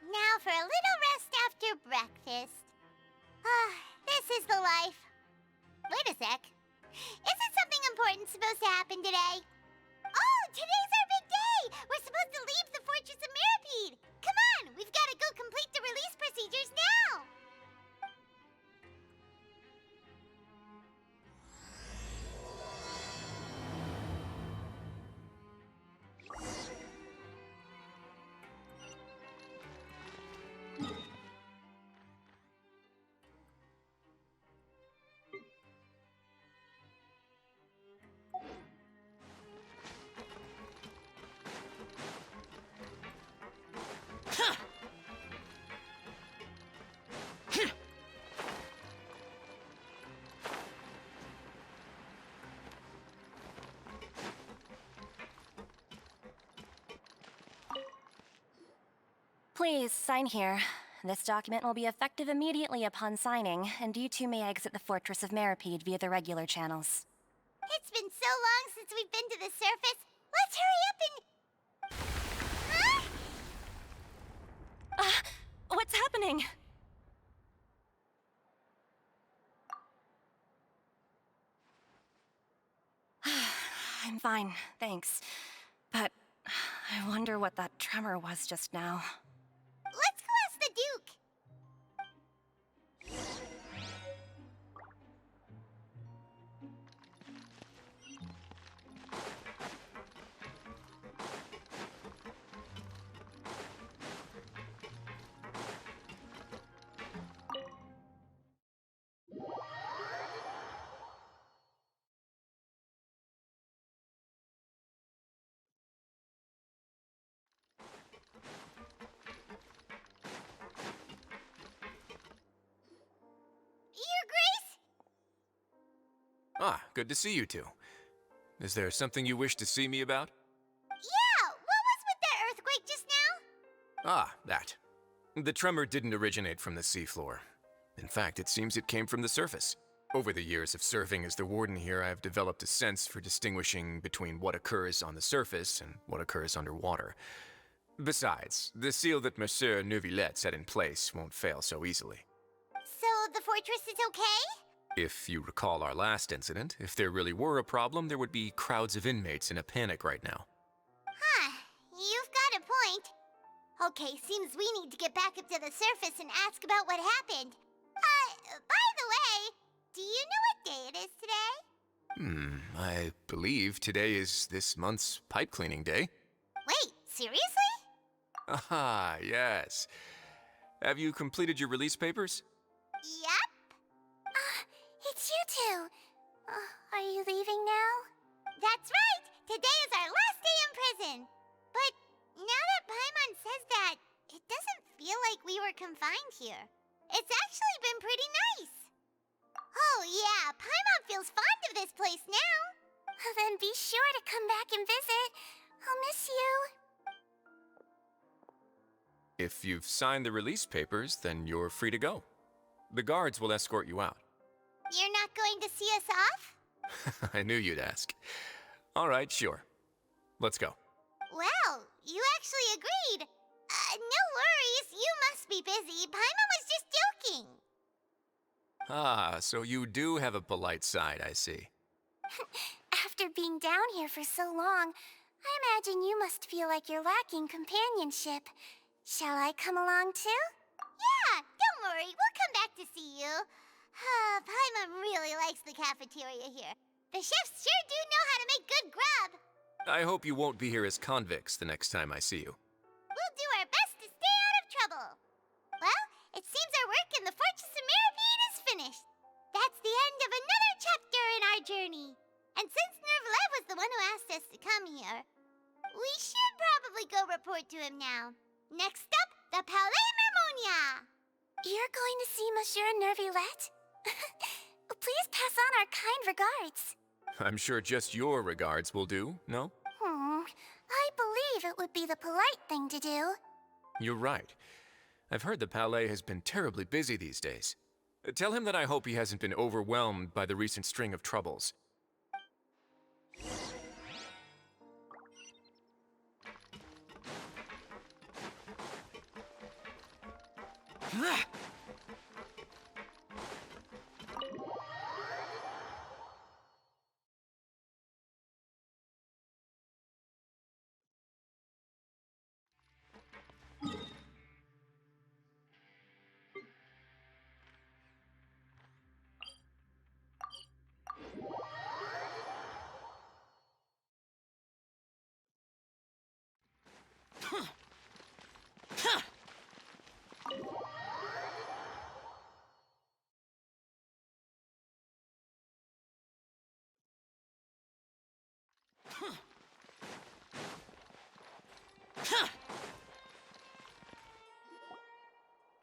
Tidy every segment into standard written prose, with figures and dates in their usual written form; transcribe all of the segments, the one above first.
Now for a little rest after breakfast. This is the life. Wait a sec. Isn't something important supposed to happen today? Oh, today's our big day! We're supposed to leave the Fortress of Mirapede! Come on, we've got to go complete the release procedures now! Please, sign here. This document will be effective immediately upon signing, and you two may exit the Fortress of Mirapede via the regular channels. It's been so long since we've been to the surface. Let's hurry up and... What's happening? I'm fine, thanks. But I wonder what that tremor was just now. Let's go ask the Duke. Your Grace? Ah, good to see you two. Is there something you wish to see me about? Yeah, what was with that earthquake just now? Ah, that. The tremor didn't originate from the seafloor. In fact, it seems it came from the surface. Over the years of serving as the warden here, I have developed a sense for distinguishing between what occurs on the surface and what occurs underwater. Besides, the seal that Monsieur Neuvillette set in place won't fail so easily. So the fortress is okay? If you recall our last incident, if there really were a problem, there would be crowds of inmates in a panic right now. Huh, you've got a point. Okay, seems we need to get back up to the surface and ask about what happened. By the way, do you know what day it is today? I believe today is this month's pipe cleaning day. Wait, seriously? Aha, yes. Have you completed your release papers? Yep. It's you two. Are you leaving now? That's right! Today is our last day in prison! But now that Paimon says that, it doesn't feel like we were confined here. It's actually been pretty nice. Oh yeah, Paimon feels fond of this place now. Then be sure to come back and visit. I'll miss you. If you've signed the release papers, then you're free to go. The guards will escort you out. You're not going to see us off? I knew you'd ask. All right, sure. Let's go. Well, you actually agreed. No worries, you must be busy. Paimon was just joking. Ah, so you do have a polite side, I see. After being down here for so long, I imagine you must feel like you're lacking companionship. Shall I come along too? Yeah, don't worry, we'll come back to see you. Paimon really likes the cafeteria here. The chefs sure do know how to make good grub. I hope you won't be here as convicts the next time I see you. We'll do our best to stay out of trouble. Well, it seems our work in the Fortress of Mirapede is of another chapter in our journey. And since Nervalet was the one who asked us to come here, we should probably go report to him now. Next up, the Palais Mermonia! You're going to see Monsieur Nervalet? Please pass on our kind regards. I'm sure just your regards will do, no? I believe it would be the polite thing to do. You're right. I've heard the Palais has been terribly busy these days. Tell him that I hope he hasn't been overwhelmed by the recent string of troubles.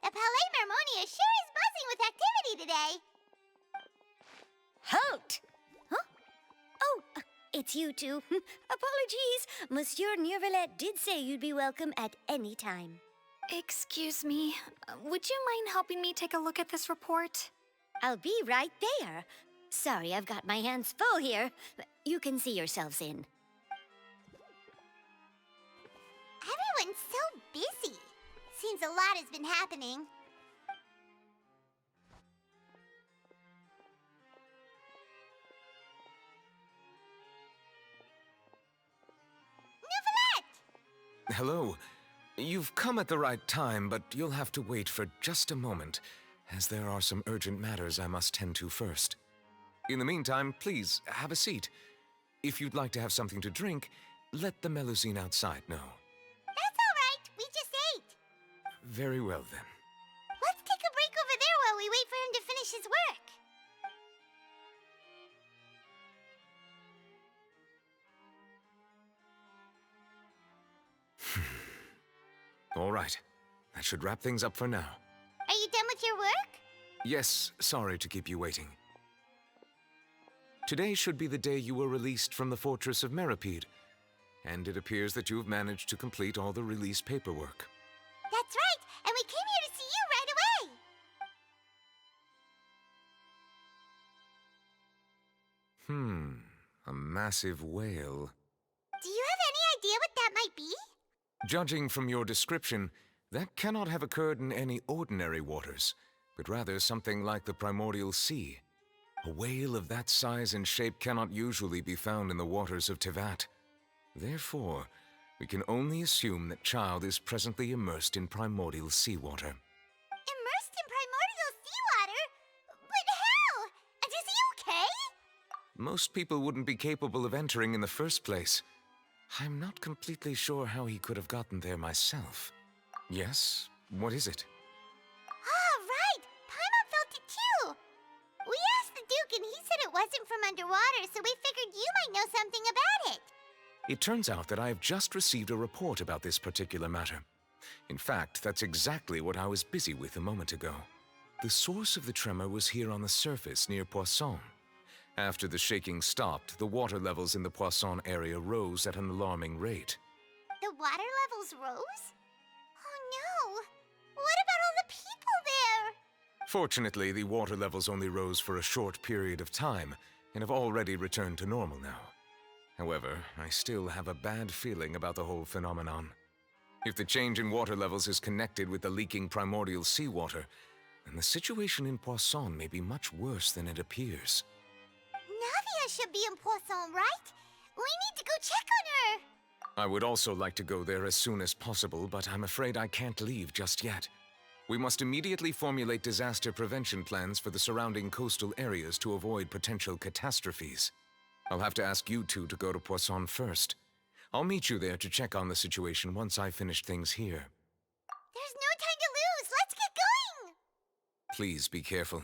The Palais Mermonia sure is buzzing with activity today. Halt! Huh? Oh, it's you two. Apologies. Monsieur Nervalet did say you'd be welcome at any time. Excuse me, would you mind helping me take a look at this report? I'll be right there. Sorry, I've got my hands full here. You can see yourselves in. Everyone's so busy. Seems a lot has been happening. Nervalet! Hello. You've come at the right time, but you'll have to wait for just a moment, as there are some urgent matters I must tend to first. In the meantime, please, have a seat. If you'd like to have something to drink, let the Melusine outside know. That's all right. We just ate. Very well, then. Let's take a break over there while we wait for him to finish his work. All right. That should wrap things up for now. Are you done with your work? Yes, sorry to keep you waiting. Today should be the day you were released from the Fortress of Meripede, and it appears that you've managed to complete all the release paperwork. That's right, and we came here to see you right away. A massive whale. Do you have any idea what that might be? Judging from your description, that cannot have occurred in any ordinary waters, but rather something like the primordial sea. A whale of that size and shape cannot usually be found in the waters of Tevat. Therefore, we can only assume that Child is presently immersed in primordial seawater. Immersed in primordial seawater? But how? And is he okay? Most people wouldn't be capable of entering in the first place. I'm not completely sure how he could have gotten there myself. Yes? What is it? Ah, right! Paimon felt it too! We asked the Duke and he said it wasn't from underwater, so we figured you might know something about it. It turns out that I have just received a report about this particular matter. In fact, that's exactly what I was busy with a moment ago. The source of the tremor was here on the surface near Poisson. After the shaking stopped, the water levels in the Poisson area rose at an alarming rate. The water levels rose? Oh no! What about all the people there? Fortunately, the water levels only rose for a short period of time and have already returned to normal now. However, I still have a bad feeling about the whole phenomenon. If the change in water levels is connected with the leaking primordial seawater, then the situation in Poisson may be much worse than it appears. Navia should be in Poisson, right? We need to go check on her! I would also like to go there as soon as possible, but I'm afraid I can't leave just yet. We must immediately formulate disaster prevention plans for the surrounding coastal areas to avoid potential catastrophes. I'll have to ask you two to go to Poisson first. I'll meet you there to check on the situation once I finish things here. There's no time to lose! Let's get going! Please be careful.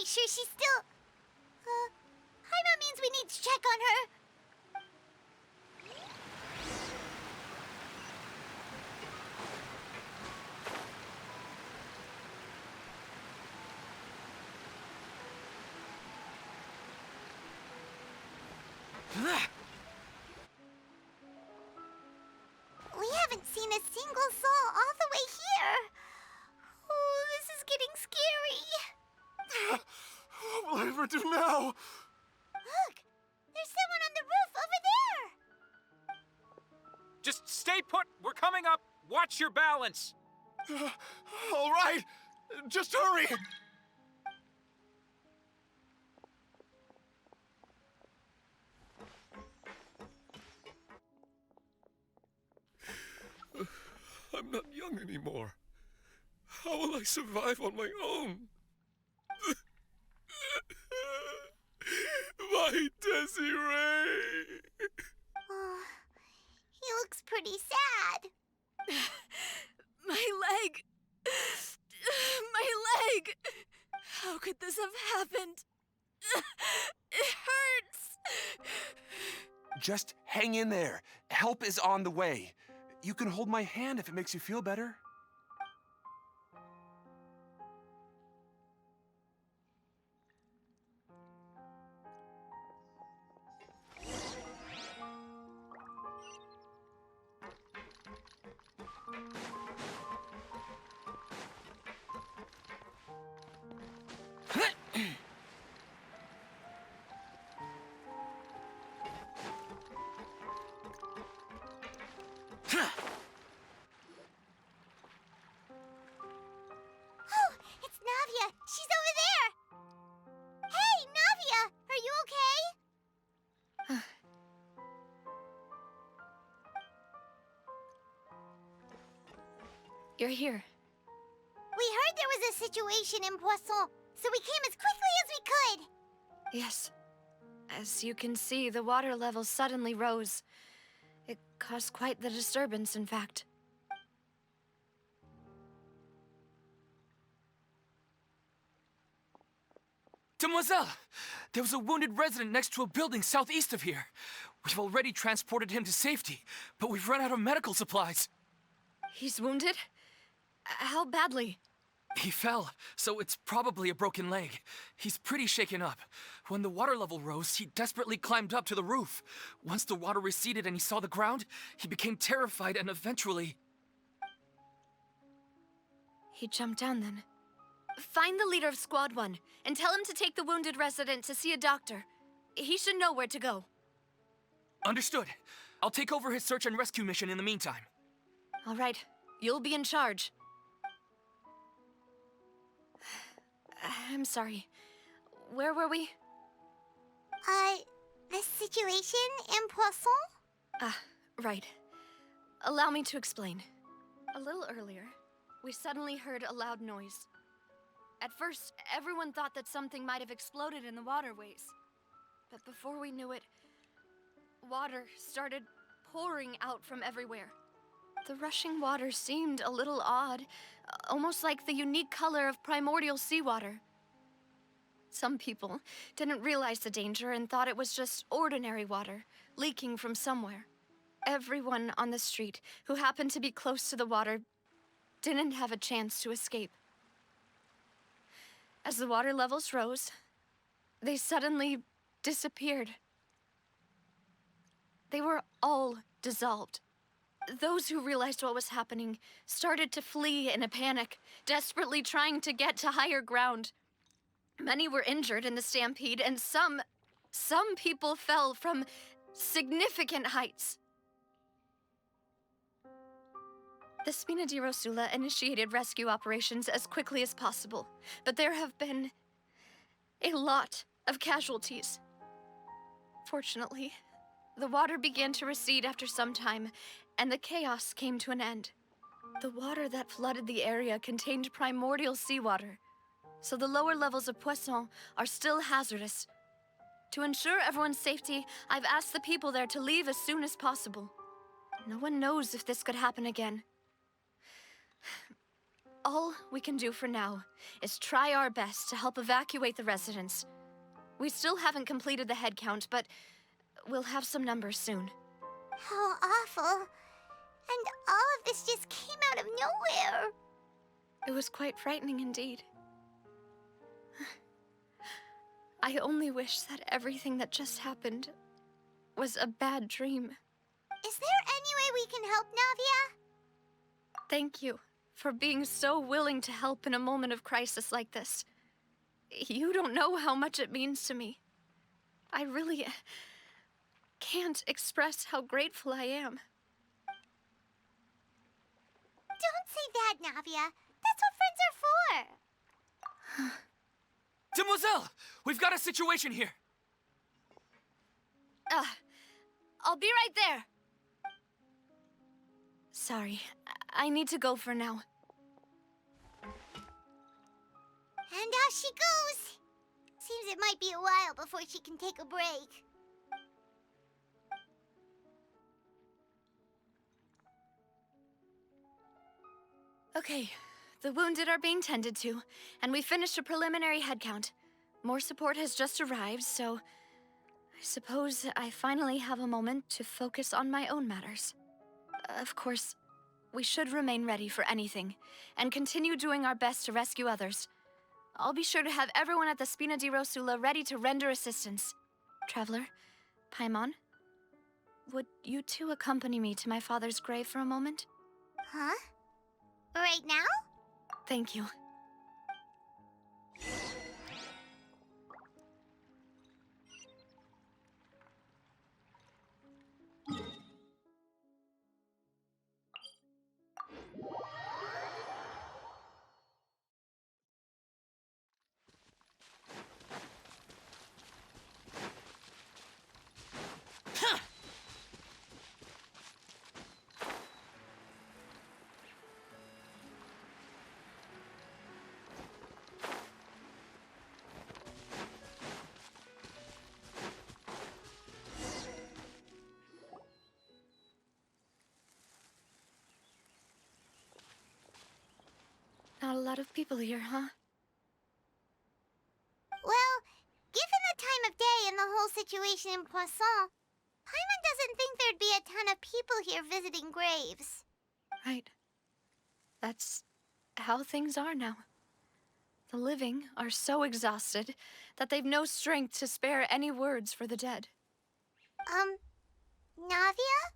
make sure she's still... Paimon means we need to check on her. We haven't seen a single soul all the way here. Oh, this is getting scary. What will I ever do now? Look, there's someone on the roof over there. Just stay put. We're coming up. Watch your balance. All right, just hurry. I'm not young anymore. How will I survive on my own? My Desiree! Oh, he looks pretty sad. My leg! My leg! How could this have happened? It hurts! Just hang in there. Help is on the way. You can hold my hand if it makes you feel better. Oh, it's Navia. She's over there. Hey, Navia, are you okay? You're here. We heard there was a situation in Poisson, so we came as quickly as we could. Yes. As you can see, the water level suddenly rose. It caused quite the disturbance, in fact. Demoiselle! There was a wounded resident next to a building southeast of here. We've already transported him to safety, but we've run out of medical supplies. He's wounded? How badly? He fell, so it's probably a broken leg. He's pretty shaken up. When the water level rose, he desperately climbed up to the roof. Once the water receded and he saw the ground, he became terrified and eventually... He jumped down then. Find the leader of Squad 1 and tell him to take the wounded resident to see a doctor. He should know where to go. Understood. I'll take over his search and rescue mission in the meantime. All right, you'll be in charge. I'm sorry. Where were we? The situation in Poisson? Right. Allow me to explain. A little earlier, we suddenly heard a loud noise. At first, everyone thought that something might have exploded in the waterways. But before we knew it, water started pouring out from everywhere. The rushing water seemed a little odd, almost like the unique color of primordial seawater. Some people didn't realize the danger and thought it was just ordinary water, leaking from somewhere. Everyone on the street who happened to be close to the water didn't have a chance to escape. As the water levels rose, they suddenly disappeared. They were all dissolved. Those who realized what was happening started to flee in a panic, desperately trying to get to higher ground. Many were injured in the stampede, and some people fell from significant heights. The Spina di Rosula initiated rescue operations as quickly as possible, but there have been a lot of casualties. Fortunately, the water began to recede after some time, and the chaos came to an end. The water that flooded the area contained primordial seawater, so the lower levels of Poisson are still hazardous. To ensure everyone's safety, I've asked the people there to leave as soon as possible. No one knows if this could happen again. All we can do for now is try our best to help evacuate the residents. We still haven't completed the head count, but we'll have some numbers soon. How awful. And all of this just came out of nowhere. It was quite frightening indeed. I only wish that everything that just happened was a bad dream. Is there any way we can help, Navia? Thank you for being so willing to help in a moment of crisis like this. You don't know how much it means to me. I really can't express how grateful I am. Don't say that, Navia. That's what friends are for. Demoiselle! We've got a situation here! I'll be right there. Sorry, I need to go for now. And out she goes. Seems it might be a while before she can take a break. Okay, the wounded are being tended to, and we finished a preliminary head count. More support has just arrived, so I suppose I finally have a moment to focus on my own matters. Of course, we should remain ready for anything, and continue doing our best to rescue others. I'll be sure to have everyone at the Spina di Rosula ready to render assistance. Traveler, Paimon, would you two accompany me to my father's grave for a moment? Huh? Right now? Thank you. Not a lot of people here, huh? Well, given the time of day and the whole situation in Poisson, Paimon doesn't think there'd be a ton of people here visiting graves. Right. That's how things are now. The living are so exhausted that they've no strength to spare any words for the dead. Navia?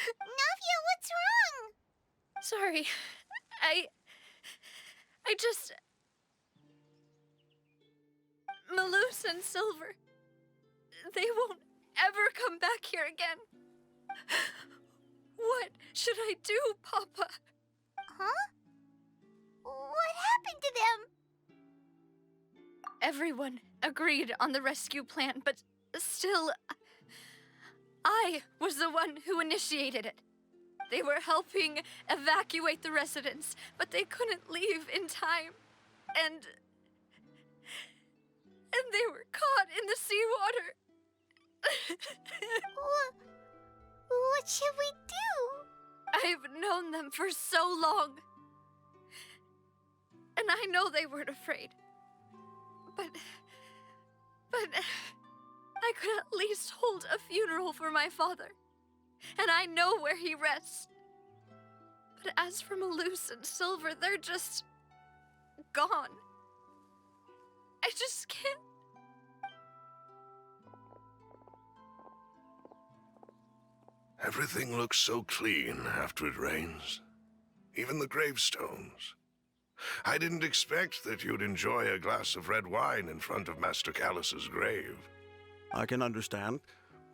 Navia, what's wrong? Sorry. I just... Malus and Silver, they won't ever come back here again. What should I do, Papa? Huh? What happened to them? Everyone agreed on the rescue plan, but still, I was the one who initiated it. They were helping evacuate the residents, but they couldn't leave in time. And they were caught in the seawater. What should we do? I've known them for so long. And I know they weren't afraid. But I could at least hold a funeral for my father. And I know where he rests. But as for Malus and Silver, they're just gone. I just can't. Everything looks so clean after it rains. Even the gravestones. I didn't expect that you'd enjoy a glass of red wine in front of Master Callus's grave. I can understand.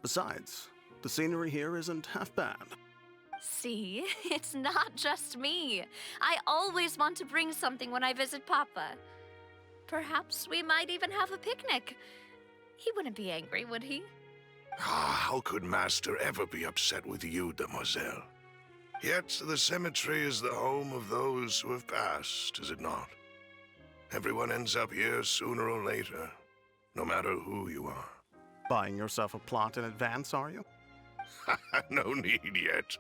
Besides, the scenery here isn't half bad. See, it's not just me. I always want to bring something when I visit Papa. Perhaps we might even have a picnic. He wouldn't be angry, would he? How could Master ever be upset with you, demoiselle? Yet the cemetery is the home of those who have passed, is it not? Everyone ends up here sooner or later, no matter who you are. Buying yourself a plot in advance, are you? No need yet.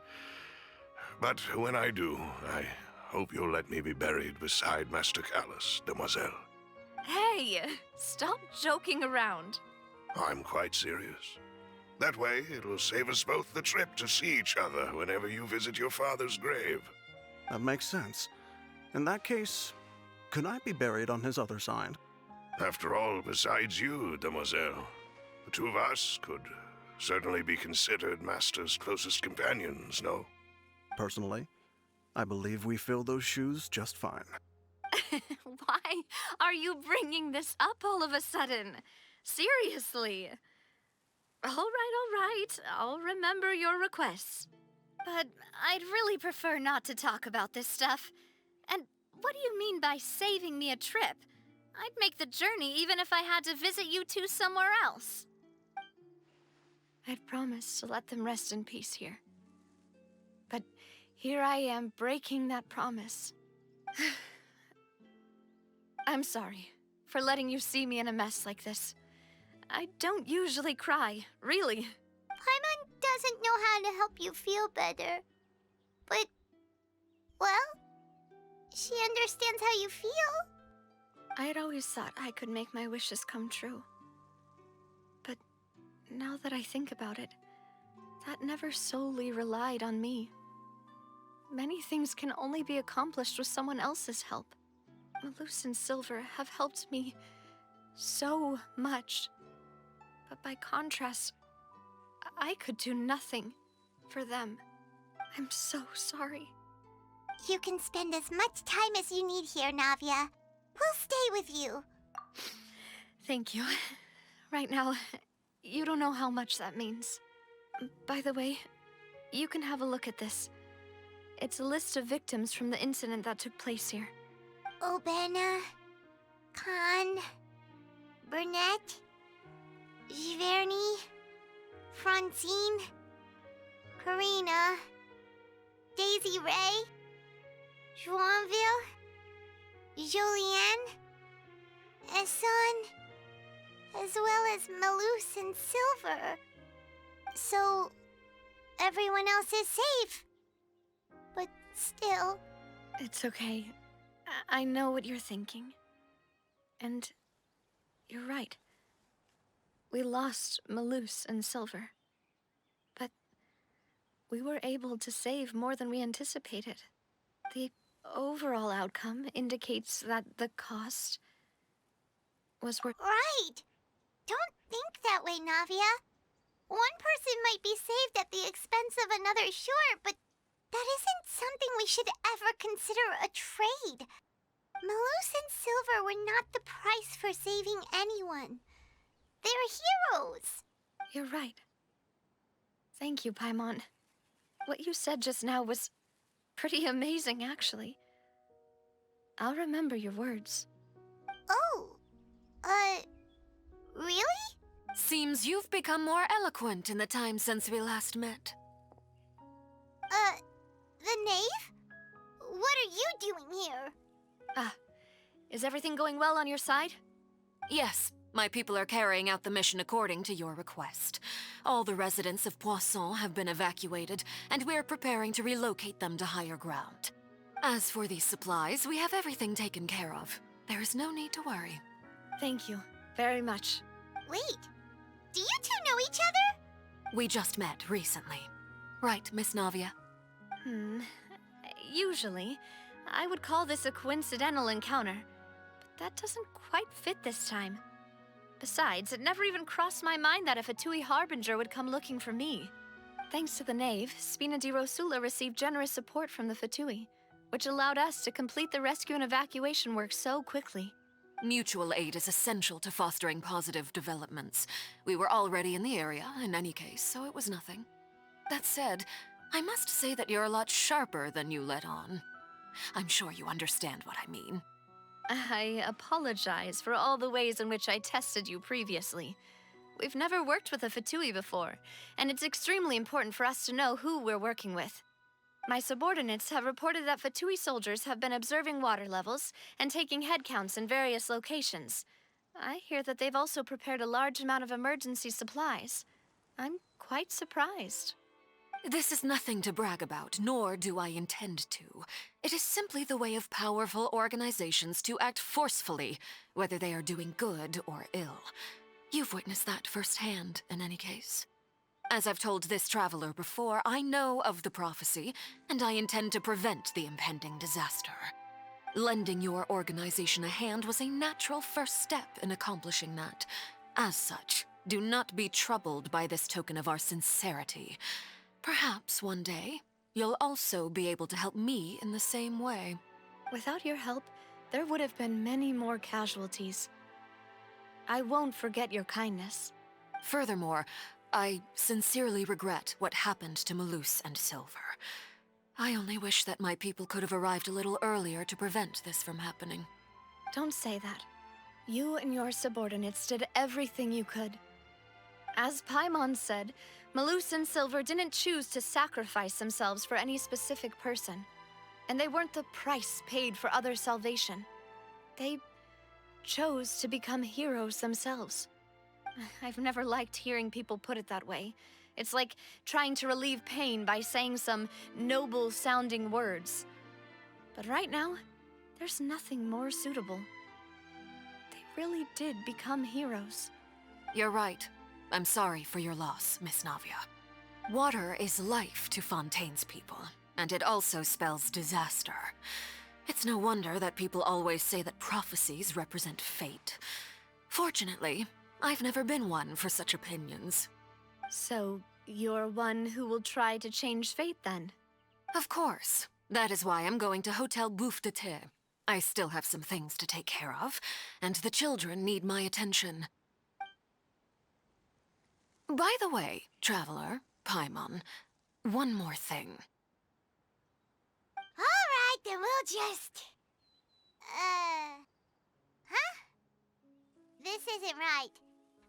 But when I do, I hope you'll let me be buried beside Master Callus, demoiselle. Hey, stop joking around. I'm quite serious. That way, it'll save us both the trip to see each other whenever you visit your father's grave. That makes sense. In that case, could I be buried on his other side? After all, besides you, demoiselle, the two of us could certainly be considered Master's closest companions, no? Personally, I believe we fill those shoes just fine. Why are you bringing this up all of a sudden? Seriously. All right. I'll remember your requests. But I'd really prefer not to talk about this stuff. And what do you mean by saving me a trip? I'd make the journey even if I had to visit you two somewhere else. I'd promised to let them rest in peace here. But here I am breaking that promise. I'm sorry for letting you see me in a mess like this. I don't usually cry, really. Paimon doesn't know how to help you feel better. But, well, she understands how you feel. I had always thought I could make my wishes come true. But now that I think about it, that never solely relied on me. Many things can only be accomplished with someone else's help. Malus and Silver have helped me so much. But by contrast, I could do nothing for them. I'm so sorry. You can spend as much time as you need here, Navia. We'll stay with you. Thank you. Right now, you don't know how much that means. By the way, you can have a look at this. It's a list of victims from the incident that took place here. Obena, Khan, Burnett, Giverny, Francine, Karina, Daisy Ray, Joinville, Jolienne, Esson, as well as Malus and Silver. So, everyone else is safe. But still... It's okay. I know what you're thinking. And you're right. We lost Malus and Silver. But we were able to save more than we anticipated. The overall outcome indicates that the cost was worth... Right! Don't think that way, Navia. One person might be saved at the expense of another, sure, but that isn't something we should ever consider a trade. Malus and Silver were not the price for saving anyone. They're heroes. You're right. Thank you, Paimon. What you said just now was pretty amazing, actually. I'll remember your words. Oh, really? Seems you've become more eloquent in the time since we last met. The knave? What are you doing here? Is everything going well on your side? Yes, my people are carrying out the mission according to your request. All the residents of Poisson have been evacuated, and we're preparing to relocate them to higher ground. As for these supplies, we have everything taken care of. There is no need to worry. Thank you very much. Wait, do you two know each other? We just met recently. Right, Miss Navia? Usually, I would call this a coincidental encounter, but that doesn't quite fit this time. Besides, it never even crossed my mind that a Fatui Harbinger would come looking for me. Thanks to the Knave, Spina di Rosula received generous support from the Fatui, which allowed us to complete the rescue and evacuation work so quickly. Mutual aid is essential to fostering positive developments. We were already in the area, in any case, so it was nothing. That said, I must say that you're a lot sharper than you let on. I'm sure you understand what I mean. I apologize for all the ways in which I tested you previously. We've never worked with a Fatui before, and it's extremely important for us to know who we're working with. My subordinates have reported that Fatui soldiers have been observing water levels and taking head counts in various locations. I hear that they've also prepared a large amount of emergency supplies. I'm quite surprised. This is nothing to brag about, nor do I intend to. It is simply the way of powerful organizations to act forcefully, whether they are doing good or ill. You've witnessed that firsthand, in any case. As I've told this traveler before, I know of the prophecy, and I intend to prevent the impending disaster. Lending your organization a hand was a natural first step in accomplishing that. As such, do not be troubled by this token of our sincerity. Perhaps one day, you'll also be able to help me in the same way. Without your help, there would have been many more casualties. I won't forget your kindness. Furthermore, I sincerely regret what happened to Malus and Silver. I only wish that my people could have arrived a little earlier to prevent this from happening. Don't say that. You and your subordinates did everything you could. As Paimon said, Malus and Silver didn't choose to sacrifice themselves for any specific person. And they weren't the price paid for other salvation. They chose to become heroes themselves. I've never liked hearing people put it that way. It's like trying to relieve pain by saying some noble-sounding words. But right now, there's nothing more suitable. They really did become heroes. You're right. I'm sorry for your loss, Miss Navia. Water is life to Fontaine's people, and it also spells disaster. It's no wonder that people always say that prophecies represent fate. Fortunately, I've never been one for such opinions. So, you're one who will try to change fate, then? Of course. That is why I'm going to Hotel Bouffe de Thé. I still have some things to take care of, and the children need my attention. By the way, Traveler, Paimon, one more thing. All right, then we'll just... Huh? This isn't right.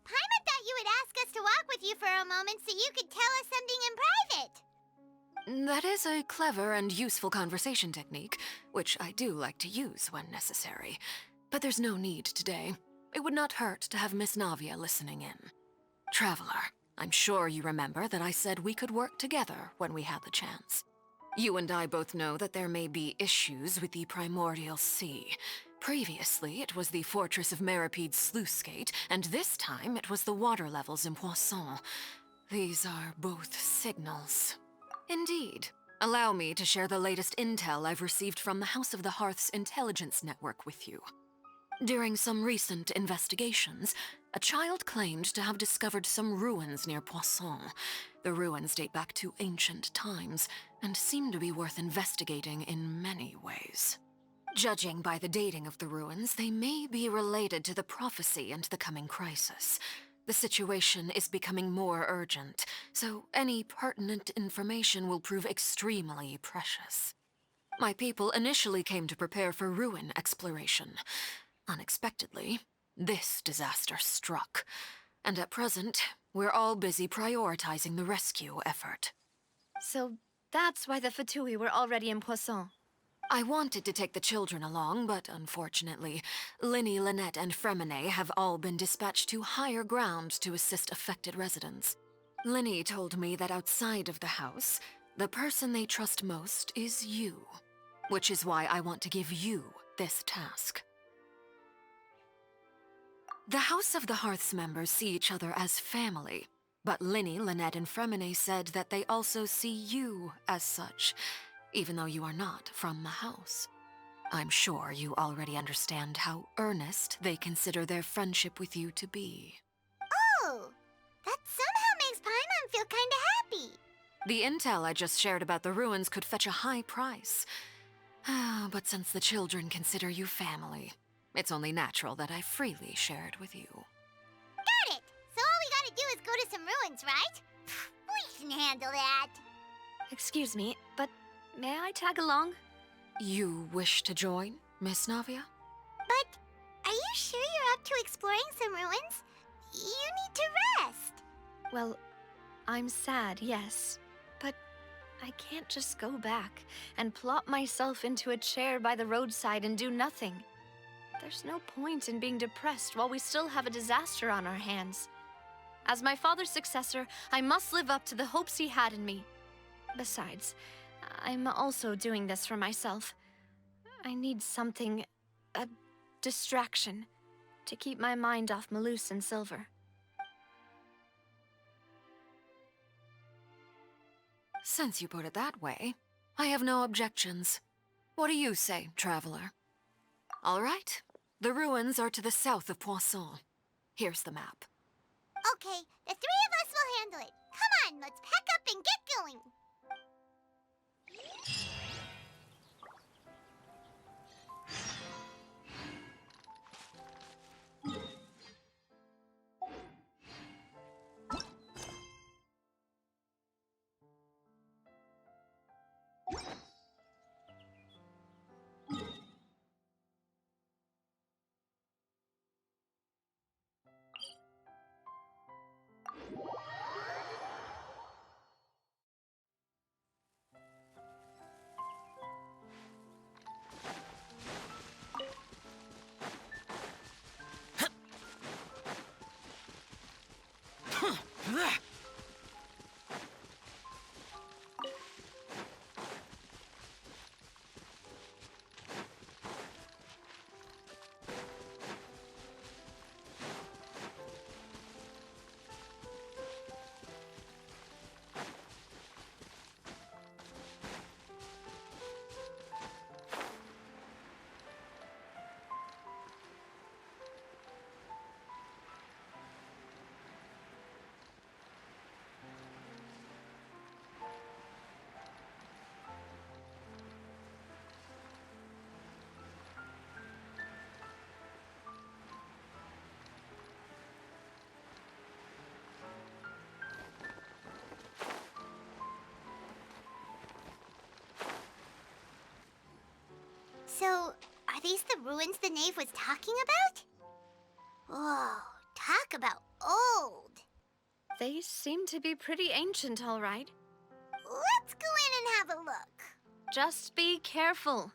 Paimon thought you would ask us to walk with you for a moment so you could tell us something in private. That is a clever and useful conversation technique, which I do like to use when necessary. But there's no need today. It would not hurt to have Miss Navia listening in. Traveler, I'm sure you remember that I said we could work together when we had the chance. You and I both know that there may be issues with the Primordial Sea. Previously, it was the Fortress of Meripede's sluice gate, and this time it was the water levels in Poisson. These are both signals. Indeed. Allow me to share the latest intel I've received from the House of the Hearth's intelligence network with you. During some recent investigations, a child claimed to have discovered some ruins near Poisson. The ruins date back to ancient times, and seem to be worth investigating in many ways. Judging by the dating of the ruins, they may be related to the prophecy and the coming crisis. The situation is becoming more urgent, so any pertinent information will prove extremely precious. My people initially came to prepare for ruin exploration. Unexpectedly, this disaster struck, and at present, we're all busy prioritizing the rescue effort. So that's why the Fatui were already in Poisson. I wanted to take the children along, but unfortunately, Linny, Lynette, and Fremine have all been dispatched to higher ground to assist affected residents. Linny told me that outside of the house, the person they trust most is you, which is why I want to give you this task. The House of the Hearth's members see each other as family, but Linny, Lynette, and Fremine said that they also see you as such, even though you are not from the house. I'm sure you already understand how earnest they consider their friendship with you to be. Oh, that somehow makes Paimon feel kinda happy. The intel I just shared about the ruins could fetch a high price. But since the children consider you family, it's only natural that I freely share it with you. Got it! So all we gotta do is go to some ruins, right? We can handle that. Excuse me, but may I tag along? You wish to join, Miss Navia? But are you sure you're up to exploring some ruins? You need to rest. Well, I'm sad, yes. But I can't just go back and plop myself into a chair by the roadside and do nothing. There's no point in being depressed while we still have a disaster on our hands. As my father's successor, I must live up to the hopes he had in me. Besides, I'm also doing this for myself. I need something, a distraction, to keep my mind off Malus and Silver. Since you put it that way, I have no objections. What do you say, traveler? All right. The ruins are to the south of Poisson. Here's the map. Okay, the three of us will handle it. Come on, let's pack up and get going. So, are these the ruins the knave was talking about? Whoa, talk about old. They seem to be pretty ancient, all right. Let's go in and have a look. Just be careful.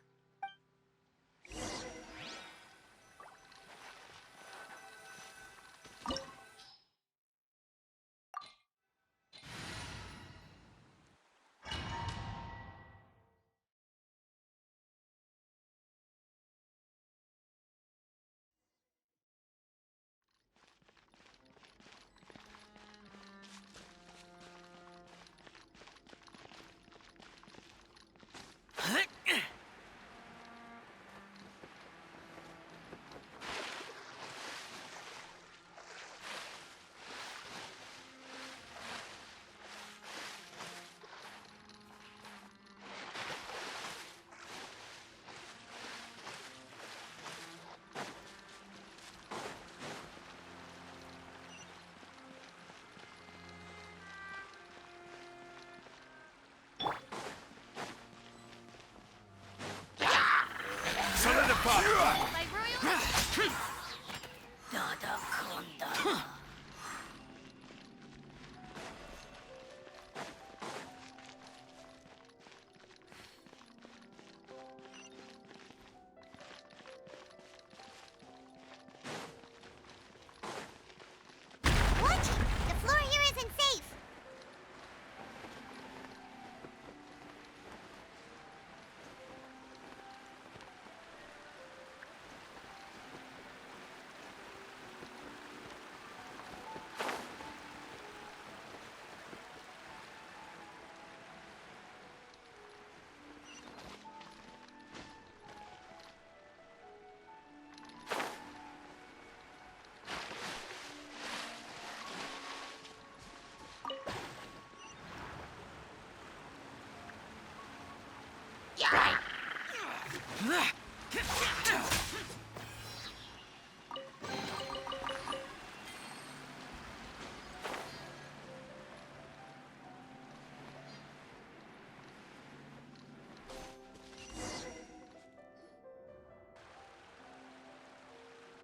My royal... Watch it! The floor here isn't safe!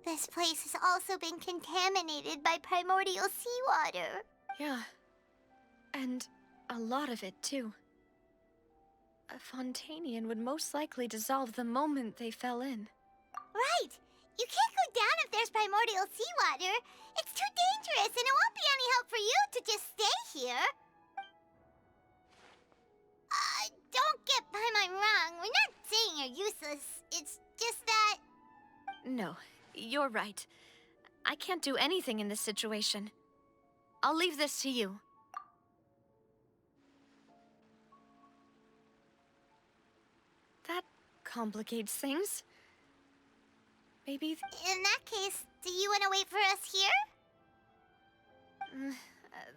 This place has also been contaminated by primordial seawater. Yeah. And a lot of it, too. A Fontanian would most likely dissolve the moment they fell in. Right! You can't go down if there's primordial seawater. It's too dangerous, and it won't be any help for you to just stay here. Don't get Paimon wrong. We're not saying you're useless. It's just that... No, you're right. I can't do anything in this situation. I'll leave this to you. That complicates things. Maybe... In that case, do you want to wait for us here?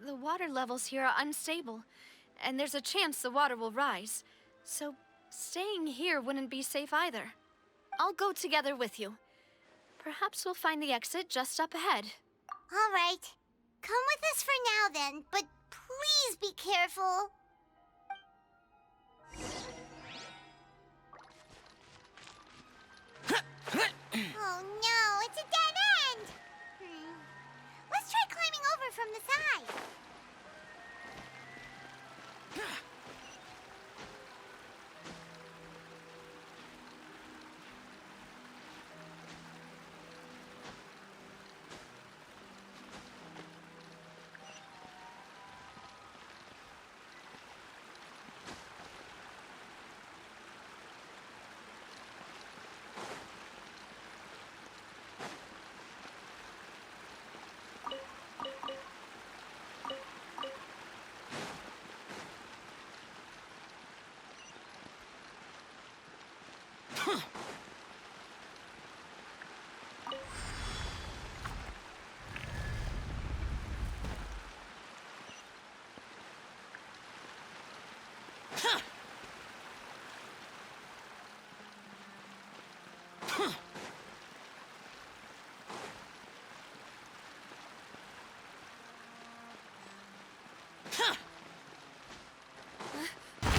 The water levels here are unstable, and there's a chance the water will rise. So, staying here wouldn't be safe either. I'll go together with you. Perhaps we'll find the exit just up ahead. All right. Come with us for now, then, but please be careful. Oh no, it's a dead end! Let's try climbing over from the side.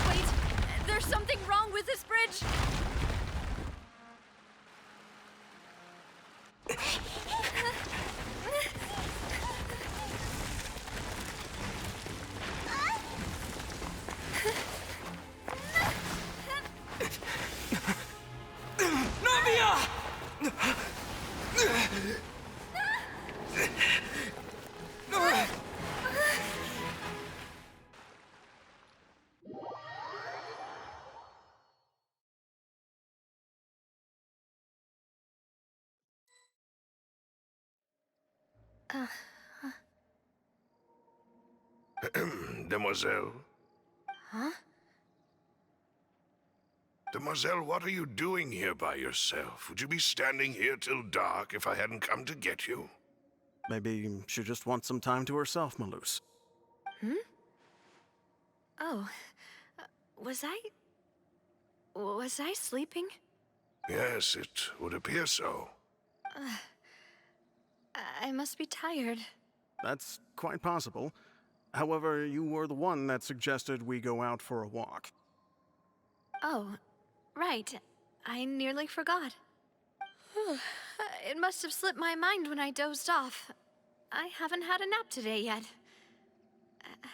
Wait, there's something wrong with this bridge? Demoiselle? Huh? Demoiselle, what are you doing here by yourself? Would you be standing here till dark if I hadn't come to get you? Maybe she just wants some time to herself, Malus. Oh, was I sleeping? Yes, it would appear so. I must be tired. That's quite possible. However, you were the one that suggested we go out for a walk. Oh, right. I nearly forgot. It must have slipped my mind when I dozed off. I haven't had a nap today yet.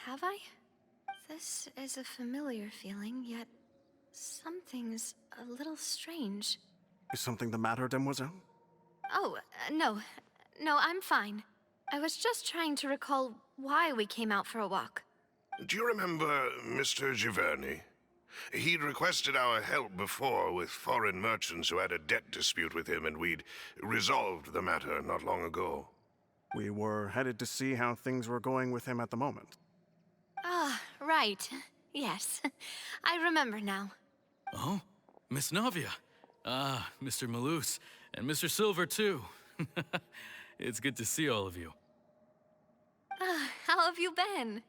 Have I? This is a familiar feeling, yet something's a little strange. Is something the matter, Demoiselle? Oh, no. No, I'm fine. I was just trying to recall why we came out for a walk. Do you remember Mr. Giverny? He'd requested our help before with foreign merchants who had a debt dispute with him, and we'd resolved the matter not long ago. We were headed to see how things were going with him at the moment. Ah, right. Yes. I remember now. Oh, Miss Navia. Ah, Mr. Malus. And Mr. Silver, too. It's good to see all of you. How have you been?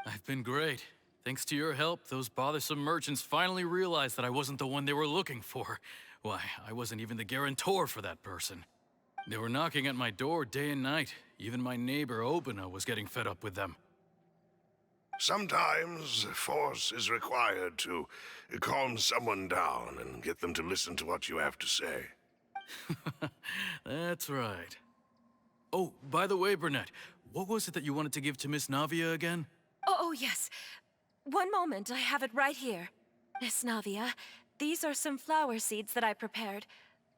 I've been great. Thanks to your help, those bothersome merchants finally realized that I wasn't the one they were looking for. Why, I wasn't even the guarantor for that person. They were knocking at my door day and night. Even my neighbor, Obina, was getting fed up with them. Sometimes force is required to calm someone down and get them to listen to what you have to say. That's right. Oh, by the way, Burnett, what was it that you wanted to give to Miss Navia again? Oh, yes. One moment, I have it right here. Miss Navia, these are some flower seeds that I prepared.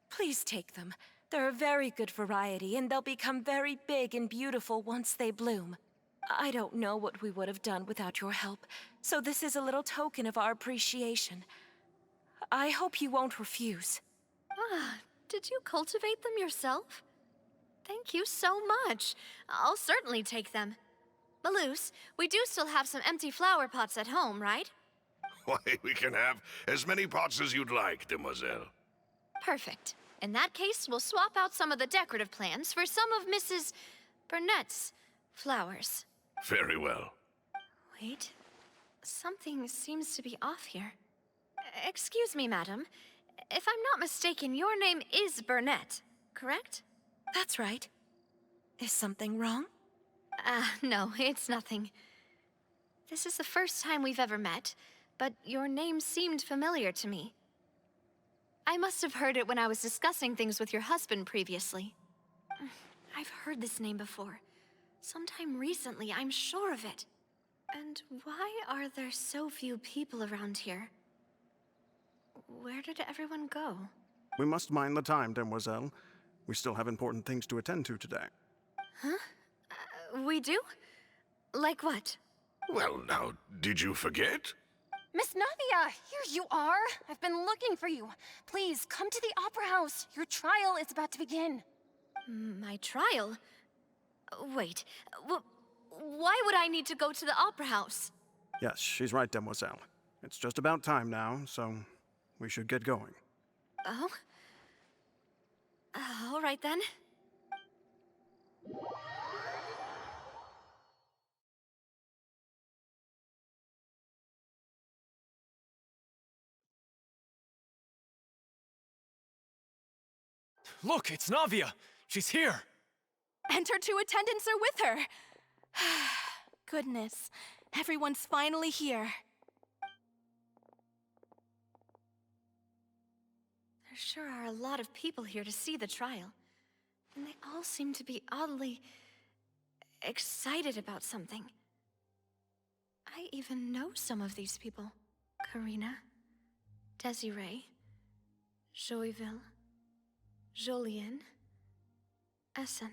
Please take them. They're a very good variety, and they'll become very big and beautiful once they bloom. I don't know what we would have done without your help, so this is a little token of our appreciation. I hope you won't refuse. Ah, did you cultivate them yourself? Thank you so much. I'll certainly take them. Maloose, we do still have some empty flower pots at home, right? Why, we can have as many pots as you'd like, demoiselle. Perfect. In that case, we'll swap out some of the decorative plants for some of Mrs. Burnett's flowers. Very well. Wait. Something seems to be off here. Excuse me, madam. If I'm not mistaken, your name is Burnett, correct? That's right. Is something wrong? No, it's nothing. This is the first time we've ever met, but your name seemed familiar to me. I must have heard it when I was discussing things with your husband previously. I've heard this name before. Sometime recently, I'm sure of it. And why are there so few people around here? Where did everyone go? We must mind the time, demoiselle. We still have important things to attend to today. Huh? We do? Like what? Well, now, did you forget? Miss Navia, here you are. I've been looking for you. Please, come to the Opera House. Your trial is about to begin. My trial? Wait, why would I need to go to the Opera House? Yes, she's right, demoiselle. It's just about time now, so we should get going. Oh? All right then. Look, it's Navia! She's here! And her two attendants are with her. Goodness, everyone's finally here. There sure are a lot of people here to see the trial. And they all seem to be oddly excited about something. I even know some of these people. Karina, Desiree, Joyville, Jolien, Essen.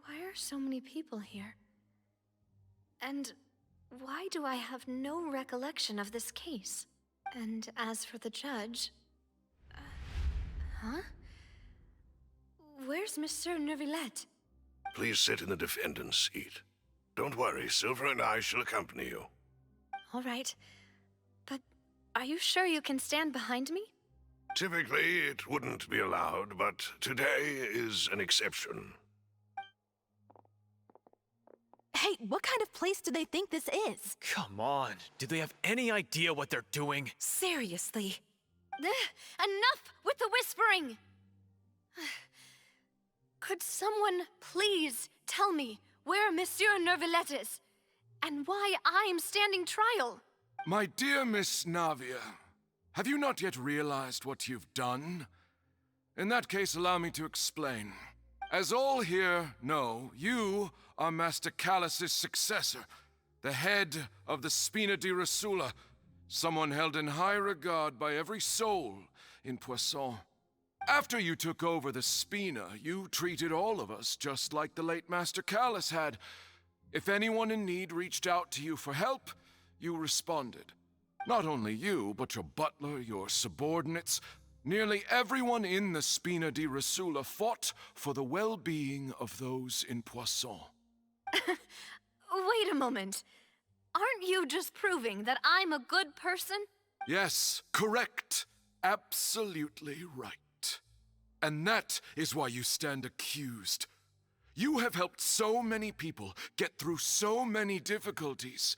Why are so many people here? And why do I have no recollection of this case? And as for the judge... huh? Where's Monsieur Neuvillette? Please sit in the defendant's seat. Don't worry, Silver and I shall accompany you. All right. But are you sure you can stand behind me? Typically, it wouldn't be allowed, but today is an exception. Hey, what kind of place do they think this is? Come on, do they have any idea what they're doing? Seriously. Enough with the whispering! Could someone please tell me where Monsieur Neuvillette is? And why I'm standing trial? My dear Miss Navia, have you not yet realized what you've done? In that case, allow me to explain. As all here know, you are Master Callus's successor, the head of the Spina di Rosula, someone held in high regard by every soul in Poisson. After you took over the Spina, you treated all of us just like the late Master Callus had. If anyone in need reached out to you for help, you responded. Not only you, but your butler, your subordinates, nearly everyone in the Spina di Rosula fought for the well-being of those in Poisson. Wait a moment. Aren't you just proving that I'm a good person? Yes, correct. Absolutely right. And that is why you stand accused. You have helped so many people get through so many difficulties.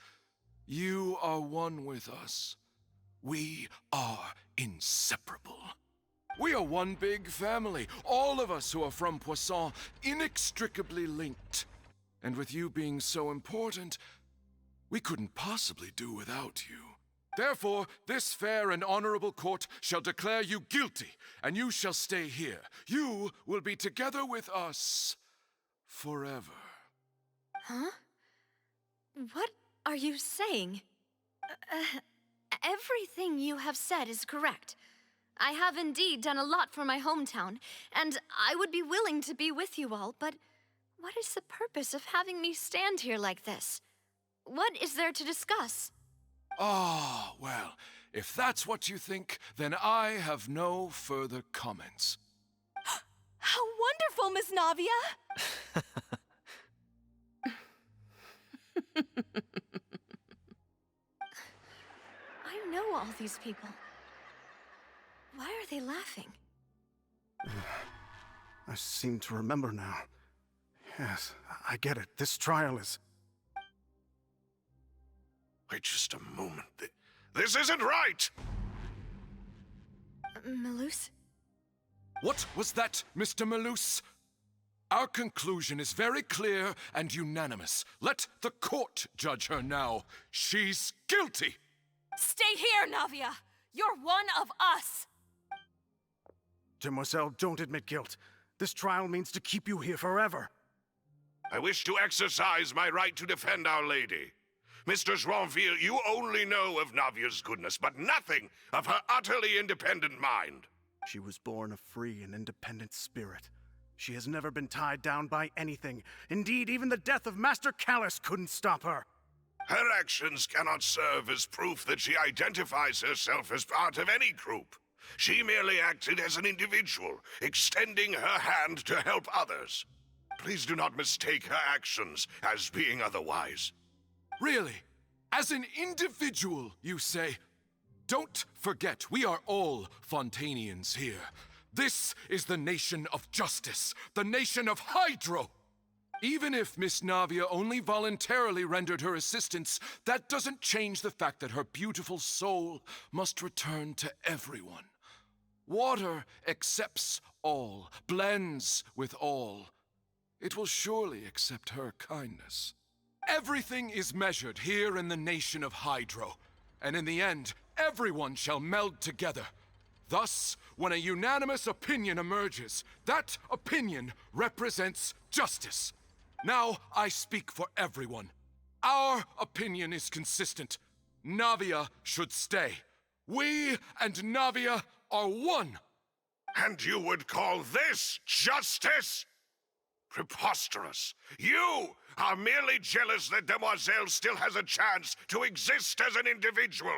You are one with us. We are inseparable. We are one big family, all of us who are from Poisson, inextricably linked. And with you being so important, we couldn't possibly do without you. Therefore, this fair and honorable court shall declare you guilty, and you shall stay here. You will be together with us forever. Huh? What are you saying? Everything you have said is correct. I have indeed done a lot for my hometown, and I would be willing to be with you all, but what is the purpose of having me stand here like this? What is there to discuss? Ah, well, if that's what you think, then I have no further comments. How wonderful, Miss Navia! I know all these people. Why are they laughing? I seem to remember now. Yes, I get it. This trial is... Wait just a moment. This isn't right! Malus? What was that, Mr. Malus? Our conclusion is very clear and unanimous. Let the court judge her now. She's guilty! Stay here, Navia! You're one of us! Demoiselle, don't admit guilt. This trial means to keep you here forever. I wish to exercise my right to defend Our Lady. Mr. Joinville, you only know of Navia's goodness, but nothing of her utterly independent mind. She was born a free and independent spirit. She has never been tied down by anything. Indeed, even the death of Master Callus couldn't stop her. Her actions cannot serve as proof that she identifies herself as part of any group. She merely acted as an individual, extending her hand to help others. Please do not mistake her actions as being otherwise. Really? As an individual, you say? Don't forget, we are all Fontanians here. This is the nation of justice, the nation of Hydro. Even if Miss Navia only voluntarily rendered her assistance, that doesn't change the fact that her beautiful soul must return to everyone. Water accepts all, blends with all. It will surely accept her kindness. Everything is measured here in the nation of Hydro, and in the end, everyone shall meld together. Thus, when a unanimous opinion emerges, that opinion represents justice. Now I speak for everyone. Our opinion is consistent. Navia should stay. We and Navia are one. And you would call this justice? Preposterous. You are merely jealous that Demoiselle still has a chance to exist as an individual.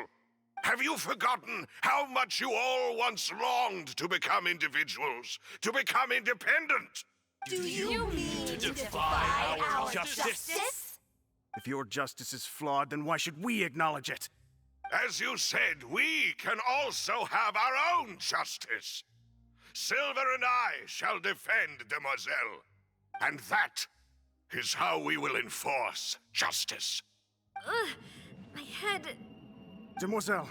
Have you forgotten how much you all once longed to become individuals, to become independent? Do you mean to defy our justice? If your justice is flawed, then why should we acknowledge it? As you said, we can also have our own justice. Silver and I shall defend Demoiselle. And that is how we will enforce justice. My head... Demoiselle!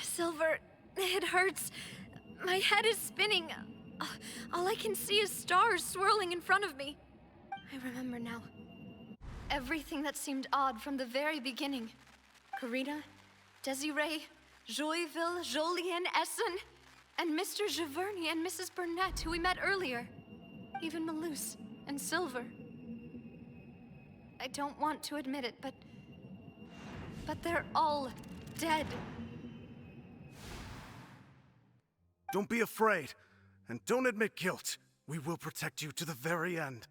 Silver, it hurts. My head is spinning. All I can see is stars swirling in front of me. I remember now. Everything that seemed odd from the very beginning. Karina, Desiree, Joyville, Jolien, Essen, and Mr. Giverny and Mrs. Burnett, who we met earlier. Even Malus and Silver. I don't want to admit it, but they're all dead. Don't be afraid, and don't admit guilt. We will protect you to the very end.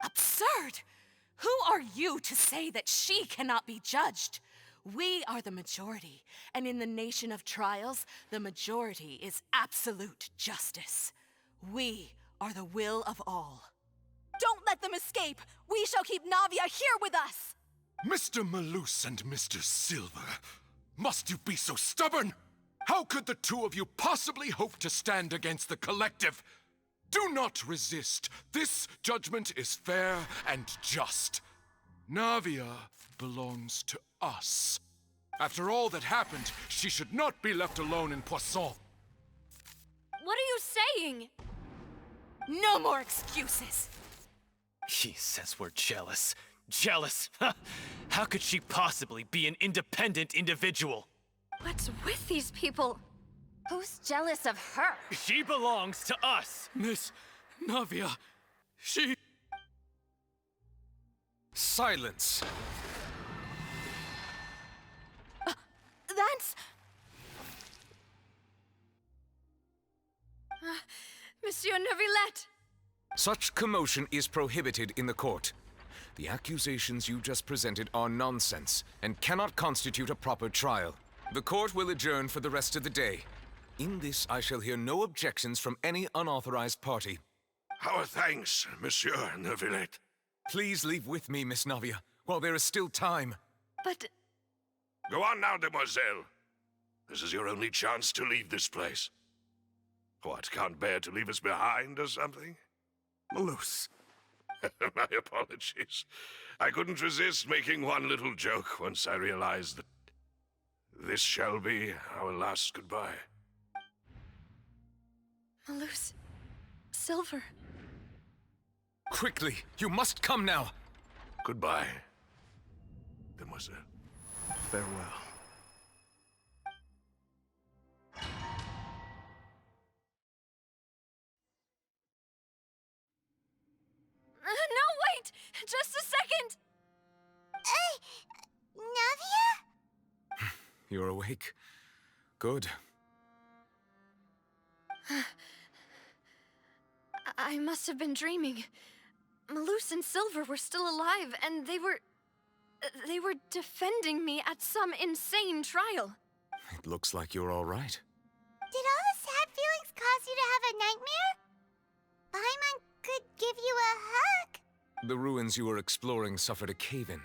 Absurd! Who are you to say that she cannot be judged? We are the majority, and in the nation of trials, the majority is absolute justice. We are the will of all. Don't let them escape! We shall keep Navia here with us! Mr. Malus and Mr. Silver, must you be so stubborn? How could the two of you possibly hope to stand against the collective? Do not resist. This judgment is fair and just. Navia belongs to us. After all that happened, she should not be left alone in Poisson. What are you saying? No more excuses! He says we're jealous. Jealous? How could she possibly be an independent individual? What's with these people? Who's jealous of her? She belongs to us! Miss Navia, she... Silence! That's... Monsieur Neuvillette! Such commotion is prohibited in the court. The accusations you just presented are nonsense and cannot constitute a proper trial. The court will adjourn for the rest of the day. In this, I shall hear no objections from any unauthorized party. Our thanks, Monsieur Neuvillette. Please leave with me, Miss Navia, while there is still time. But... Go on now, demoiselle. This is your only chance to leave this place. What, can't bear to leave us behind or something? Malus. My apologies. I couldn't resist making one little joke once I realized that this shall be our last goodbye. Malus... Silver... Quickly, you must come now. Goodbye, demoiselle. Farewell. No, wait! Just a second! Navia? You're awake. Good. I must have been dreaming. Malus and Silver were still alive, and they were defending me at some insane trial. It looks like you're all right. Did all the sad feelings cause you to have a nightmare? Paimon could give you a hug. The ruins you were exploring suffered a cave-in.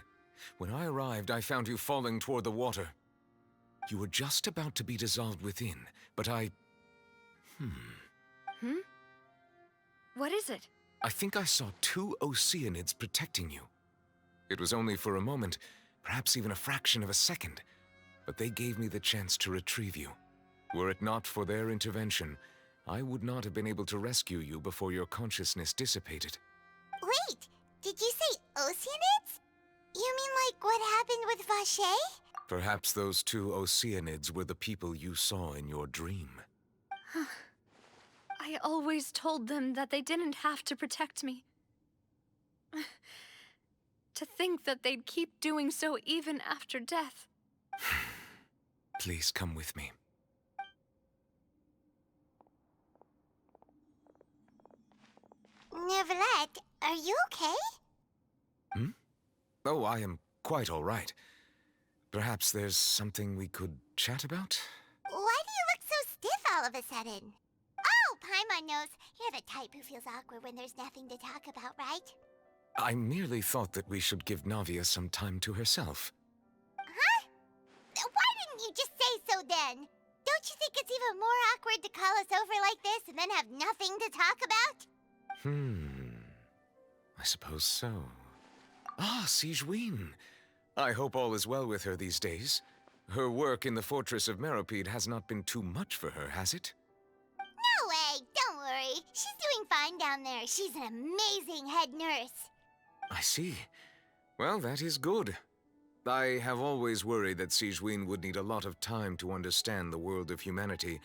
When I arrived, I found you falling toward the water. You were just about to be dissolved within, but I... What is it? I think I saw 2 Oceanids protecting you. It was only for a moment, perhaps even a fraction of a second, but they gave me the chance to retrieve you. Were it not for their intervention, I would not have been able to rescue you before your consciousness dissipated. Wait, did you say Oceanids? You mean like what happened with Vache? Perhaps those 2 Oceanids were the people you saw in your dream. I always told them that they didn't have to protect me. To think that they'd keep doing so even after death. Please come with me. Neuvillette, are you okay? Oh, I am quite all right. Perhaps there's something we could chat about? Why do you look so stiff all of a sudden? Oh, Paimon knows. You're the type who feels awkward when there's nothing to talk about, right? I merely thought that we should give Navia some time to herself. Huh? Why didn't you just say so then? Don't you think it's even more awkward to call us over like this and then have nothing to talk about? I suppose so. Ah, Sigewinne. I hope all is well with her these days. Her work in the Fortress of Meropide has not been too much for her, has it? No way! Don't worry. She's doing fine down there. She's an amazing head nurse. I see. Well, that is good. I have always worried that Sigewinne would need a lot of time to understand the world of humanity,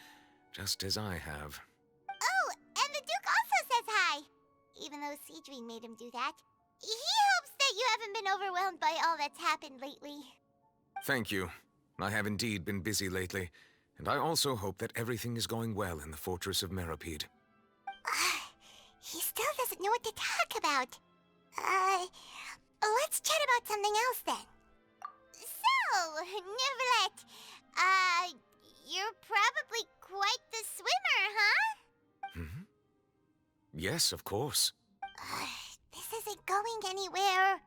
just as I have. Oh, and the Duke also says hi! Even though Sigewinne made him do that. He hopes that you haven't been overwhelmed by all that's happened lately. Thank you. I have indeed been busy lately, and I also hope that everything is going well in the Fortress of Meropide. He still doesn't know what to talk about. Let's chat about something else then. So, Neuvillette, you're probably quite the swimmer, huh? Yes, of course. This isn't going anywhere.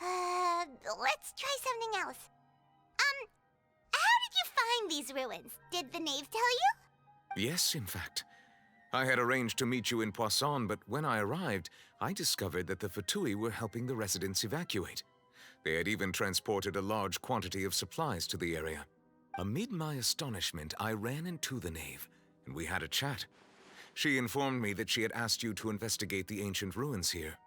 Let's try something else. How did you find these ruins? Did the knave tell you? Yes, in fact. I had arranged to meet you in Poisson, but when I arrived, I discovered that the Fatui were helping the residents evacuate. They had even transported a large quantity of supplies to the area. Amid my astonishment, I ran into the knave, and we had a chat. She informed me that she had asked you to investigate the ancient ruins here.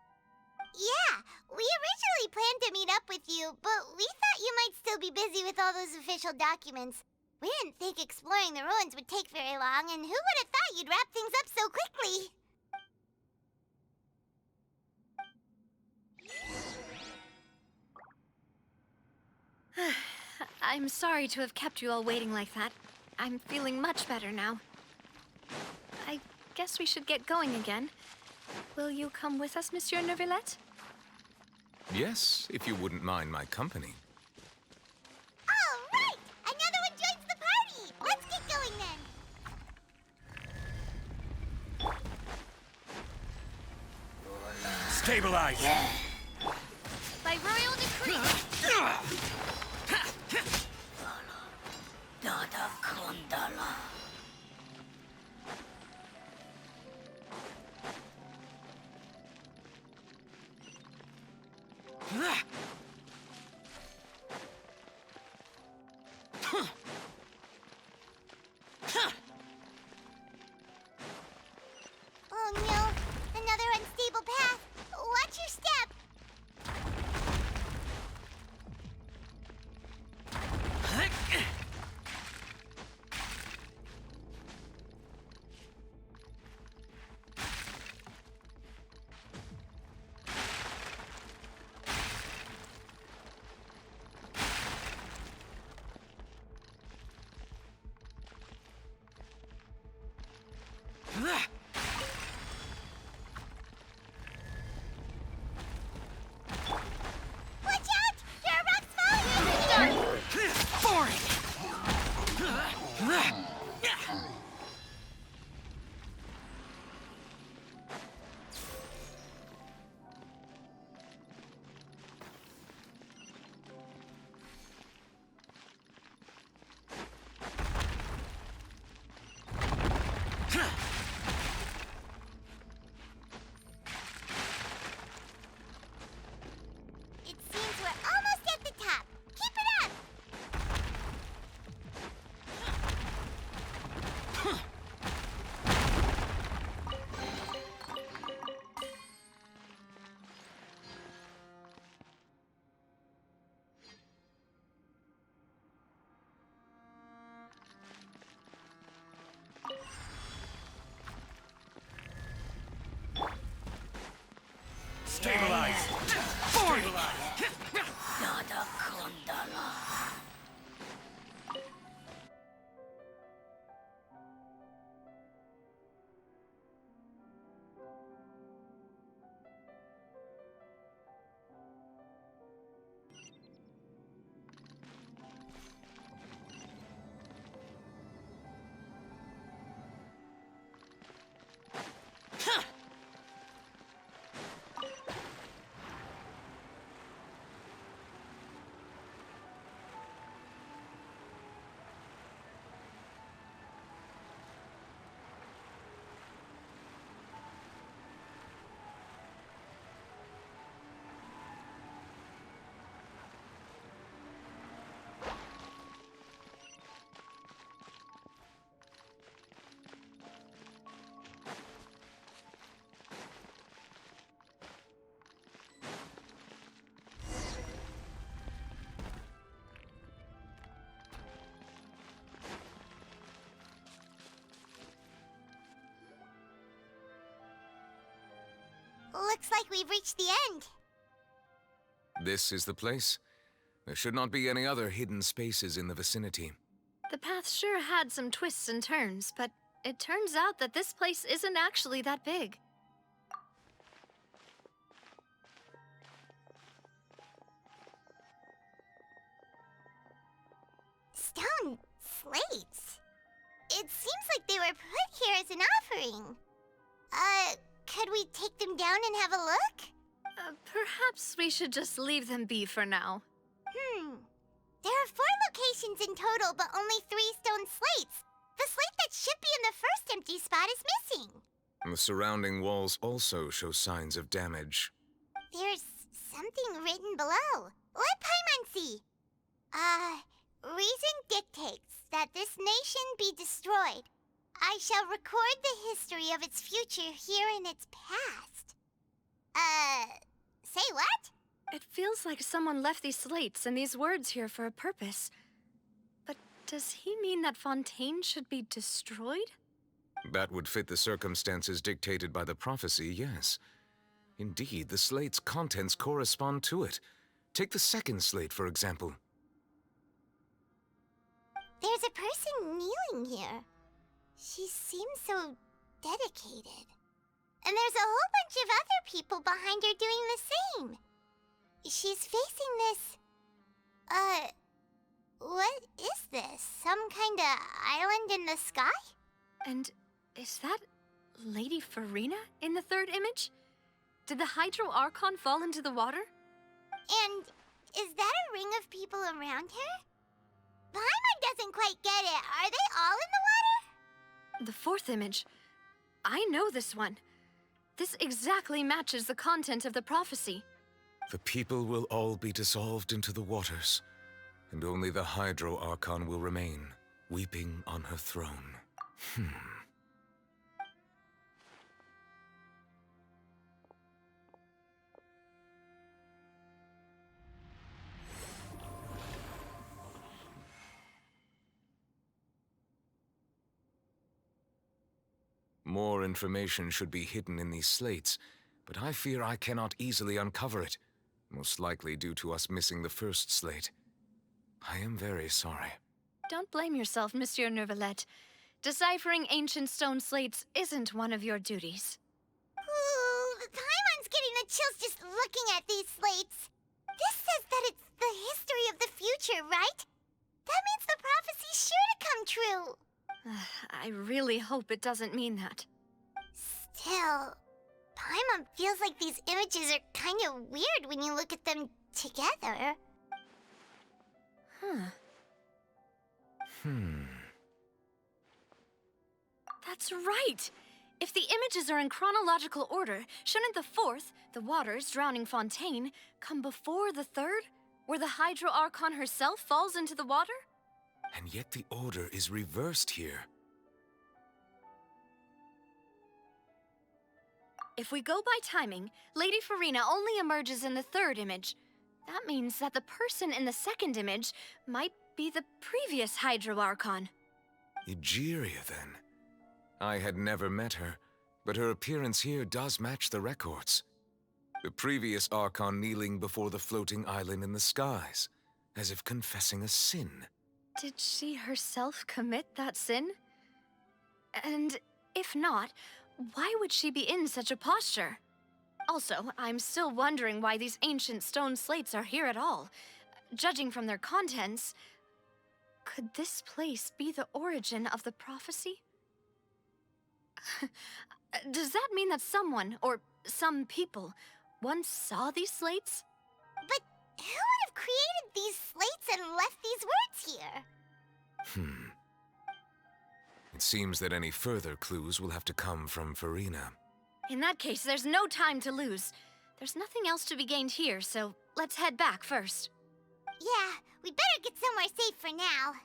Yeah, we originally planned to meet up with you, but we thought you might still be busy with all those official documents. We didn't think exploring the ruins would take very long, and who would have thought you'd wrap things up so quickly? I'm sorry to have kept you all waiting like that. I'm feeling much better now. guess we should get going again. Will you come with us, Monsieur Neuvillette? Yes, if you wouldn't mind my company. All right! Another one joins the party! Let's get going then! Stabilize! By royal decree! Oh no, another unstable path. Watch your step. Watch out! There are rocks falling into the dark! It seems we're almost at the top. Keep it up! Stabilize! Looks like we've reached the end. This is the place. There should not be any other hidden spaces in the vicinity. The path sure had some twists and turns, but it turns out that this place isn't actually that big. Stone slates. It seems like they were put here as an offering. Could we take them down and have a look? Perhaps we should just leave them be for now. There are 4 locations in total, but only 3 stone slates. The slate that should be in the first empty spot is missing. The surrounding walls also show signs of damage. There's something written below. Let Paimon see. Reason dictates that this nation be destroyed. I shall record the history of its future here in its past. Say what? It feels like someone left these slates and these words here for a purpose. But does he mean that Fontaine should be destroyed? That would fit the circumstances dictated by the prophecy, yes. Indeed, the slate's contents correspond to it. Take the second slate, for example. There's a person kneeling here. She seems so dedicated. And there's a whole bunch of other people behind her doing the same. She's facing this... what is this? Some kind of island in the sky? And is that Lady Farina in the third image? Did the Hydro Archon fall into the water? And is that a ring of people around her? Paimon doesn't quite get it. Are they all in the water? The fourth image. I know this one. This exactly matches the content of the prophecy. The people will all be dissolved into the waters, and only the Hydro Archon will remain, weeping on her throne. More information should be hidden in these slates, but I fear I cannot easily uncover it, most likely due to us missing the first slate. I am very sorry. Don't blame yourself, Monsieur Neuvillette. Deciphering ancient stone slates isn't one of your duties. Ooh, Paimon's getting the chills just looking at these slates. This says that it's the history of the future, right? That means the prophecy's sure to come true. I really hope it doesn't mean that. Still, Paimon feels like these images are kind of weird when you look at them together. That's right! If the images are in chronological order, shouldn't the fourth, the waters drowning Fontaine, come before the third, where the Hydro Archon herself falls into the water? And yet the order is reversed here. If we go by timing, Lady Farina only emerges in the third image. That means that the person in the second image might be the previous Hydro Archon. Egeria, then. I had never met her, but her appearance here does match the records. The previous Archon kneeling before the floating island in the skies, as if confessing a sin. Did she herself commit that sin? And if not, why would she be in such a posture? Also, I'm still wondering why these ancient stone slates are here at all. Judging from their contents, could this place be the origin of the prophecy? Does that mean that someone, or some people, once saw these slates? But who would have created these slates and left these words here? It seems that any further clues will have to come from Farina. In that case, there's no time to lose. There's nothing else to be gained here, so let's head back first. Yeah, we better get somewhere safe for now.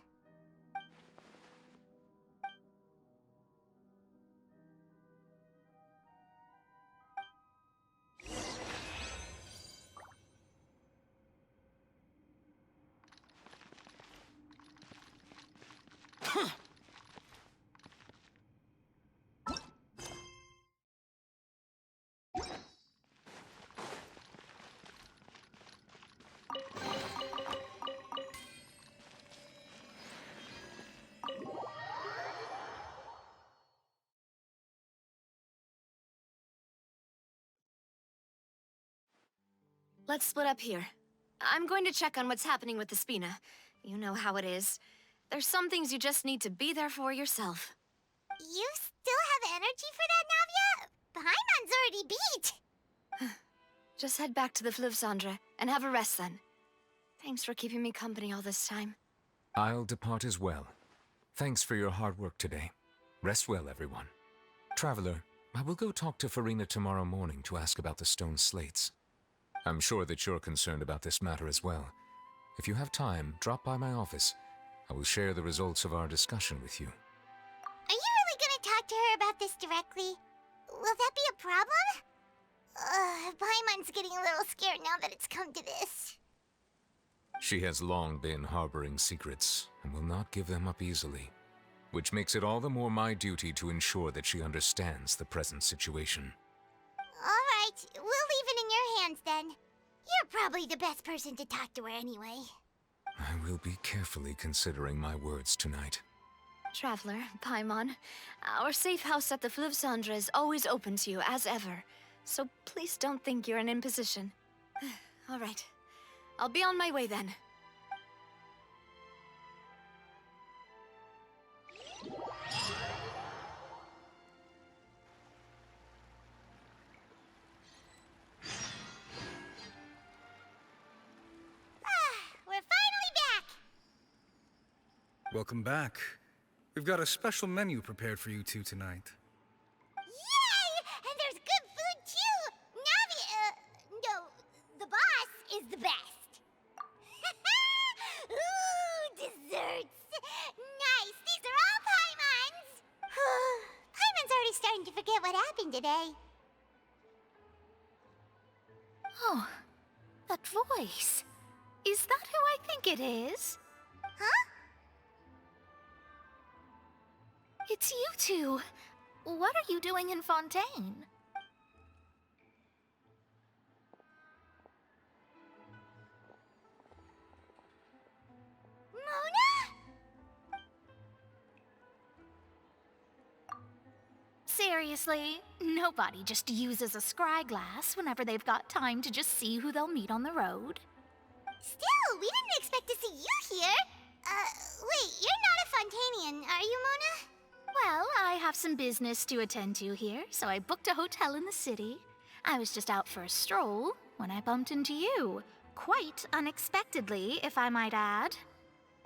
Let's split up here. I'm going to check on what's happening with the Spina. You know how it is. There's some things you just need to be there for yourself. You still have energy for that, Navia? Paimon's already beat! Just head back to the Fleuve Cendre and have a rest then. Thanks for keeping me company all this time. I'll depart as well. Thanks for your hard work today. Rest well, everyone. Traveler, I will go talk to Farina tomorrow morning to ask about the stone slates. I'm sure that you're concerned about this matter as well. If you have time, drop by my office. I will share the results of our discussion with you. Are you really gonna talk to her about this directly? Will that be a problem? Paimon's getting a little scared now that it's come to this. She has long been harboring secrets, and will not give them up easily, which makes it all the more my duty to ensure that she understands the present situation. Alright, we'll leave it in your hands then. You're probably the best person to talk to her anyway. I will be carefully considering my words tonight. Traveler, Paimon, our safe house at the Fleuve Cendre is always open to you, as ever. So please don't think you're an imposition. All right. I'll be on my way then. We're finally back! Welcome back. We've got a special menu prepared for you two tonight. Yay! And there's good food too! No, the boss is the best. Ooh, desserts! Nice! These are all Paimon's! Paimon's already starting to forget what happened today. Oh, that voice. Is that who I think it is? Huh? It's you two. What are you doing in Fontaine? Mona? Seriously, nobody just uses a scry glass whenever they've got time to just see who they'll meet on the road. Still, we didn't expect to see you here. Wait, you're not a Fontanian, are you, Mona? Well, I have some business to attend to here, so I booked a hotel in the city. I was just out for a stroll when I bumped into you. Quite unexpectedly, if I might add.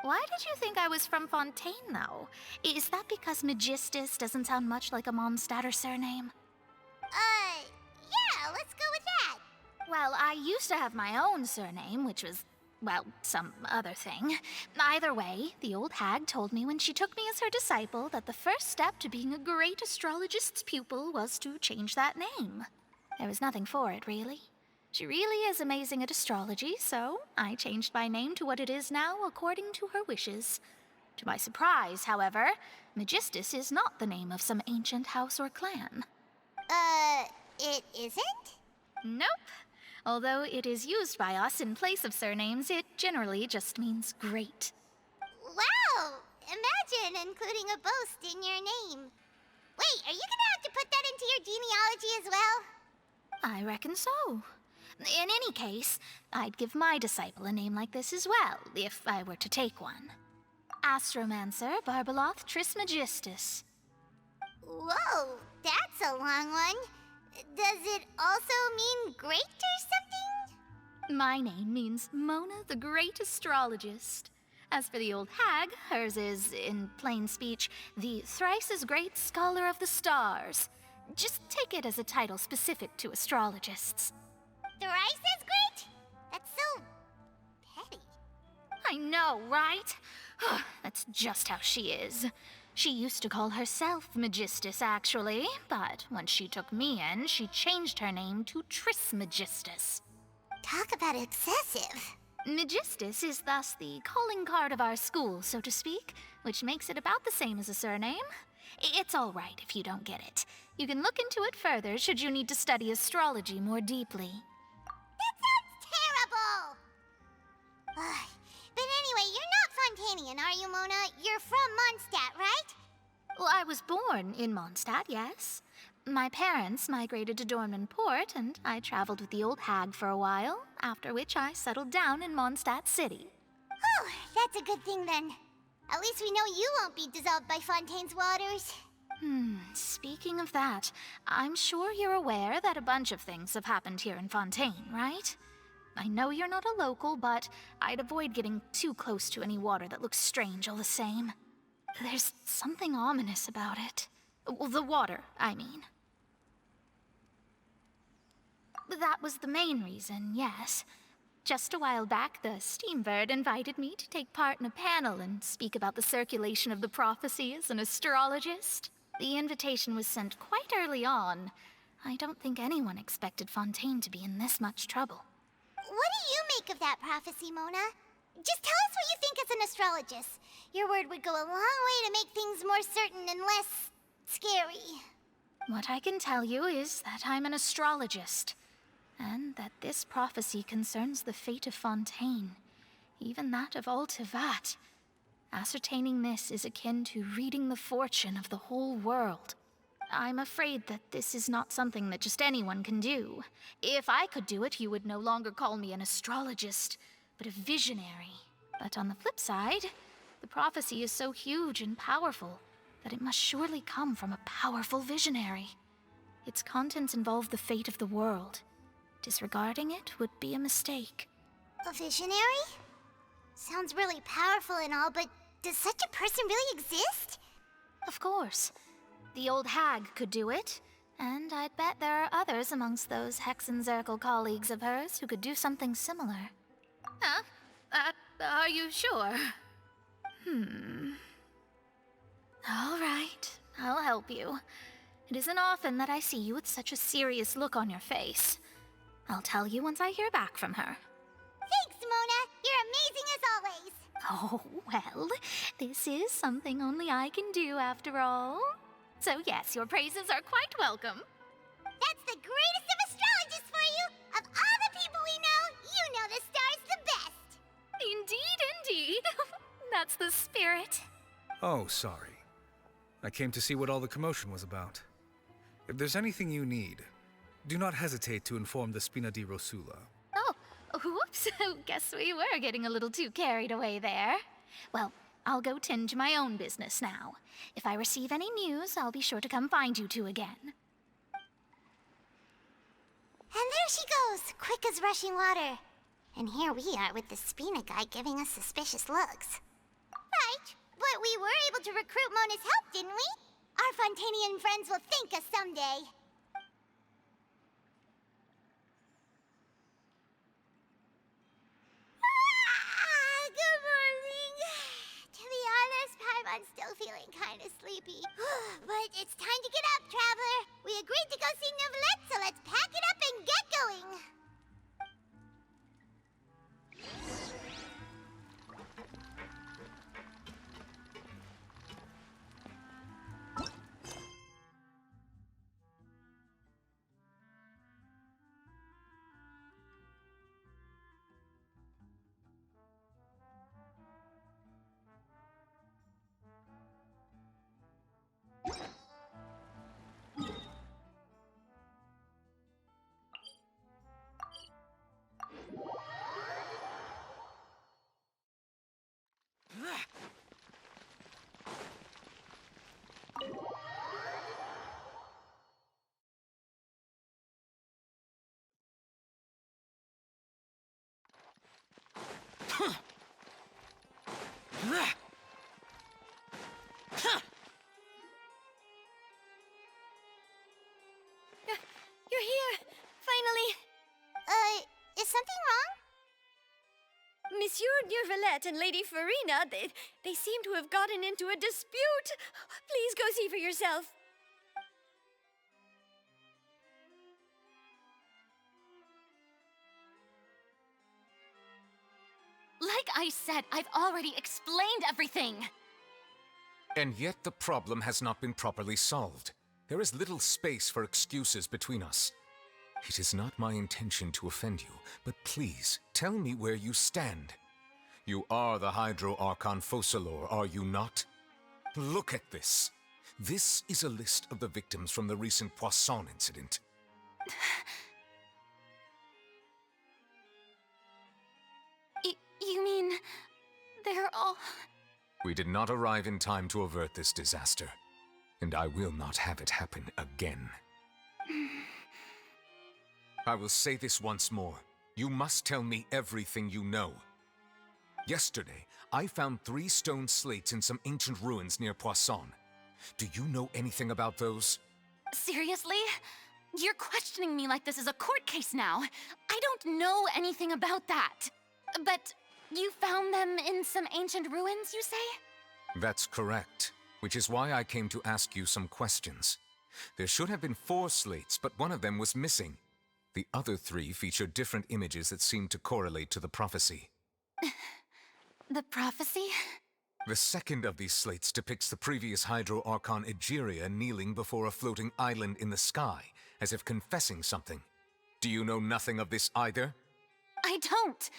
Why did you think I was from Fontaine, though? Is that because Magistus doesn't sound much like a Mondstadter surname? Yeah, let's go with that. Well, I used to have my own surname, which was, well, some other thing. Either way, the old hag told me when she took me as her disciple that the first step to being a great astrologist's pupil was to change that name. There was nothing for it, really. She really is amazing at astrology, so I changed my name to what it is now according to her wishes. To my surprise, however, Magistus is not the name of some ancient house or clan. It isn't? Nope. Although it is used by us in place of surnames, it generally just means great. Wow! Imagine including a boast in your name. Wait, are you gonna have to put that into your genealogy as well? I reckon so. In any case, I'd give my disciple a name like this as well, if I were to take one. Astromancer Barbeloth Trismegistus. Whoa, that's a long one. Does it also mean great or something? My name means Mona the Great Astrologist. As for the old hag, hers is, in plain speech, the thrice-as-great Scholar of the Stars. Just take it as a title specific to astrologists. Thrice as great? That's so petty. I know, right? That's just how she is. She used to call herself Magistus, actually, but when she took me in, she changed her name to Trismegistus. Talk about excessive. Magistus is thus the calling card of our school, so to speak, which makes it about the same as a surname. It's all right if you don't get it. You can look into it further should you need to study astrology more deeply. That sounds terrible! But anyway, you're not Fontanian, are you, Mona? You're from Mondstadt, right? Well, I was born in Mondstadt, yes. My parents migrated to Dornman Port, and I traveled with the old hag for a while, after which I settled down in Mondstadt City. Oh, that's a good thing then. At least we know you won't be dissolved by Fontaine's waters. Speaking of that, I'm sure you're aware that a bunch of things have happened here in Fontaine, right? I know you're not a local, but I'd avoid getting too close to any water that looks strange all the same. There's something ominous about it. Well, the water, I mean. That was the main reason, yes. Just a while back, the Steambird invited me to take part in a panel and speak about the circulation of the prophecy as an astrologist. The invitation was sent quite early on. I don't think anyone expected Fontaine to be in this much trouble. What do you make of that prophecy, Mona? Just tell us what you think as an astrologist. Your word would go a long way to make things more certain and less scary. What I can tell you is that I'm an astrologist, and that this prophecy concerns the fate of Fontaine, even that of Altivat. Ascertaining this is akin to reading the fortune of the whole world. I'm afraid that this is not something that just anyone can do. If I could do it, you would no longer call me an astrologist, but a visionary. But on the flip side, the prophecy is so huge and powerful that it must surely come from a powerful visionary. Its contents involve the fate of the world. Disregarding it would be a mistake. A visionary? Sounds really powerful and all, but does such a person really exist? Of course. The old hag could do it, and I'd bet there are others amongst those Hexenzirkel colleagues of hers who could do something similar. Huh? Are you sure? All right, I'll help you. It isn't often that I see you with such a serious look on your face. I'll tell you once I hear back from her. Thanks, Mona! You're amazing as always! Oh, well, this is something only I can do after all. So yes, your praises are quite welcome. That's the greatest of astrologists for you! Of all the people we know, you know the star's the best! Indeed. That's the spirit. Oh, sorry. I came to see what all the commotion was about. If there's anything you need, do not hesitate to inform the Spina di Rosula. Oh, whoops. Guess we were getting a little too carried away there. Well, I'll go tend to my own business now. If I receive any news, I'll be sure to come find you two again. And there she goes, quick as rushing water. And here we are with the Spina guy giving us suspicious looks. Right, but we were able to recruit Mona's help, didn't we? Our Fontanian friends will thank us someday. Good morning. To be honest, Paimon's still feeling kind of sleepy. But it's time to get up, traveler. We agreed to go see Neuvillette, so let's pack it up and get going. You're here! Finally! Is something wrong? Monsieur Neuvillette and Lady Farina, they seem to have gotten into a dispute. Please go see for yourself. Like I said, I've already explained everything. And yet the problem has not been properly solved. There is little space for excuses between us. It is not my intention to offend you, but please, tell me where you stand. You are the Hydro Archon Focalor, are you not? Look at this. This is a list of the victims from the recent Poisson incident. You mean, they're all... We did not arrive in time to avert this disaster, and I will not have it happen again. I will say this once more. You must tell me everything you know. Yesterday, I found 3 stone slates in some ancient ruins near Poisson. Do you know anything about those? Seriously? You're questioning me like this is a court case now. I don't know anything about that. But you found them in some ancient ruins, you say? That's correct, which is why I came to ask you some questions. There should have been 4 slates, but one of them was missing. The other 3 feature different images that seem to correlate to the prophecy. The prophecy? The second of these slates depicts the previous Hydro Archon Egeria kneeling before a floating island in the sky, as if confessing something. Do you know nothing of this either? I don't.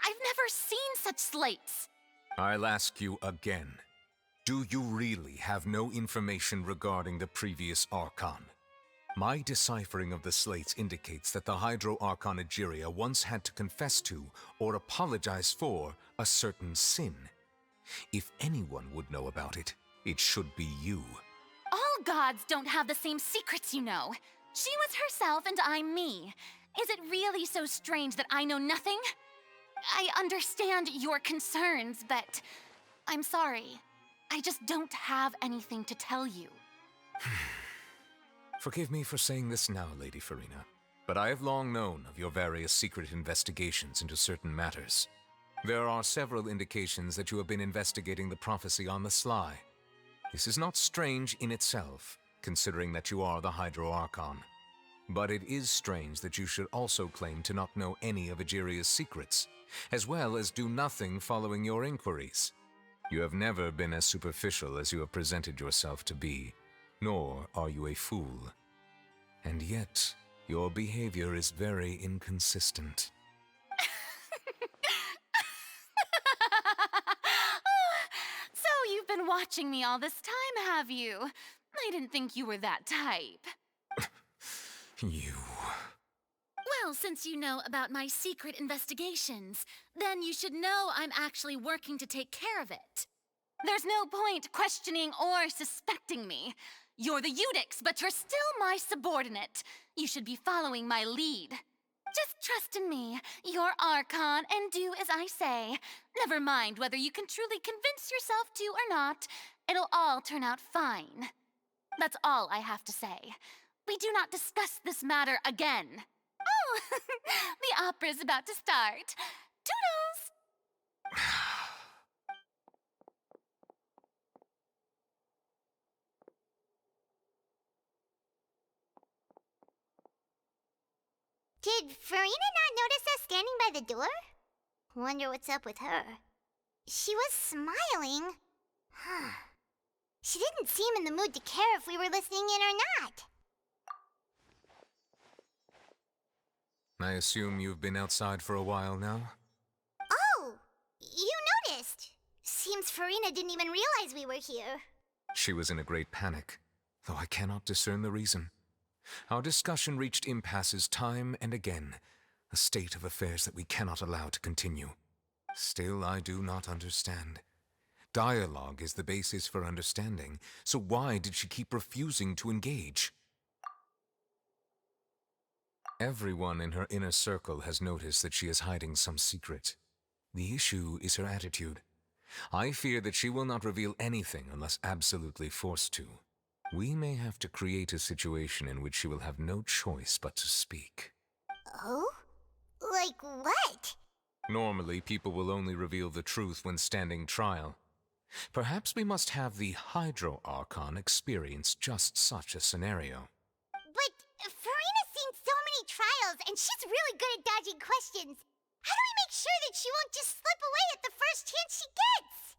I've never seen such slates. I'll ask you again. Do you really have no information regarding the previous Archon? My deciphering of the slates indicates that the Hydro Archon Egeria once had to confess to, or apologize for, a certain sin. If anyone would know about it, it should be you. All gods don't have the same secrets, you know. She was herself and I'm me. Is it really so strange that I know nothing? I understand your concerns, but I'm sorry. I just don't have anything to tell you. Forgive me for saying this now, Lady Farina, but I have long known of your various secret investigations into certain matters. There are several indications that you have been investigating the prophecy on the sly. This is not strange in itself, considering that you are the Hydro Archon. But it is strange that you should also claim to not know any of Egeria's secrets, as well as do nothing following your inquiries. You have never been as superficial as you have presented yourself to be, nor are you a fool. And yet, your behavior is very inconsistent. So you've been watching me all this time, have you? I didn't think you were that type. You... Well, since you know about my secret investigations, then you should know I'm actually working to take care of it. There's no point questioning or suspecting me. You're the Eudix, but you're still my subordinate. You should be following my lead. Just trust in me, you're Archon, and do as I say. Never mind whether you can truly convince yourself to or not. It'll all turn out fine. That's all I have to say. We do not discuss this matter again. Oh, the opera's about to start. Toodles! Did Farina not notice us standing by the door? Wonder what's up with her. She was smiling. She didn't seem in the mood to care if we were listening in or not. I assume you've been outside for a while now? Oh, you noticed. Seems Farina didn't even realize we were here. She was in a great panic, though I cannot discern the reason. Our discussion reached impasses time and again, a state of affairs that we cannot allow to continue. Still, I do not understand. Dialogue is the basis for understanding, so why did she keep refusing to engage? Everyone in her inner circle has noticed that she is hiding some secret. The issue is her attitude. I fear that she will not reveal anything unless absolutely forced to. We may have to create a situation in which she will have no choice but to speak. Oh? Like what? Normally, people will only reveal the truth when standing trial. Perhaps we must have the Hydro Archon experience just such a scenario. But Farina's seen so many trials, and she's really good at dodging questions. How do we make sure that she won't just slip away at the first chance she gets?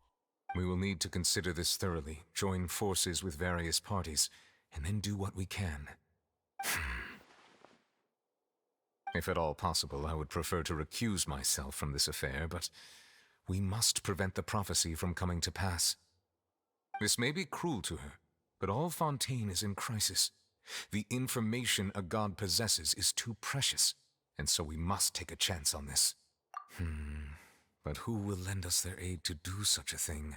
We will need to consider this thoroughly, join forces with various parties, and then do what we can. If at all possible, I would prefer to recuse myself from this affair, but we must prevent the prophecy from coming to pass. This may be cruel to her, but all Fontaine is in crisis. The information a god possesses is too precious, and so we must take a chance on this. But who will lend us their aid to do such a thing?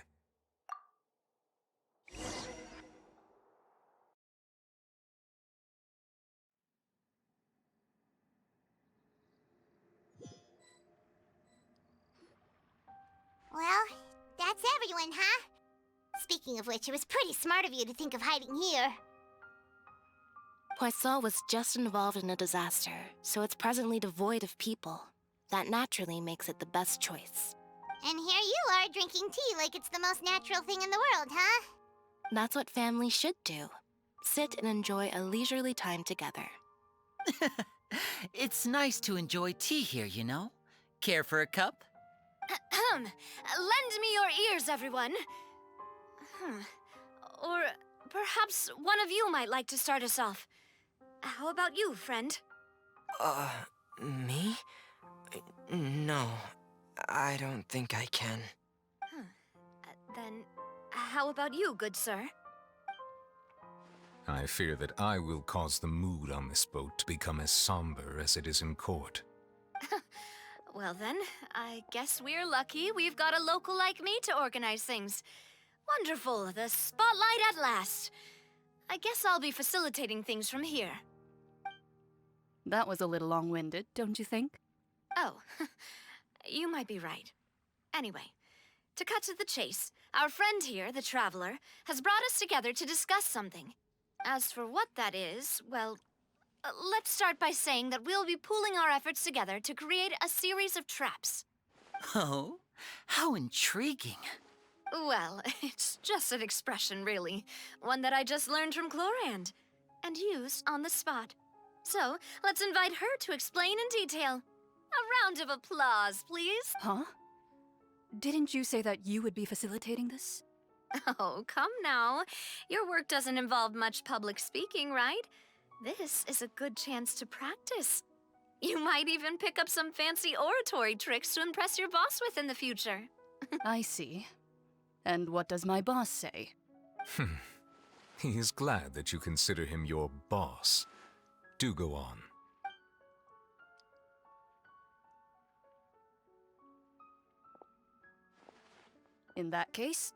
Well, that's everyone, huh? Speaking of which, it was pretty smart of you to think of hiding here. Poisson was just involved in a disaster, so it's presently devoid of people. That naturally makes it the best choice. And here you are drinking tea like it's the most natural thing in the world, huh? That's what family should do. Sit and enjoy a leisurely time together. It's nice to enjoy tea here, you know? Care for a cup? Lend me your ears, everyone. Or perhaps one of you might like to start us off. How about you, friend? Me? No, I don't think I can. Then, how about you, good sir? I fear that I will cause the mood on this boat to become as somber as it is in court. Well then, I guess we're lucky we've got a local like me to organize things. Wonderful, the spotlight at last. I guess I'll be facilitating things from here. That was a little long-winded, don't you think? Oh, you might be right. Anyway, to cut to the chase, our friend here, the Traveler, has brought us together to discuss something. As for what that is, well, let's start by saying that we'll be pooling our efforts together to create a series of traps. Oh, how intriguing. Well, it's just an expression, really. One that I just learned from Chlorand, and used on the spot. So, let's invite her to explain in detail. A round of applause, please. Huh? Didn't you say that you would be facilitating this? Oh, come now. Your work doesn't involve much public speaking, right? This is a good chance to practice. You might even pick up some fancy oratory tricks to impress your boss with in the future. I see. And what does my boss say? He is glad that you consider him your boss. Do go on. In that case,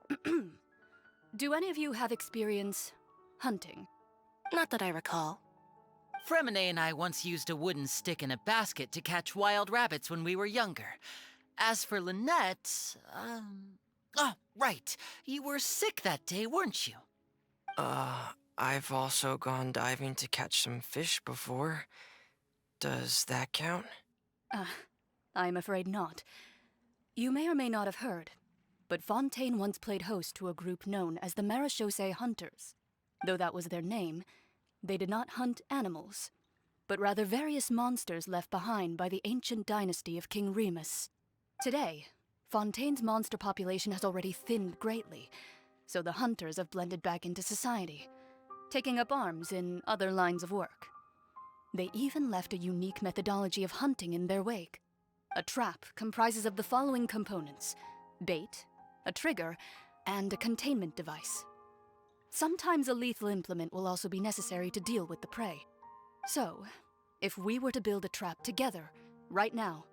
do any of you have experience hunting? Not that I recall. Fremine and I once used a wooden stick in a basket to catch wild rabbits when we were younger. As for Lynette, oh, right. You were sick that day, weren't you? I've also gone diving to catch some fish before. Does that count? I'm afraid not. You may or may not have heard, but Fontaine once played host to a group known as the Marechaussee Hunters. Though that was their name, they did not hunt animals, but rather various monsters left behind by the ancient dynasty of King Remus. Today, Fontaine's monster population has already thinned greatly, so the hunters have blended back into society, taking up arms in other lines of work. They even left a unique methodology of hunting in their wake. A trap comprises of the following components: bait, a trigger, and a containment device. Sometimes a lethal implement will also be necessary to deal with the prey. So, if we were to build a trap together, right now,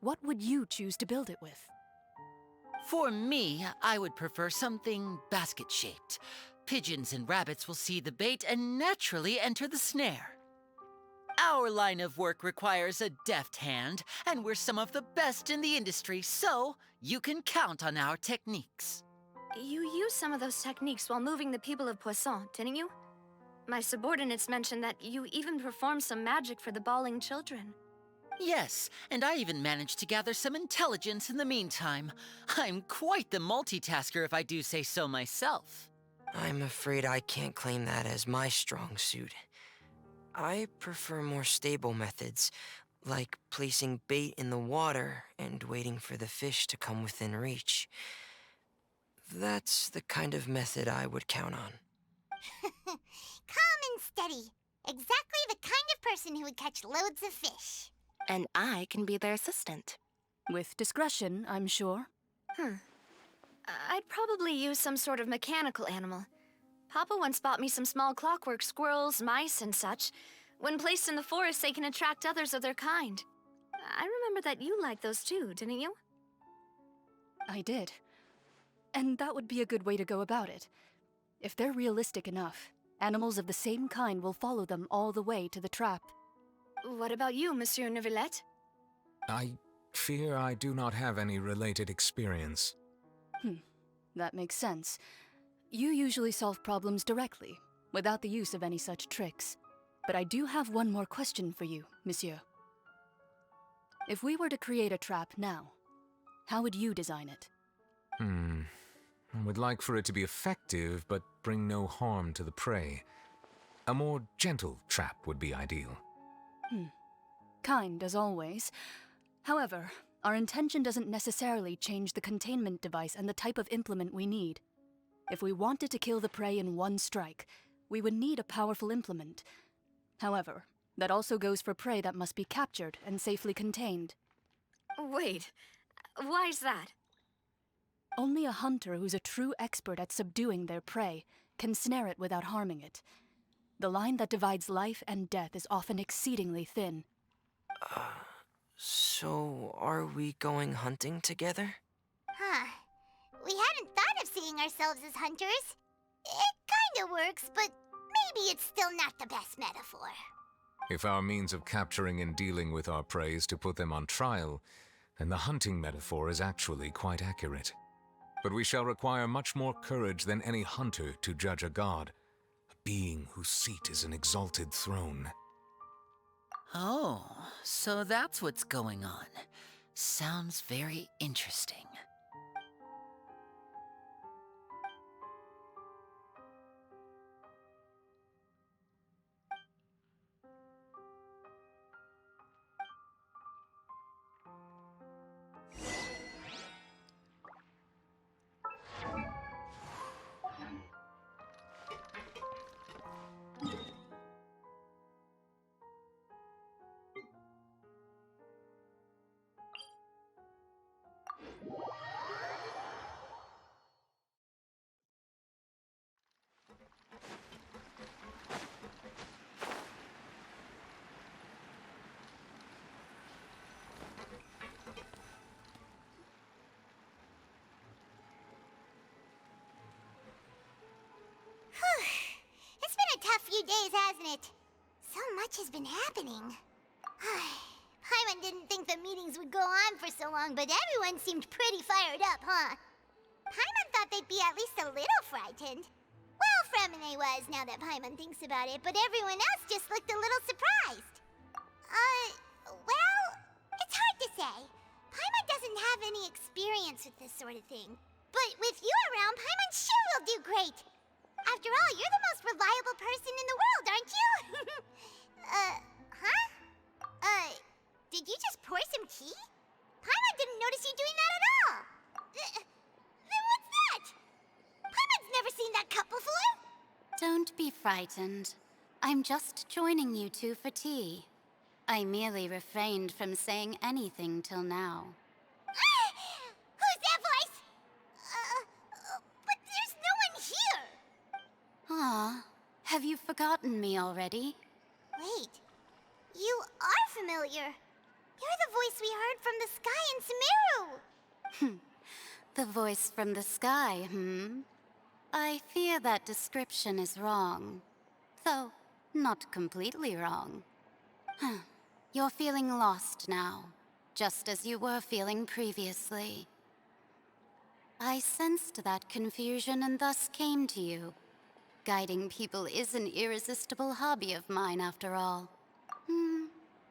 what would you choose to build it with? For me, I would prefer something basket-shaped. Pigeons and rabbits will see the bait and naturally enter the snare. Our line of work requires a deft hand, and we're some of the best in the industry, so you can count on our techniques. You used some of those techniques while moving the people of Poisson, didn't you? My subordinates mentioned that you even performed some magic for the bawling children. Yes, and I even managed to gather some intelligence in the meantime. I'm quite the multitasker if I do say so myself. I'm afraid I can't claim that as my strong suit. I prefer more stable methods, like placing bait in the water and waiting for the fish to come within reach. That's the kind of method I would count on. Calm and steady. Exactly the kind of person who would catch loads of fish. And I can be their assistant. With discretion, I'm sure. I'd probably use some sort of mechanical animal. Papa once bought me some small clockwork squirrels, mice, and such. When placed in the forest, they can attract others of their kind. I remember that you liked those too, didn't you? I did. And that would be a good way to go about it. If they're realistic enough, animals of the same kind will follow them all the way to the trap. What about you, Monsieur Neuvillette? I fear I do not have any related experience. That makes sense. You usually solve problems directly, without the use of any such tricks. But I do have one more question for you, Monsieur. If we were to create a trap now, how would you design it? I would like for it to be effective, but bring no harm to the prey. A more gentle trap would be ideal. Kind, as always. However, our intention doesn't necessarily change the containment device and the type of implement we need. If we wanted to kill the prey in one strike, we would need a powerful implement. However, that also goes for prey that must be captured and safely contained. Wait, why's that? Only a hunter who's a true expert at subduing their prey can snare it without harming it. The line that divides life and death is often exceedingly thin. So are we going hunting together? Huh. We hadn't thought of seeing ourselves as hunters. It kinda works, but maybe it's still not the best metaphor. If our means of capturing and dealing with our prey is to put them on trial, then the hunting metaphor is actually quite accurate. But we shall require much more courage than any hunter to judge a god, a being whose seat is an exalted throne. Oh, so that's what's going on. Sounds very interesting. It's been a tough few days, hasn't it? So much has been happening. Paimon didn't think the meetings would go on for so long, but everyone seemed pretty fired up, huh? Paimon thought they'd be at least a little frightened. Well, Fremine was, now that Paimon thinks about it, but everyone else just looked a little surprised. Well, it's hard to say. Paimon doesn't have any experience with this sort of thing. But with you around, Paimon sure will do great. After all, you're the most reliable person in the world, aren't you? Did you just pour some tea? Paimon didn't notice you doing that at all. Then what's that? Paimon's never seen that cup before. Don't be frightened. I'm just joining you two for tea. I merely refrained from saying anything till now. Who's that voice? But there's no one here. Ah, have you forgotten me already? Wait, you are familiar. You're the voice we heard from the sky in Sumeru. The voice from the sky, I fear that description is wrong. Though, not completely wrong. You're feeling lost now, just as you were feeling previously. I sensed that confusion and thus came to you. Guiding people is an irresistible hobby of mine, after all.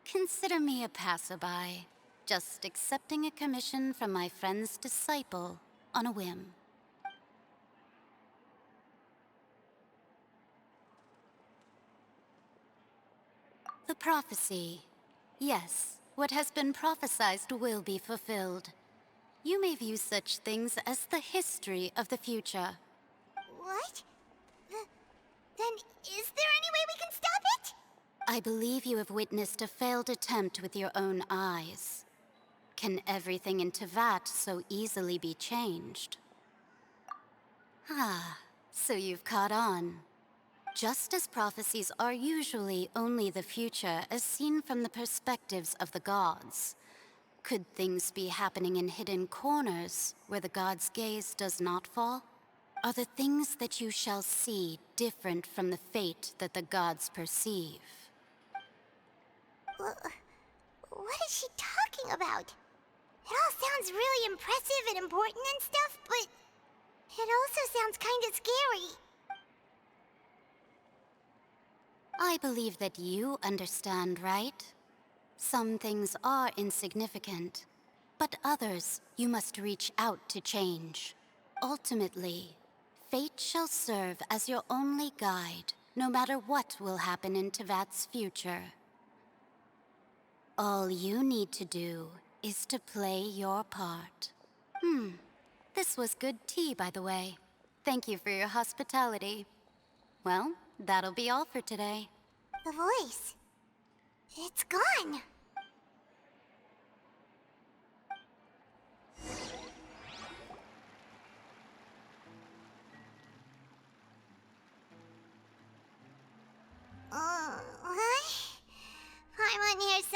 Consider me a passerby, just accepting a commission from my friend's disciple on a whim. The prophecy. Yes, what has been prophesied will be fulfilled. You may view such things as the history of the future. What? Then is there any way we can stop it? I believe you have witnessed a failed attempt with your own eyes. Can everything in Tevat so easily be changed? Ah, so you've caught on. Just as prophecies are usually only the future as seen from the perspectives of the gods, could things be happening in hidden corners where the gods' gaze does not fall? Are the things that you shall see different from the fate that the gods perceive? What is she talking about? It all sounds really impressive and important and stuff, but it also sounds kind of scary. I believe that you understand, right? Some things are insignificant, but others you must reach out to change. Ultimately, fate shall serve as your only guide, no matter what will happen in Tevat's future. All you need to do is to play your part. This was good tea, by the way. Thank you for your hospitality. Well, that'll be all for today. The voice. It's gone.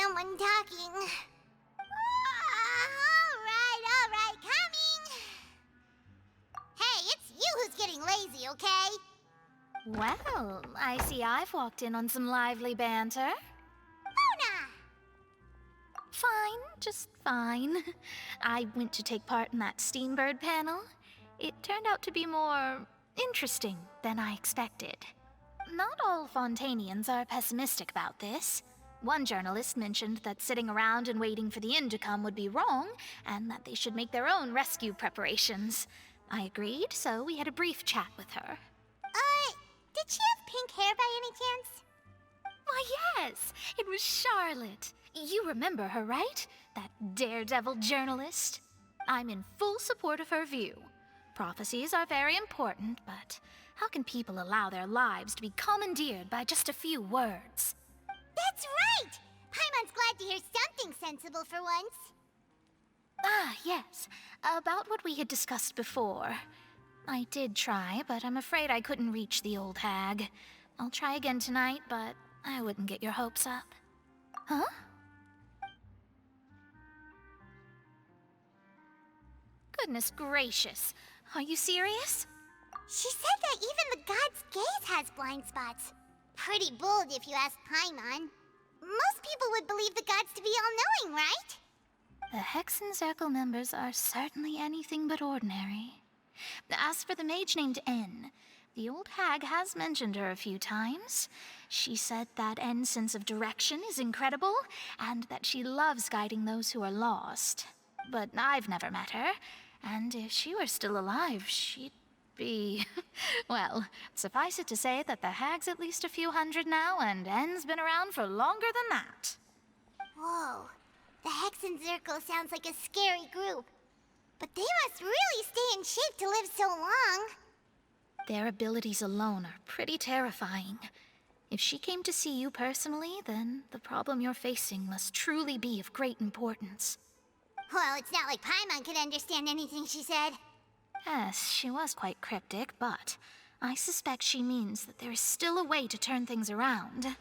someone talking. All right, coming. Hey, it's you who's getting lazy, okay? Well, I see I've walked in on some lively banter. Mona! Fine, just fine. I went to take part in that Steambird panel. It turned out to be more interesting than I expected. Not all Fontainians are pessimistic about this. One journalist mentioned that sitting around and waiting for the end to come would be wrong, and that they should make their own rescue preparations. I agreed, so we had a brief chat with her. Did she have pink hair by any chance? Why, yes! It was Charlotte. You remember her, right? That daredevil journalist? I'm in full support of her view. Prophecies are very important, but how can people allow their lives to be commandeered by just a few words? That's right! Paimon's glad to hear something sensible for once. Ah, yes. About what we had discussed before. I did try, but I'm afraid I couldn't reach the old hag. I'll try again tonight, but I wouldn't get your hopes up. Huh? Goodness gracious. Are you serious? She said that even the god's gaze has blind spots. Pretty bold if you ask Paimon. Most people would believe the gods to be all-knowing, right? The Hexen Circle members are certainly anything but ordinary. As for the mage named N, the old hag has mentioned her a few times. She said that N's sense of direction is incredible, and that she loves guiding those who are lost. But I've never met her, and if she were still alive, she'd be... Well, suffice it to say that the hag's at least a few hundred now, and N's been around for longer than that. Whoa, the Hexen Circle sounds like a scary group. But they must really stay in shape to live so long. Their abilities alone are pretty terrifying. If she came to see you personally, then the problem you're facing must truly be of great importance. Well, it's not like Paimon could understand anything she said. Yes, she was quite cryptic, but I suspect she means that there is still a way to turn things around.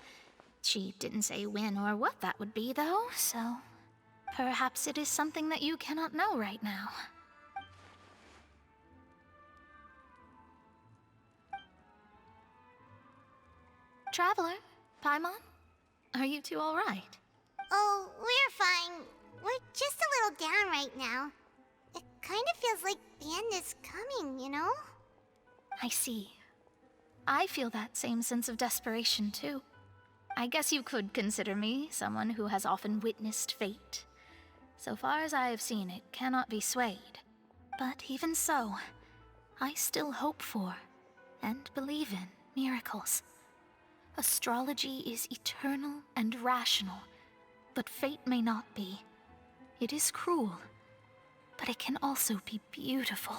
She didn't say when or what that would be, though, so... perhaps it is something that you cannot know right now. Traveler, Paimon, are you two all right? Oh, we're fine. We're just a little down right now. It kind of feels like the end is coming, you know? I see. I feel that same sense of desperation, too. I guess you could consider me someone who has often witnessed fate. So far as I have seen, it cannot be swayed. But even so, I still hope for, and believe in, miracles. Astrology is eternal and rational, but fate may not be. It is cruel, but it can also be beautiful.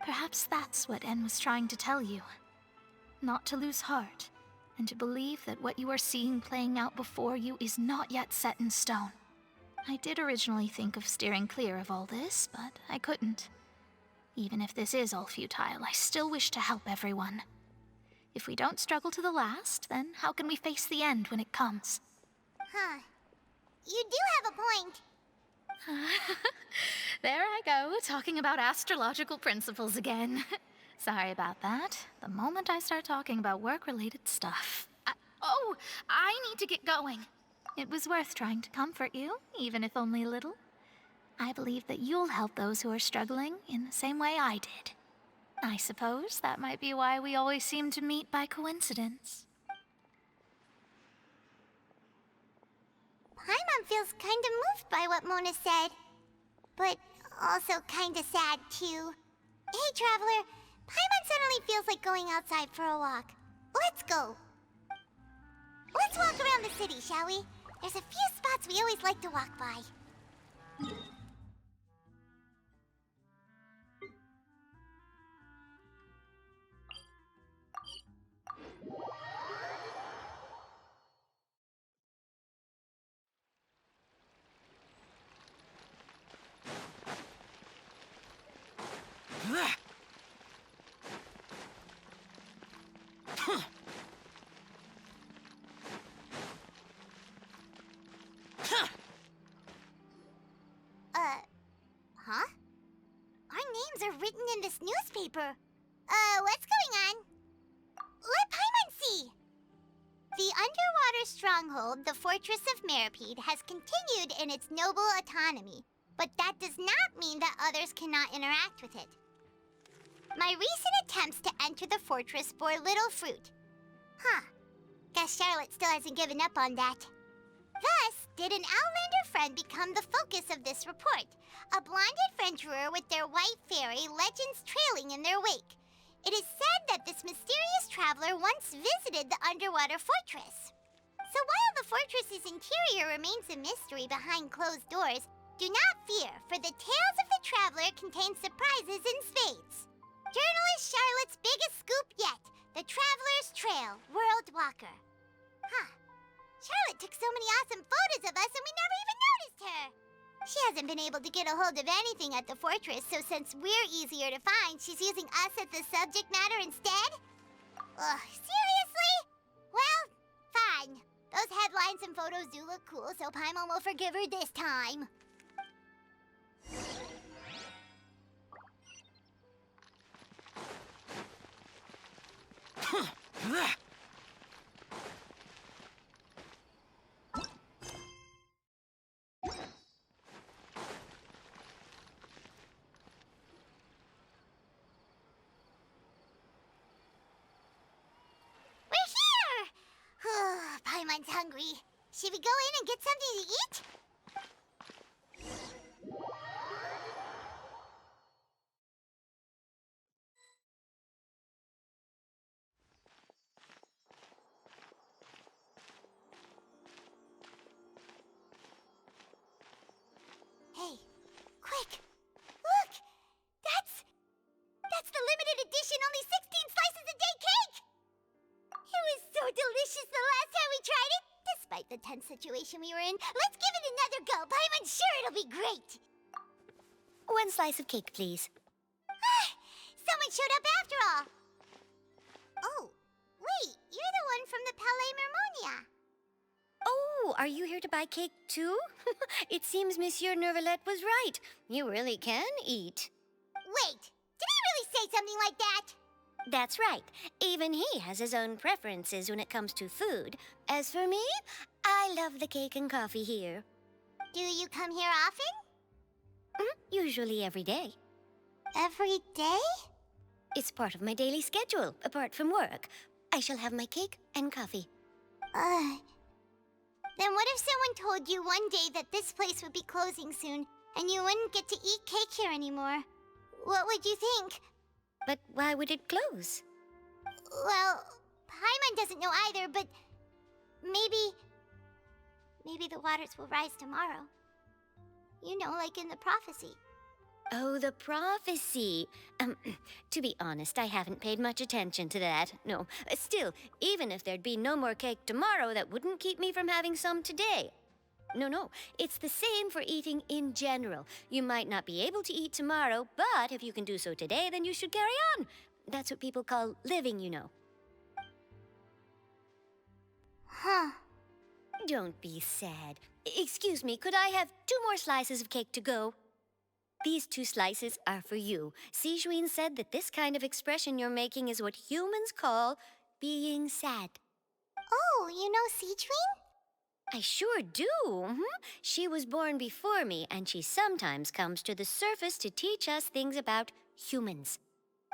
Perhaps that's what En was trying to tell you. Not to lose heart, and to believe that what you are seeing playing out before you is not yet set in stone. I did originally think of steering clear of all this, but I couldn't. Even if this is all futile, I still wish to help everyone. If we don't struggle to the last, then how can we face the end when it comes? Huh. You do have a point. There I go, talking about astrological principles again. Sorry about that. The moment I start talking about work-related stuff... I need to get going. It was worth trying to comfort you, even if only a little. I believe that you'll help those who are struggling in the same way I did. I suppose that might be why we always seem to meet by coincidence. Paimon feels kind of moved by what Mona said. But also kind of sad, too. Hey, Traveler. Paimon suddenly feels like going outside for a walk. Let's go. Let's walk around the city, shall we? There's a few spots we always like to walk by. written in this newspaper. What's going on? Let Paimon see! The underwater stronghold, the Fortress of Meripede, has continued in its noble autonomy, but that does not mean that others cannot interact with it. My recent attempts to enter the fortress bore little fruit. Huh. Guess Charlotte still hasn't given up on that. Thus, did an Outlander friend become the focus of this report, a blonde adventurer with their white fairy legends trailing in their wake. It is said that this mysterious traveler once visited the underwater fortress. So while the fortress's interior remains a mystery behind closed doors, do not fear, for the tales of the traveler contain surprises in spades. Journalist Charlotte's biggest scoop yet, the Traveler's Trail, World Walker. Huh. Charlotte took so many awesome photos of us and we never even noticed her. She hasn't been able to get a hold of anything at the fortress, so since we're easier to find, she's using us as the subject matter instead? Ugh, seriously? Well, fine. Those headlines and photos do look cool, so Paimon will forgive her this time. Paimon's hungry. Should we go in and get something to eat? Hey, quick! Look! That's the limited edition only 16 slices a day cake! It was so delicious the last time we tried it! Despite the tense situation we were in, let's give it another go. Paimon's sure it'll be great! 1 slice of cake, please. Someone showed up after all! Oh, wait, you're the one from the Palais Mermonia. Oh, are you here to buy cake too? It seems Monsieur Neuvillette was right. You really can eat. Wait, did he really say something like that? That's right. Even he has his own preferences when it comes to food. As for me, I love the cake and coffee here. Do you come here often? Usually every day. Every day? It's part of my daily schedule, apart from work. I shall have my cake and coffee. Then what if someone told you one day that this place would be closing soon, and you wouldn't get to eat cake here anymore? What would you think? But why would it close? Well, Paimon doesn't know either, but maybe the waters will rise tomorrow. You know, like in the prophecy. Oh, the prophecy. To be honest, I haven't paid much attention to that. No, still, even if there'd be no more cake tomorrow, that wouldn't keep me from having some today. No, it's the same for eating in general. You might not be able to eat tomorrow, but if you can do so today, then you should carry on. That's what people call living, you know. Huh. Don't be sad. Excuse me, could I have 2 more slices of cake to go? These 2 slices are for you. Sijuin said that this kind of expression you're making is what humans call being sad. Oh, you know Sijuin? I sure do. She was born before me, and she sometimes comes to the surface to teach us things about humans.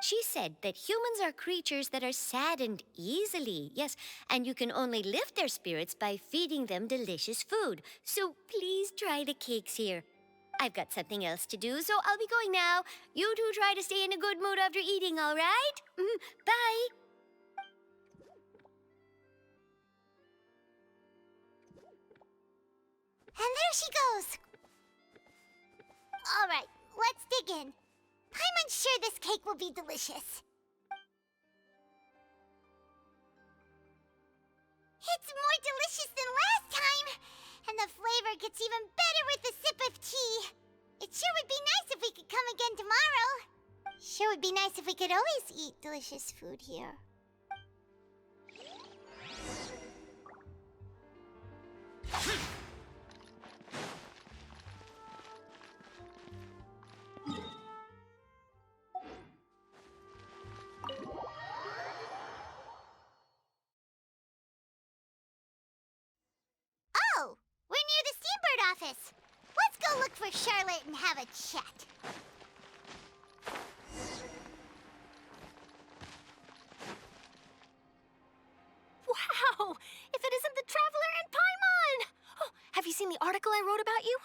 She said that humans are creatures that are saddened easily, yes, and you can only lift their spirits by feeding them delicious food. So please try the cakes here. I've got something else to do, so I'll be going now. You two try to stay in a good mood after eating, all right? Bye. And there she goes. All right, let's dig in. I'm sure this cake will be delicious. It's more delicious than last time, and the flavor gets even better with a sip of tea. It sure would be nice if we could come again tomorrow. Sure would be nice if we could always eat delicious food here. office. Let's go look for Charlotte and have a chat. Wow! If it isn't the Traveler and Paimon! Oh, have you seen the article I wrote about you?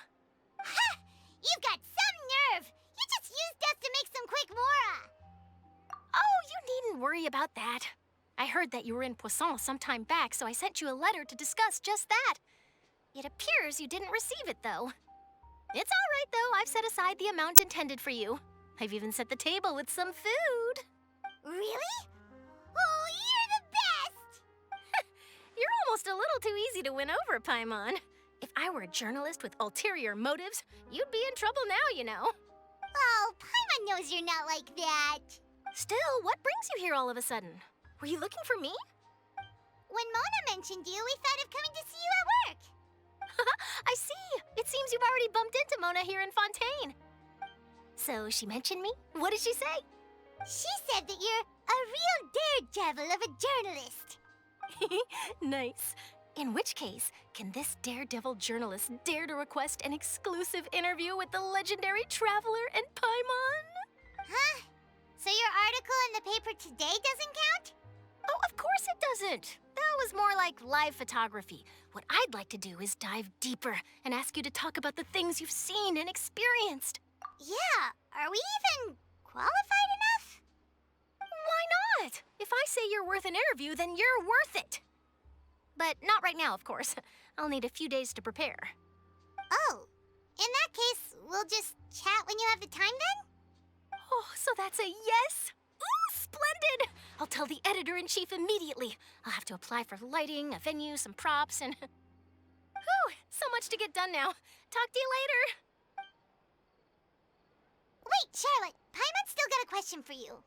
Ha! You've got some nerve! You just used us to make some quick mora! Oh, you needn't worry about that. I heard that you were in Poisson some time back, so I sent you a letter to discuss just that. It appears you didn't receive it, though. It's all right, though. I've set aside the amount intended for you. I've even set the table with some food. Really? Oh, you're the best! You're almost a little too easy to win over, Paimon. If I were a journalist with ulterior motives, you'd be in trouble now, you know. Oh, Paimon knows you're not like that. Still, what brings you here all of a sudden? Were you looking for me? When Mona mentioned you, we thought of coming to see you at work. I see. It seems you've already bumped into Mona here in Fontaine. So she mentioned me? What did she say? She said that you're a real daredevil of a journalist. Nice. In which case, can this daredevil journalist dare to request an exclusive interview with the legendary Traveler and Paimon? Huh? So your article in the paper today doesn't count? Oh, of course it doesn't. That was more like live photography. What I'd like to do is dive deeper and ask you to talk about the things you've seen and experienced. Yeah, are we even qualified enough? Why not? If I say you're worth an interview, then you're worth it. But not right now, of course. I'll need a few days to prepare. Oh, in that case, we'll just chat when you have the time then? Oh, so that's a yes? Ooh, splendid! I'll tell the editor-in-chief immediately. I'll have to apply for lighting, a venue, some props, and... Whew, so much to get done now. Talk to you later. Wait, Charlotte, Paimon's still got a question for you.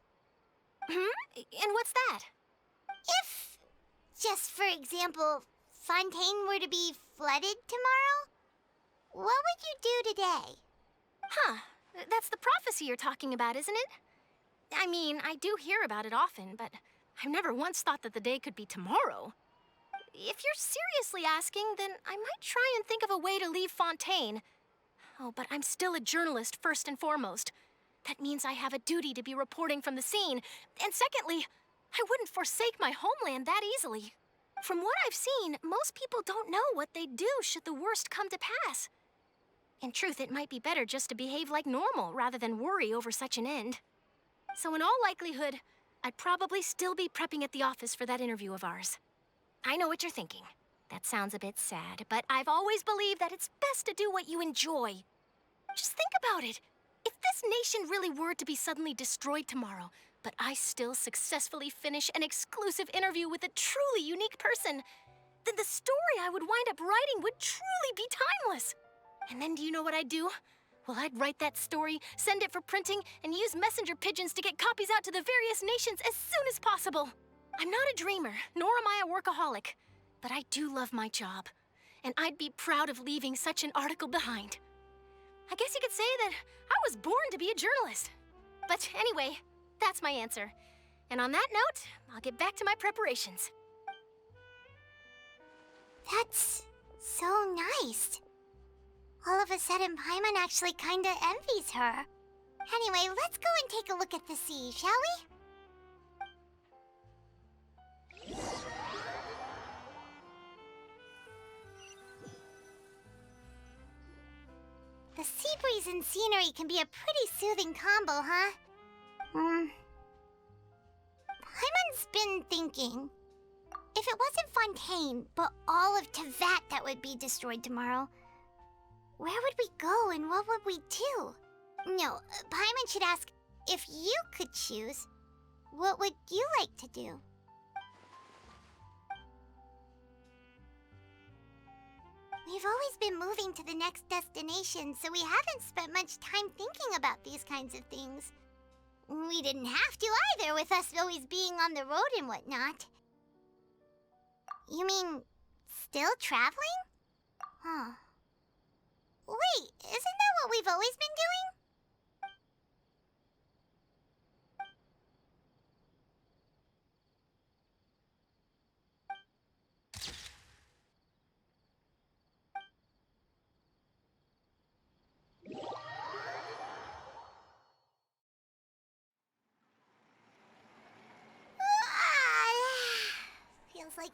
And what's that? If, just for example, Fontaine were to be flooded tomorrow, what would you do today? Huh, that's the prophecy you're talking about, isn't it? I mean, I do hear about it often, but I've never once thought that the day could be tomorrow. If you're seriously asking, then I might try and think of a way to leave Fontaine. Oh, but I'm still a journalist first and foremost. That means I have a duty to be reporting from the scene. And secondly, I wouldn't forsake my homeland that easily. From what I've seen, most people don't know what they'd do should the worst come to pass. In truth, it might be better just to behave like normal rather than worry over such an end. So in all likelihood, I'd probably still be prepping at the office for that interview of ours. I know what you're thinking. That sounds a bit sad, but I've always believed that it's best to do what you enjoy. Just think about it. If this nation really were to be suddenly destroyed tomorrow, but I still successfully finish an exclusive interview with a truly unique person, then the story I would wind up writing would truly be timeless. And then do you know what I'd do? Well, I'd write that story, send it for printing, and use messenger pigeons to get copies out to the various nations as soon as possible. I'm not a dreamer, nor am I a workaholic, but I do love my job, and I'd be proud of leaving such an article behind. I guess you could say that I was born to be a journalist. But anyway, that's my answer. And on that note, I'll get back to my preparations. That's so nice. All of a sudden, Paimon actually kinda envies her. Anyway, let's go and take a look at the sea, shall we? The sea breeze and scenery can be a pretty soothing combo, huh? Paimon's been thinking. If it wasn't Fontaine, but all of Tevat that would be destroyed tomorrow, where would we go and what would we do? No, Paimon should ask, if you could choose, what would you like to do? We've always been moving to the next destination, so we haven't spent much time thinking about these kinds of things. We didn't have to either, with us always being on the road and whatnot. You mean, still traveling? Huh. Wait, isn't that what we've always been doing?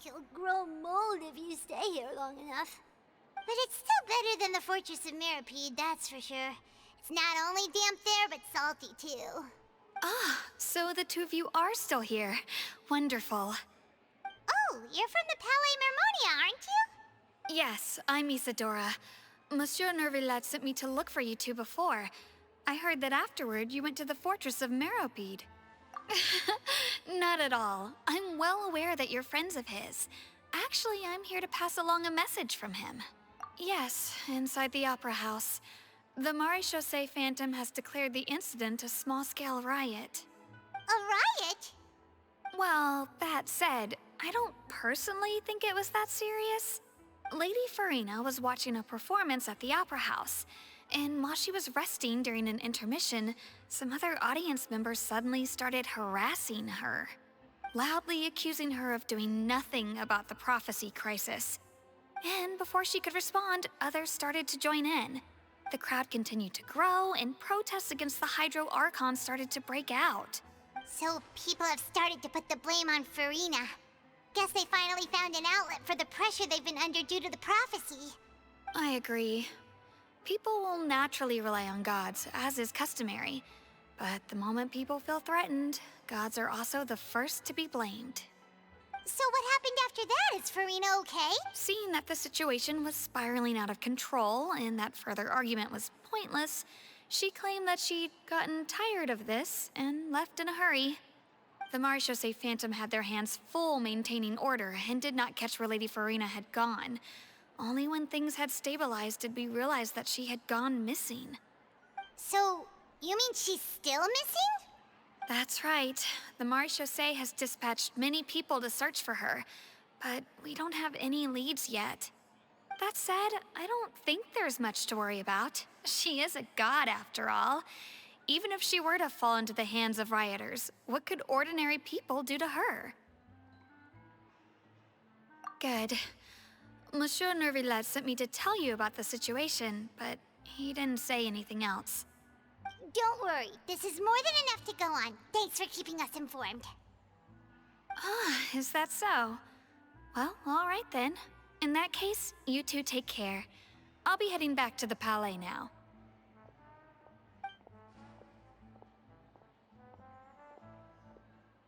like you'll grow mold if you stay here long enough. But it's still better than the Fortress of Mirapede, that's for sure. It's not only damp there, but salty too. Ah, so the two of you are still here. Wonderful. Oh, you're from the Palais Mermonia, aren't you? Yes, I'm Isadora. Monsieur Nervillet sent me to look for you two before. I heard that afterward you went to the Fortress of Meropide. Not at all. I'm well aware that you're friends of his. Actually, I'm here to pass along a message from him. Yes, inside the Opera House. The Maréchaussée Phantom has declared the incident a small-scale riot. A riot? Well, that said, I don't personally think it was that serious. Lady Farina was watching a performance at the Opera House, and while she was resting during an intermission, some other audience members suddenly started harassing her, loudly accusing her of doing nothing about the prophecy crisis. And before she could respond, others started to join in. The crowd continued to grow, and protests against the Hydro Archon started to break out. So people have started to put the blame on Farina. Guess they finally found an outlet for the pressure they've been under due to the prophecy. I agree. People will naturally rely on gods, as is customary. But the moment people feel threatened, gods are also the first to be blamed. So what happened after that? Is Farina okay? Seeing that the situation was spiraling out of control and that further argument was pointless, she claimed that she'd gotten tired of this and left in a hurry. The Maréchaussée Phantom had their hands full maintaining order and did not catch where Lady Farina had gone. Only when things had stabilized did we realize that she had gone missing. So, you mean she's still missing? That's right. The Maréchaussée has dispatched many people to search for her, but we don't have any leads yet. That said, I don't think there's much to worry about. She is a god, after all. Even if she were to fall into the hands of rioters, what could ordinary people do to her? Good. Monsieur Nervillet sent me to tell you about the situation, but he didn't say anything else. Don't worry, this is more than enough to go on. Thanks for keeping us informed. Ah, is that so? Well, all right then. In that case, you two take care. I'll be heading back to the Palais now.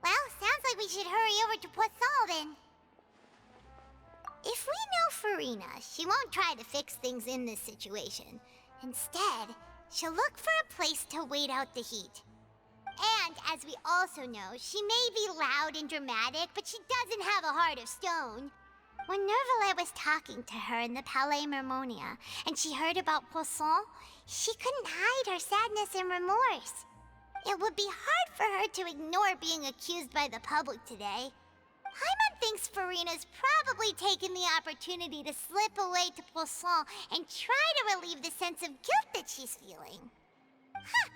Well, sounds like we should hurry over to Poisson then. If we know Farina, she won't try to fix things in this situation. Instead, she'll look for a place to wait out the heat. And, as we also know, she may be loud and dramatic, but she doesn't have a heart of stone. When Nervillet was talking to her in the Palais Mermonia, and she heard about Poisson, she couldn't hide her sadness and remorse. It would be hard for her to ignore being accused by the public today. Paimon thinks Farina's probably taken the opportunity to slip away to Poisson and try to relieve the sense of guilt that she's feeling. Huh!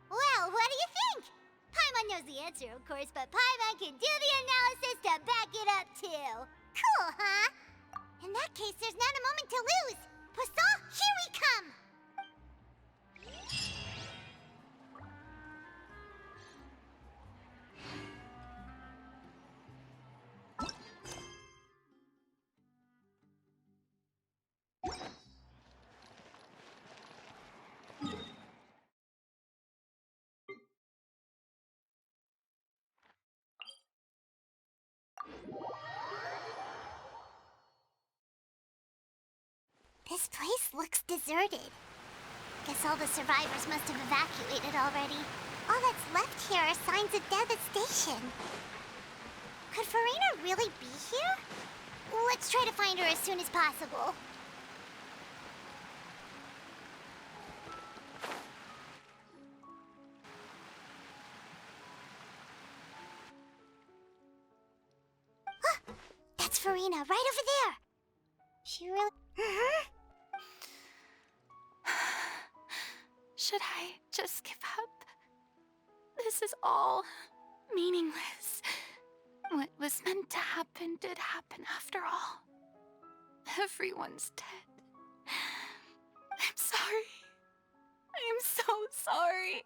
Well, what do you think? Paimon knows the answer, of course, but Paimon can do the analysis to back it up, too. Cool, huh? In that case, there's not a moment to lose. Poisson, here we come! This place looks deserted. Guess all the survivors must have evacuated already. All that's left here are signs of devastation. Could Farina really be here? Let's try to find her as soon as possible. Ah, that's Farina, right over there. She really... Should I just give up? This is all meaningless. What was meant to happen did happen after all. Everyone's dead. I'm sorry. I am so sorry.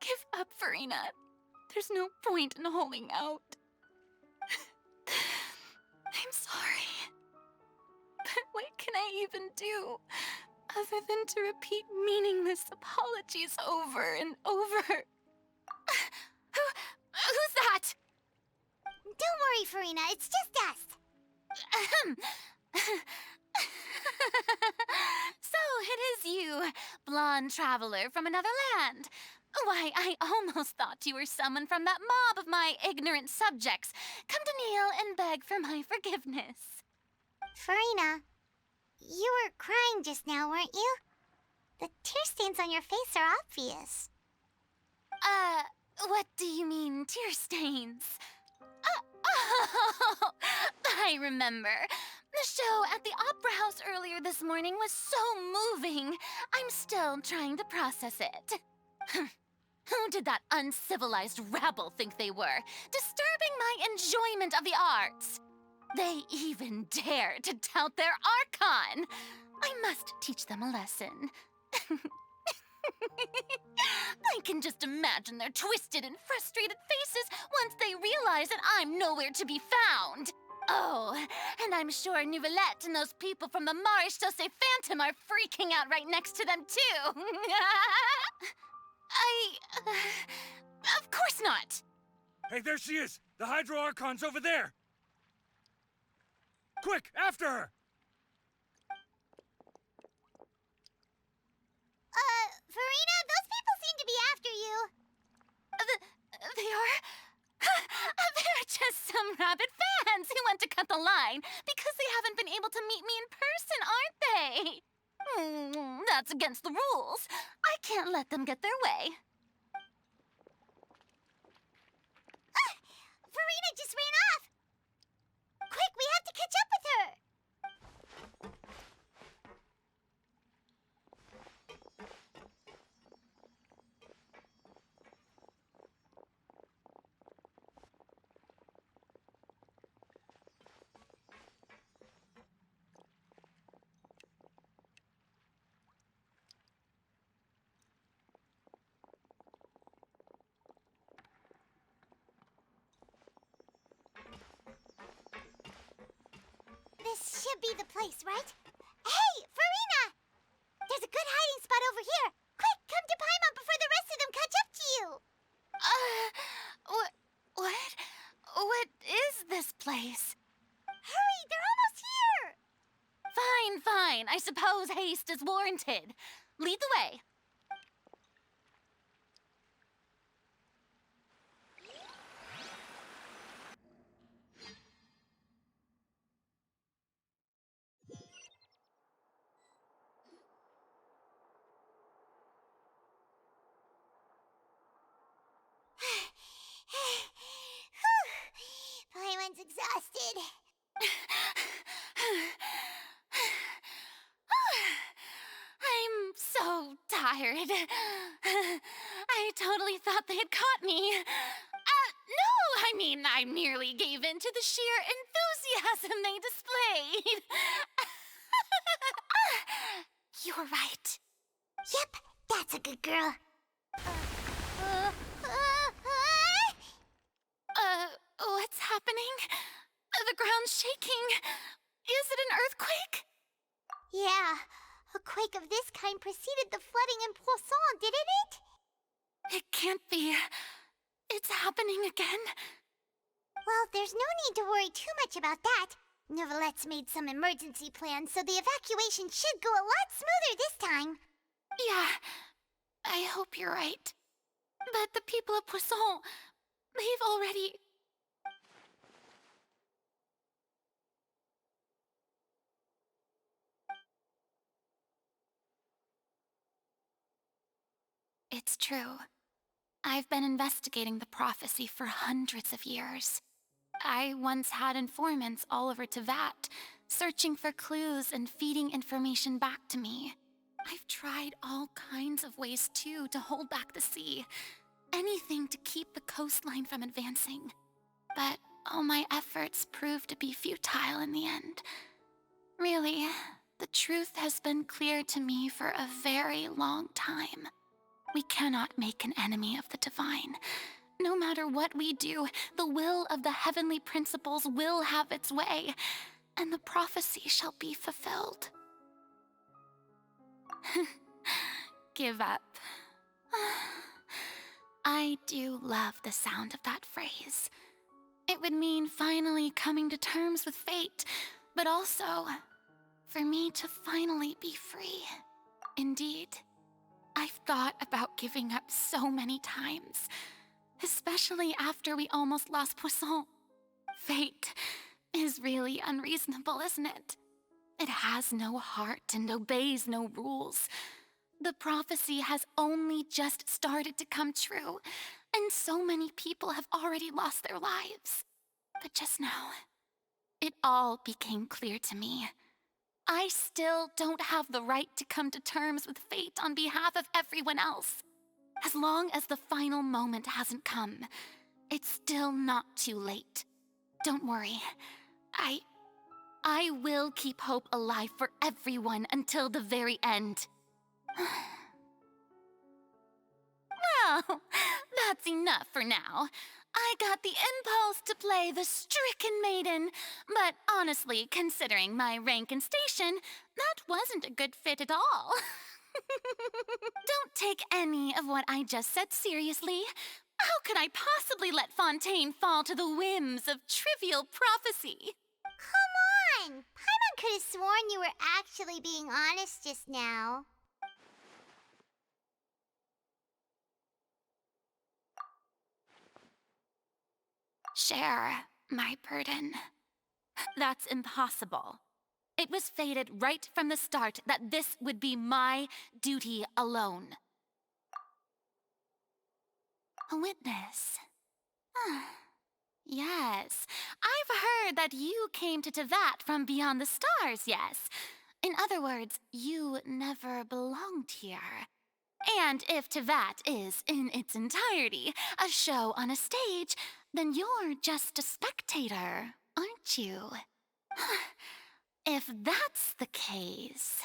Give up, Farina. There's no point in holding out. sorry. But what can I even do other than to repeat meaningless apologies over and over? Who's that? Don't worry, Farina, it's just us. Ahem. So it is you, blonde traveler from another land. Why, I almost thought you were someone from that mob of my ignorant subjects, come to kneel and beg for my forgiveness. Farina, you were crying just now, weren't you? The tear stains on your face are obvious. What do you mean, tear stains? Oh, I remember. The show at the Opera House earlier this morning was so moving. I'm still trying to process it. Who did that uncivilized rabble think they were, disturbing my enjoyment of the arts? They even dare to tout their Archon. I must teach them a lesson. I can just imagine their twisted and frustrated faces once they realize that I'm nowhere to be found. Oh, and I'm sure Nouvellette and those people from the Maréchaussée Phantom are freaking out right next to them, too. Of course not. Hey, there she is! The Hydro Archon's over there! Quick, after her! Farina, those people seem to be after you. They are? They're just some rabid fans who want to cut the line because they haven't been able to meet me in person, aren't they? That's against the rules. I can't let them get their way. Farina just ran off! Quick, we have to catch up with her! This should be the place, right? Hey, Farina! There's a good hiding spot over here. Quick, come to Paimon before the rest of them catch up to you. What? What is this place? Hurry, they're almost here! Fine. I suppose haste is warranted. Lead the way. Paimon's exhausted. I'm so tired. I totally thought they had caught me. No, I mean, I merely gave in to the sheer enthusiasm they displayed. You're right. Yep, that's a good girl. What's happening? The ground's shaking. Is it an earthquake? Yeah, a quake of this kind preceded the flooding in Poisson, didn't it? It can't be. It's happening again. Well, there's no need to worry too much about that. Nouvellette's made some emergency plans, so the evacuation should go a lot smoother this time. Yeah, I hope you're right. But the people of Poisson, they've already... It's true. I've been investigating the prophecy for hundreds of years. I once had informants all over Tevat, searching for clues and feeding information back to me. I've tried all kinds of ways, too, to hold back the sea. Anything to keep the coastline from advancing. But all my efforts proved to be futile in the end. Really, the truth has been clear to me for a very long time. We cannot make an enemy of the divine. No matter what we do, the will of the heavenly principles will have its way. and the prophecy shall be fulfilled. Give up. I do love the sound of that phrase. It would mean finally coming to terms with fate, but also for me to finally be free. Indeed, I've thought about giving up so many times, especially after we almost lost Poisson. Fate is really unreasonable, isn't it? It has no heart and obeys no rules. The prophecy has only just started to come true, and so many people have already lost their lives. But just now, it all became clear to me. I still don't have the right to come to terms with fate on behalf of everyone else. As long as the final moment hasn't come, it's still not too late. Don't worry. I will keep hope alive for everyone until the very end. Well, that's enough for now. I got the impulse to play the stricken maiden, but honestly, considering my rank and station, that wasn't a good fit at all. Don't take any of what I just said seriously. How could I possibly let Fontaine fall to the whims of trivial prophecy? Come on! Paimon could have sworn you were actually being honest just now. Share my burden. That's impossible. It was fated right from the start that this would be my duty alone. A witness. Yes, I've heard that you came to Tevat from beyond the stars, yes. In other words, you never belonged here. And if Tevat is, in its entirety, a show on a stage, then you're just a spectator, aren't you? If that's the case...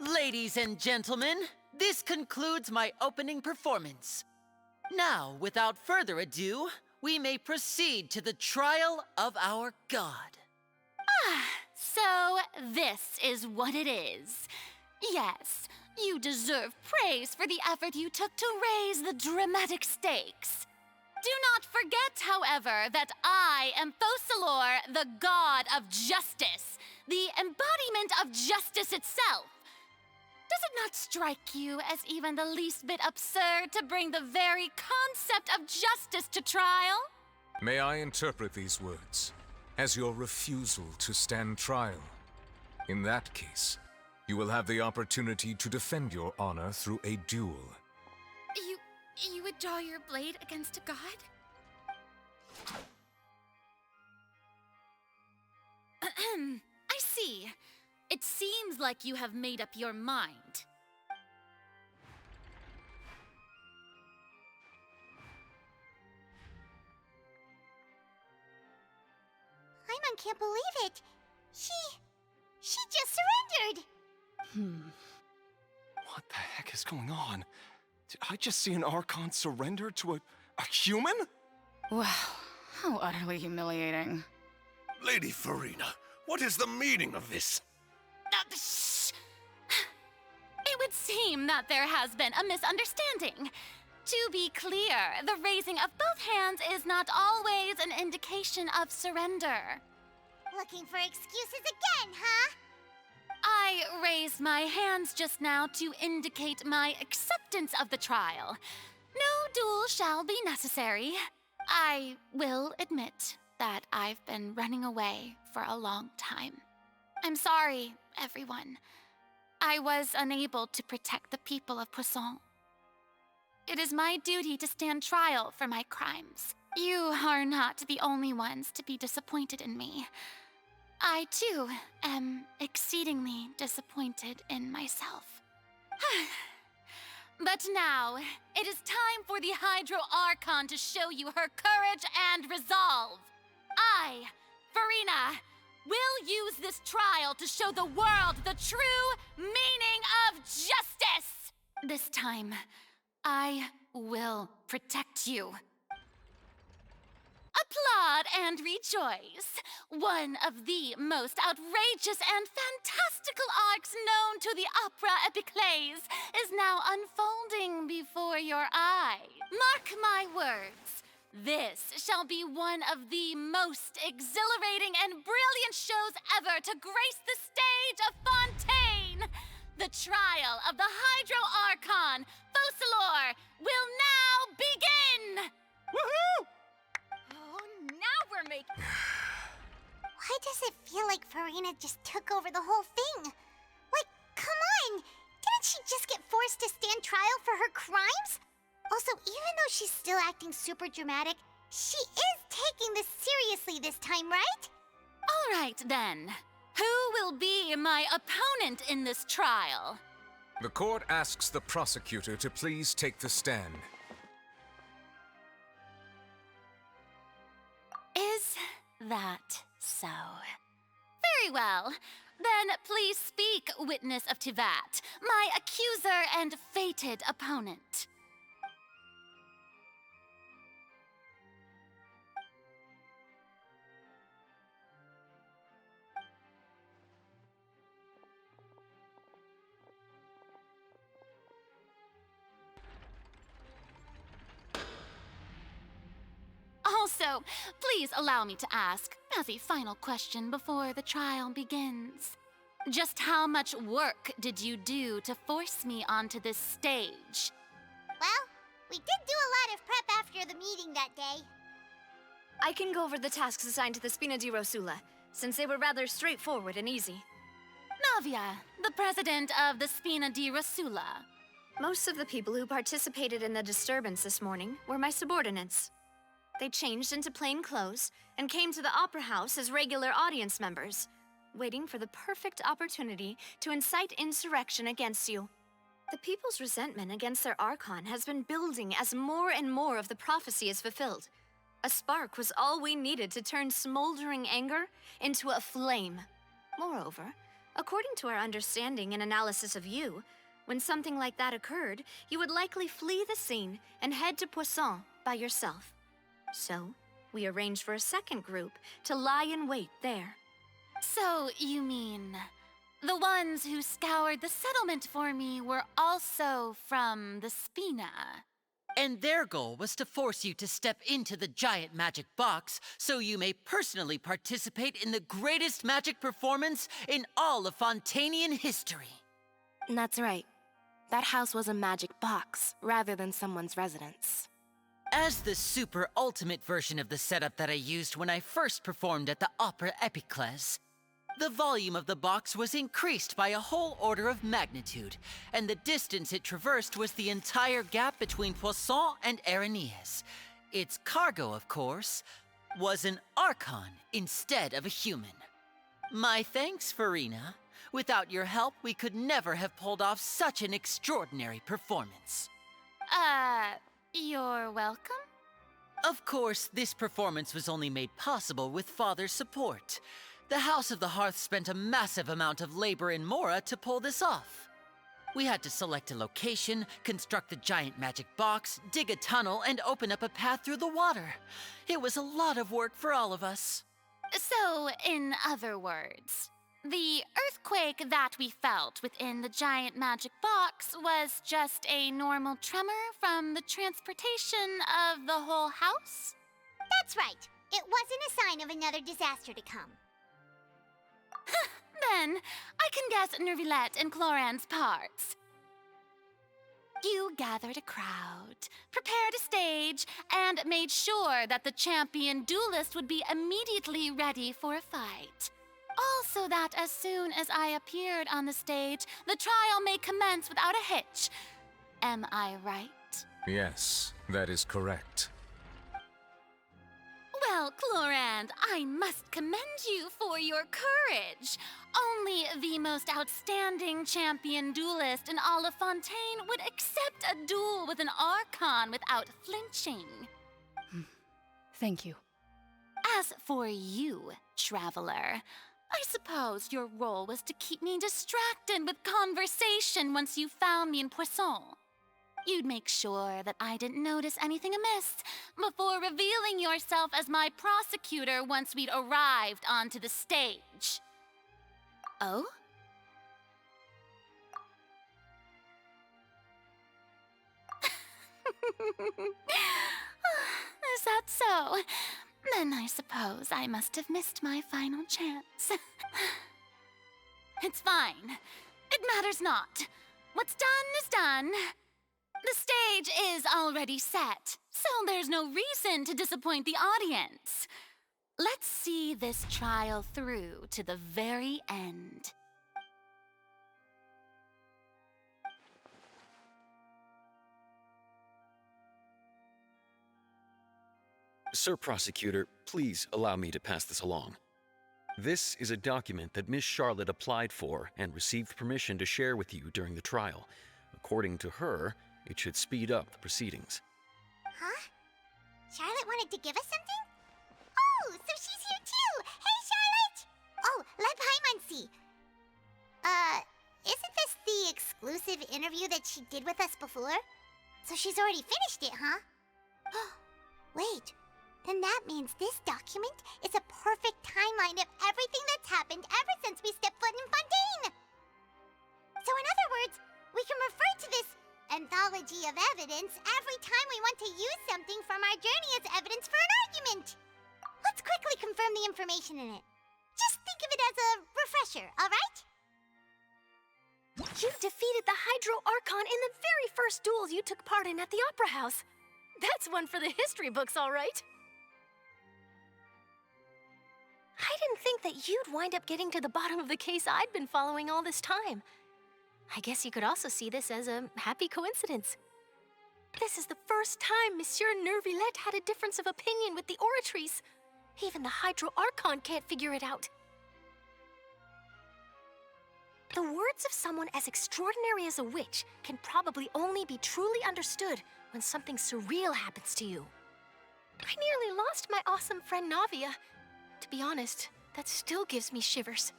Ladies and gentlemen, this concludes my opening performance. Now, without further ado, we may proceed to the trial of our god. So this is what it is. Yes, you deserve praise for the effort you took to raise the dramatic stakes. Do not forget, however, that I am Focalor, the god of justice, the embodiment of justice itself. Does it not strike you as even the least bit absurd to bring the very concept of justice to trial? May I interpret these words as your refusal to stand trial? In that case, you will have the opportunity to defend your honor through a duel. You would draw your blade against a god? I see. It seems like you have made up your mind. Paimon can't believe it. She just surrendered. What the heck is going on? Did I just see an Archon surrender to a human? Wow, how utterly humiliating. Lady Farina, what is the meaning of this? Shh! It would seem that there has been a misunderstanding. To be clear, the raising of both hands is not always an indication of surrender. Looking for excuses again, huh? I raised my hands just now to indicate my acceptance of the trial. No duel shall be necessary. I will admit, that I've been running away for a long time. I'm sorry, everyone. I was unable to protect the people of Poisson. It is my duty to stand trial for my crimes. You are not the only ones to be disappointed in me. I, too, am exceedingly disappointed in myself. But now, it is time for the Hydro Archon to show you her courage and resolve. I, Farina, will use this trial to show the world the true meaning of justice! This time, I will protect you. Applaud and rejoice! One of the most outrageous and fantastical arcs known to the opera epiclese is now unfolding before your eyes. Mark my words, this shall be one of the most exhilarating and brilliant shows ever to grace the stage of Fontaine! The trial of the Hydro Archon, Focalor, will now begin! Woohoo! Oh, now we're making... Why does it feel like Farina just took over the whole thing? Like, come on! Didn't she just get forced to stand trial for her crimes? Also, even though she's still acting super dramatic, she is taking this seriously this time, right? All right, then. Who will be my opponent in this trial? The court asks the prosecutor to please take the stand. Is that so? Very well. Then please speak, witness of Tivat, my accuser and fated opponent. Also, please allow me to ask, as a final question before the trial begins, just how much work did you do to force me onto this stage? Well, we did do a lot of prep after the meeting that day. I can go over the tasks assigned to the Spina di Rosula, since they were rather straightforward and easy. Navia, the president of the Spina di Rosula. Most of the people who participated in the disturbance this morning were my subordinates. They changed into plain clothes and came to the Opera House as regular audience members, waiting for the perfect opportunity to incite insurrection against you. The people's resentment against their Archon has been building as more and more of the prophecy is fulfilled. A spark was all we needed to turn smoldering anger into a flame. Moreover, according to our understanding and analysis of you, when something like that occurred, you would likely flee the scene and head to Poisson by yourself. So, we arranged for a second group to lie in wait there. So, you mean, the ones who scoured the settlement for me were also from the Spina? And their goal was to force you to step into the giant magic box so you may personally participate in the greatest magic performance in all of Fontainian history. That's right. That house was a magic box, rather than someone's residence. As the super ultimate version of the setup that I used when I first performed at the Opera Epiclese, the volume of the box was increased by a whole order of magnitude, and the distance it traversed was the entire gap between Poisson and Areneas. Its cargo, of course, was an Archon instead of a human. My thanks, Farina. Without your help, we could never have pulled off such an extraordinary performance. You're welcome? Of course, this performance was only made possible with Father's support. The House of the Hearth spent a massive amount of labor in Mora to pull this off. We had to select a location, construct the giant magic box, dig a tunnel, and open up a path through the water. It was a lot of work for all of us. So, in other words, the earthquake that we felt within the giant magic box was just a normal tremor from the transportation of the whole house? That's right. It wasn't a sign of another disaster to come. Then, I can guess Nervilette and Cloran's parts. You gathered a crowd, prepared a stage, and made sure that the champion duelist would be immediately ready for a fight. Also that as soon as I appeared on the stage, the trial may commence without a hitch. Am I right? Yes, that is correct. Well, Clorand, I must commend you for your courage. Only the most outstanding champion duelist in all of Fontaine would accept a duel with an Archon without flinching. Thank you. As for you, Traveler, I suppose your role was to keep me distracted with conversation once you found me in Poisson. You'd make sure that I didn't notice anything amiss before revealing yourself as my prosecutor once we'd arrived onto the stage. Oh? Is that so? Then I suppose I must have missed my final chance. It's fine. It matters not. What's done is done. The stage is already set, so there's no reason to disappoint the audience. Let's see this trial through to the very end. Sir Prosecutor, please allow me to pass this along. This is a document that Miss Charlotte applied for and received permission to share with you during the trial. According to her, it should speed up the proceedings. Huh? Charlotte wanted to give us something? Oh, so she's here too! Hey, Charlotte! Oh, let Paimon see. Isn't this the exclusive interview that she did with us before? So she's already finished it, huh? Wait, then that means this document is a perfect timeline of everything that's happened ever since we stepped foot in Fontaine! So in other words, we can refer to this anthology of evidence every time we want to use something from our journey as evidence for an argument. Let's quickly confirm the information in it. Just think of it as a refresher, alright? You defeated the Hydro Archon in the very first duels you took part in at the Opera House. That's one for the history books, all right. I didn't think that you'd wind up getting to the bottom of the case I'd been following all this time. I guess you could also see this as a happy coincidence. This is the first time Monsieur Neuvillette had a difference of opinion with the Oratrice. Even the Hydro Archon can't figure it out. The words of someone as extraordinary as a witch can probably only be truly understood when something surreal happens to you. I nearly lost my awesome friend Navia. To be honest, that still gives me shivers.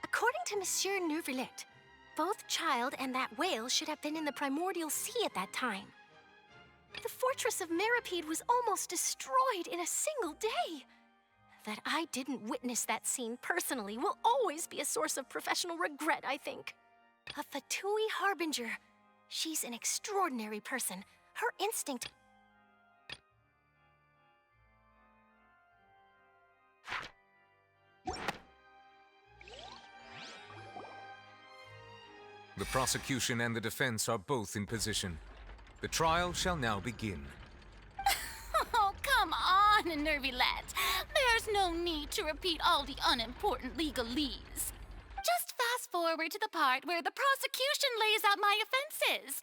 According to Monsieur Neuvillette, both Child and that whale should have been in the primordial sea at that time. The fortress of Meripede was almost destroyed in a single day. That I didn't witness that scene personally will always be a source of professional regret, I think. A Fatui Harbinger. She's an extraordinary person. Her instinct... The prosecution and the defense are both in position. The trial shall now begin. Oh, come on, Neuvillette. There's no need to repeat all the unimportant legalese. Just fast forward to the part where the prosecution lays out my offenses.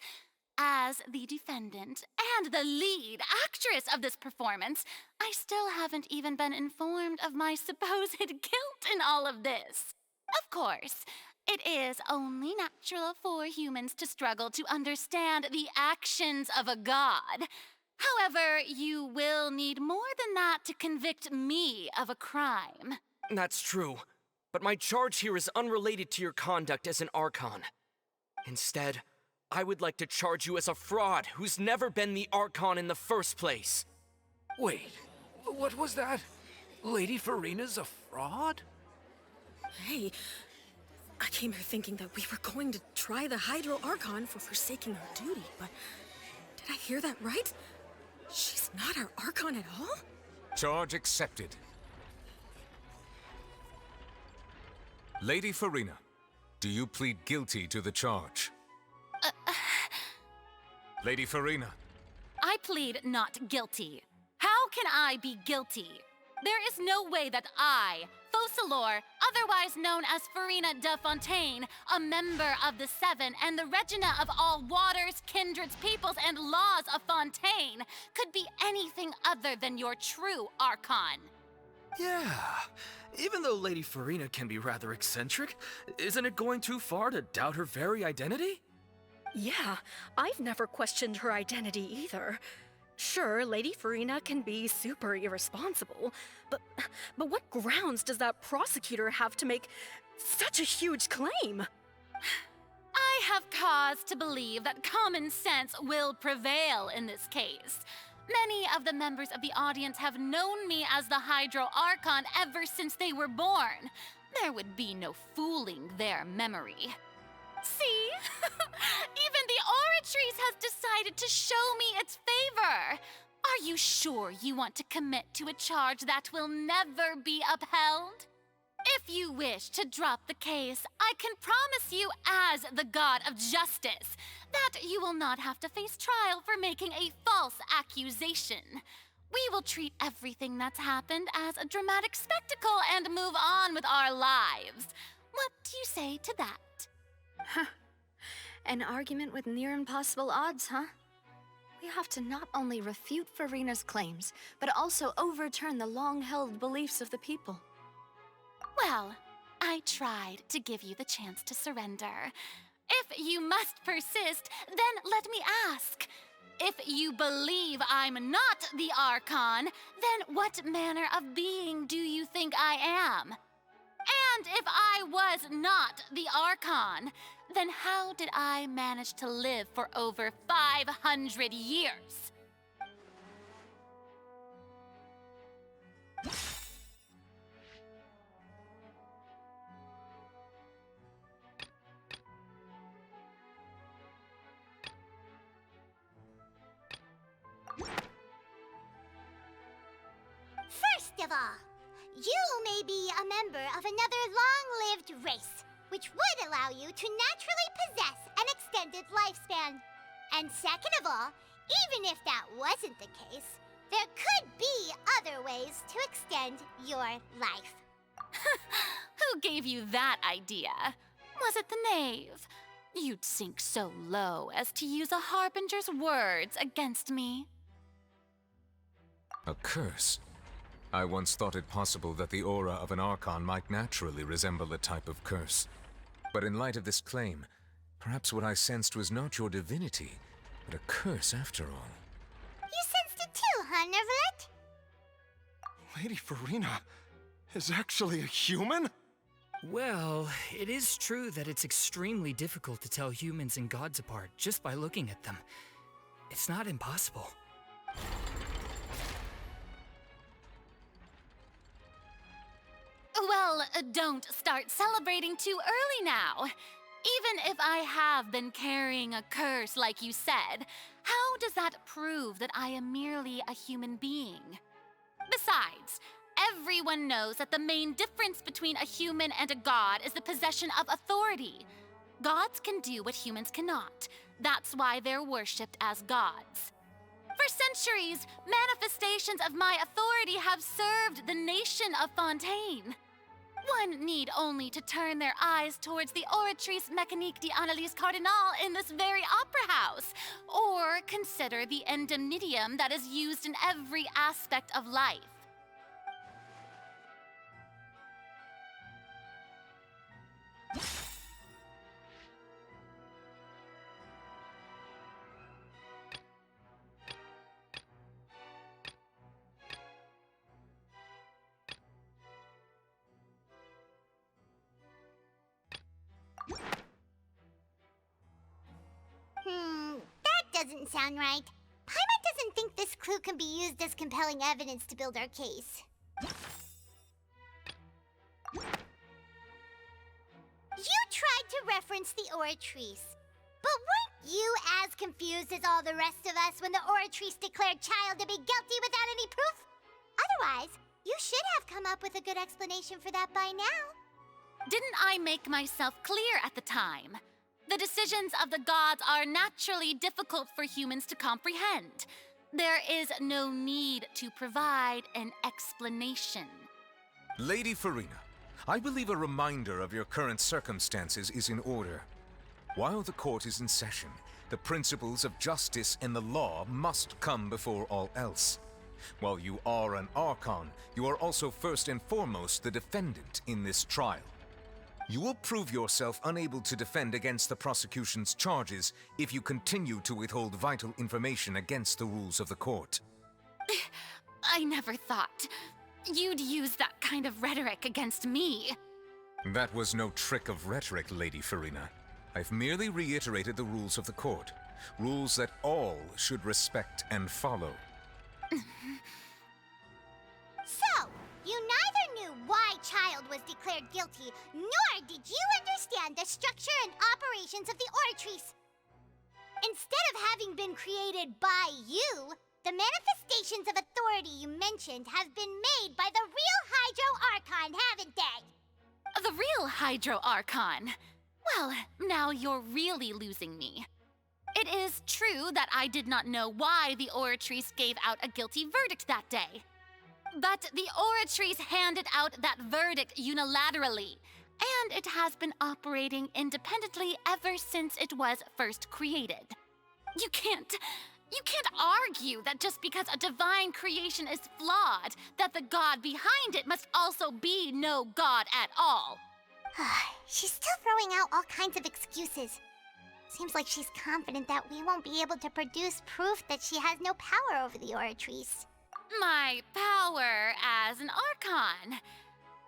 As the defendant and the lead actress of this performance, I still haven't even been informed of my supposed guilt in all of this. Of course, it is only natural for humans to struggle to understand the actions of a god. However, you will need more than that to convict me of a crime. That's true, but my charge here is unrelated to your conduct as an Archon. Instead, I would like to charge you as a fraud who's never been the Archon in the first place. Wait, what was that? Lady Farina's a fraud? Hey, I came here thinking that we were going to try the Hydro Archon for forsaking her duty, but did I hear that right? She's not our Archon at all? Charge accepted. Lady Farina, do you plead guilty to the charge? Lady Farina. I plead not guilty. How can I be guilty? There is no way that I, Focalor, otherwise known as Farina de Fontaine, a member of the Seven and the Regina of all waters, kindreds, peoples, and laws of Fontaine, could be anything other than your true Archon. Yeah. Even though Lady Farina can be rather eccentric, isn't it going too far to doubt her very identity? Yeah, I've never questioned her identity either. Sure, Lady Farina can be super irresponsible, but what grounds does that prosecutor have to make such a huge claim? I have cause to believe that common sense will prevail in this case. Many of the members of the audience have known me as the Hydro Archon ever since they were born. There would be no fooling their memory. See? Even the Oratrice has decided to show me its favor. Are you sure you want to commit to a charge that will never be upheld? If you wish to drop the case, I can promise you as the God of Justice that you will not have to face trial for making a false accusation. We will treat everything that's happened as a dramatic spectacle and move on with our lives. What do you say to that? Huh. An argument with near impossible odds, huh? We have to not only refute Farina's claims, but also overturn the long-held beliefs of the people. Well, I tried to give you the chance to surrender. If you must persist, then let me ask. If you believe I'm not the Archon, then what manner of being do you think I am? And if I was not the Archon, then how did I manage to live for over 500 years? First of all, you may be a member of another long-lived race, which would allow you to naturally possess an extended lifespan. And second of all, even if that wasn't the case, there could be other ways to extend your life. Who gave you that idea? Was it the knave? You'd sink so low as to use a harbinger's words against me. A curse? I once thought it possible that the aura of an Archon might naturally resemble a type of curse. But in light of this claim, perhaps what I sensed was not your divinity, but a curse after all. You sensed it too, huh, Nervalet? Lady Farina is actually a human? Well, it is true that it's extremely difficult to tell humans and gods apart just by looking at them. It's not impossible. Well, don't start celebrating too early now. Even if I have been carrying a curse like you said, how does that prove that I am merely a human being? Besides, everyone knows that the main difference between a human and a god is the possession of authority. Gods can do what humans cannot. That's why they're worshipped as gods. For centuries, manifestations of my authority have served the nation of Fontaine. One need only to turn their eyes towards the Oratrice Mécanique d'Analyse Cardinal in this very opera house, or consider the indemnitium that is used in every aspect of life. That doesn't sound right. Paimon doesn't think this clue can be used as compelling evidence to build our case. You tried to reference the Oratrice, but weren't you as confused as all the rest of us when the Oratrice declared Child to be guilty without any proof? Otherwise, you should have come up with a good explanation for that by now. Didn't I make myself clear at the time? The decisions of the gods are naturally difficult for humans to comprehend. There is no need to provide an explanation. Lady Farina, I believe a reminder of your current circumstances is in order. While the court is in session, the principles of justice and the law must come before all else. While you are an Archon, you are also first and foremost the defendant in this trial. You will prove yourself unable to defend against the prosecution's charges if you continue to withhold vital information against the rules of the court. I never thought you'd use that kind of rhetoric against me. That was no trick of rhetoric, Lady Farina. I've merely reiterated the rules of the court. Rules that all should respect and follow. So, you neither knew why Child was declared guilty, nor did you understand the structure and operations of the Oratrice. Instead of having been created by you, the manifestations of authority you mentioned have been made by the real Hydro Archon, haven't they? The real Hydro Archon? Well, now you're really losing me. It is true that I did not know why the Oratrice gave out a guilty verdict that day. But the Oratrice handed out that verdict unilaterally, and it has been operating independently ever since it was first created. You can't argue that just because a divine creation is flawed, that the god behind it must also be no god at all. She's still throwing out all kinds of excuses. Seems like she's confident that we won't be able to produce proof that she has no power over the Oratrice. My power as an Archon.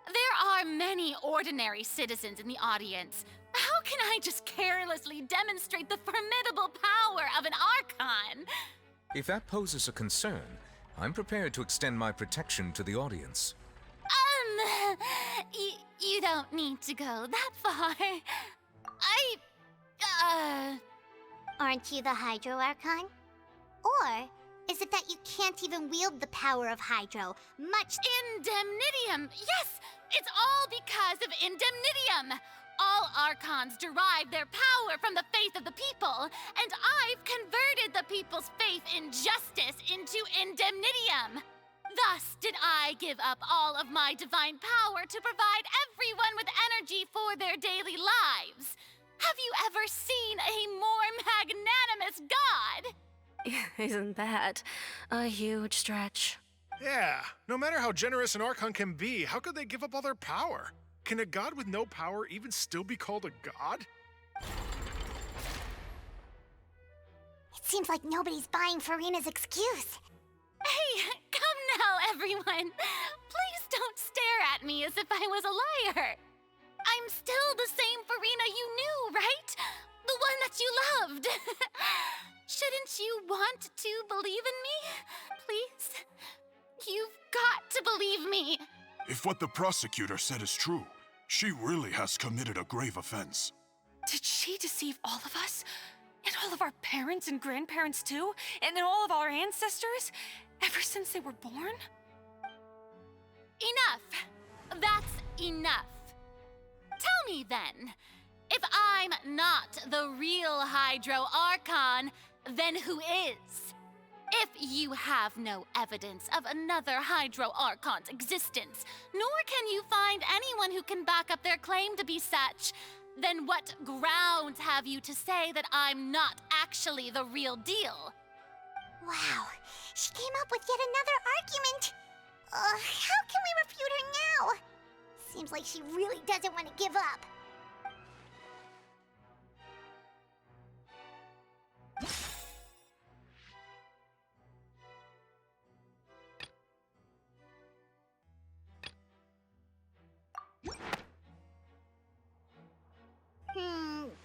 There are many ordinary citizens in the audience. How can I just carelessly demonstrate the formidable power of an Archon? If that poses a concern, I'm prepared to extend my protection to the audience. You don't need to go that far. Aren't you the Hydro Archon? Or is it that you can't even wield the power of Hydro, much— Indemnitium! Yes! It's all because of Indemnitium! All Archons derive their power from the faith of the people, and I've converted the people's faith in justice into Indemnitium. Thus did I give up all of my divine power to provide everyone with energy for their daily lives. Have you ever seen a more magnanimous god? Isn't that a huge stretch? Yeah, no matter how generous an Archon can be, how could they give up all their power? Can a god with no power even still be called a god? It seems like nobody's buying Farina's excuse. Hey, come now, everyone. Please don't stare at me as if I was a liar. I'm still the same Farina you knew, right? The one that you loved. Shouldn't you want to believe in me? Please? You've got to believe me. If what the prosecutor said is true, she really has committed a grave offense. Did she deceive all of us? And all of our parents and grandparents too? And all of our ancestors? Ever since they were born? Enough. That's enough. Tell me then, if I'm not the real Hydro Archon, then who is? If you have no evidence of another Hydro Archon's existence, nor can you find anyone who can back up their claim to be such, then what grounds have you to say that I'm not actually the real deal? Wow, she came up with yet another argument. How can we refute her now? Seems like she really doesn't want to give up.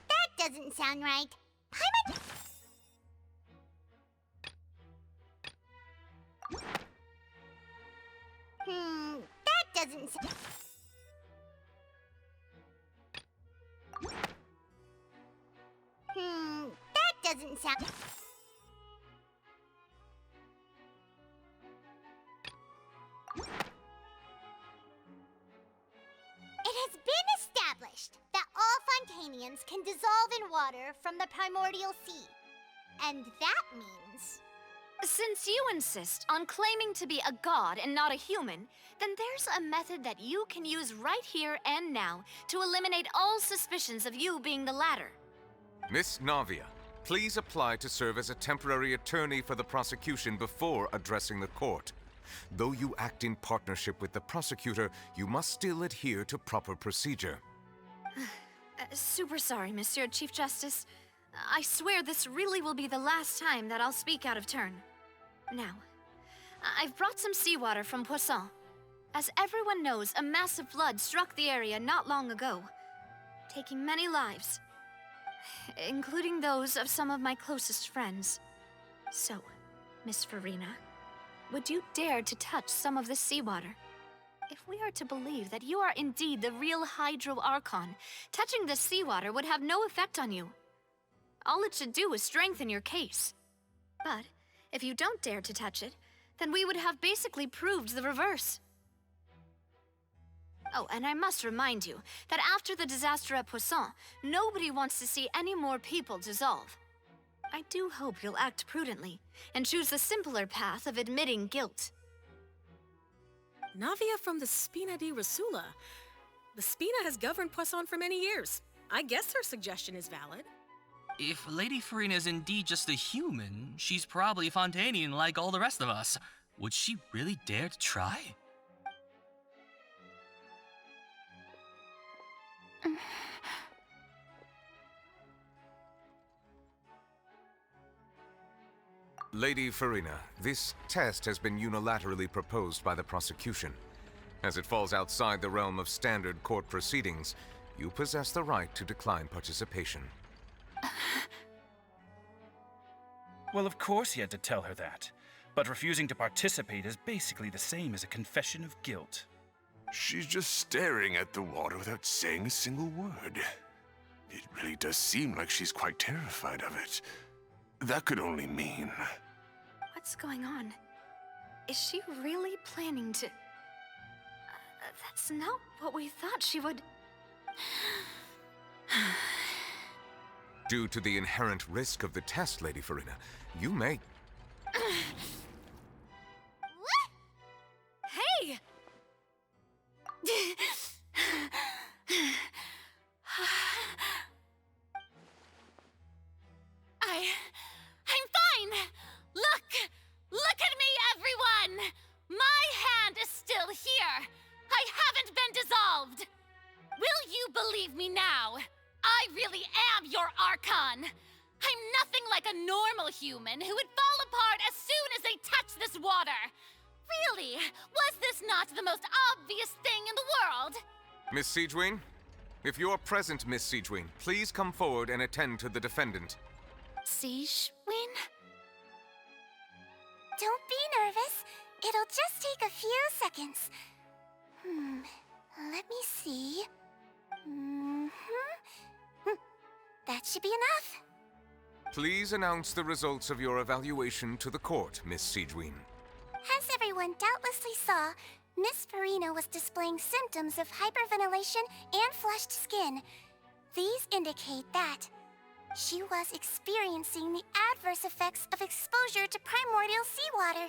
That doesn't sound right. That doesn't sound... that doesn't sound... It has been established that all Fontanians can dissolve in water from the primordial sea. And that means... Since you insist on claiming to be a god and not a human, then there's a method that you can use right here and now to eliminate all suspicions of you being the latter. Miss Navia, please apply to serve as a temporary attorney for the prosecution before addressing the court. Though you act in partnership with the prosecutor, you must still adhere to proper procedure. Super sorry, Monsieur Chief Justice. I swear this really will be the last time that I'll speak out of turn. Now, I've brought some seawater from Poisson. As everyone knows, a massive flood struck the area not long ago, taking many lives, including those of some of my closest friends. So, Miss Farina, would you dare to touch some of this seawater? If we are to believe that you are indeed the real Hydro Archon, touching this seawater would have no effect on you. All it should do is strengthen your case. But if you don't dare to touch it, then we would have basically proved the reverse. Oh, and I must remind you that after the disaster at Poisson, nobody wants to see any more people dissolve. I do hope you'll act prudently and choose the simpler path of admitting guilt. Navia from the Spina di Rasula. The Spina has governed Poisson for many years. I guess her suggestion is valid. If Lady Farina is indeed just a human, she's probably a Fontanian like all the rest of us. Would she really dare to try? Lady Farina, this test has been unilaterally proposed by the prosecution. As it falls outside the realm of standard court proceedings, you possess the right to decline participation. Well, of course he had to tell her that. But refusing to participate is basically the same as a confession of guilt. She's just staring at the water without saying a single word. It really does seem like she's quite terrified of it. That could only mean... What's going on? Is she really planning to... that's not what we thought she would... Due to the inherent risk of the test, Lady Farina, you may... Hey! I'm fine! Look at me, everyone! My hand is still here! I haven't been dissolved! Will you believe me now? I really am your Archon! I'm nothing like a normal human who would fall apart as soon as they touch this water! Really, was this not the most obvious thing in the world? Miss Siegewien? If you are present, Miss Siegewien, please come forward and attend to the defendant. Siegewien? Don't be nervous. It'll just take a few seconds. Let me see. That should be enough. Please announce the results of your evaluation to the court, Miss Siegewien. As everyone doubtlessly saw, Miss Farina was displaying symptoms of hyperventilation and flushed skin. These indicate that she was experiencing the adverse effects of exposure to primordial seawater.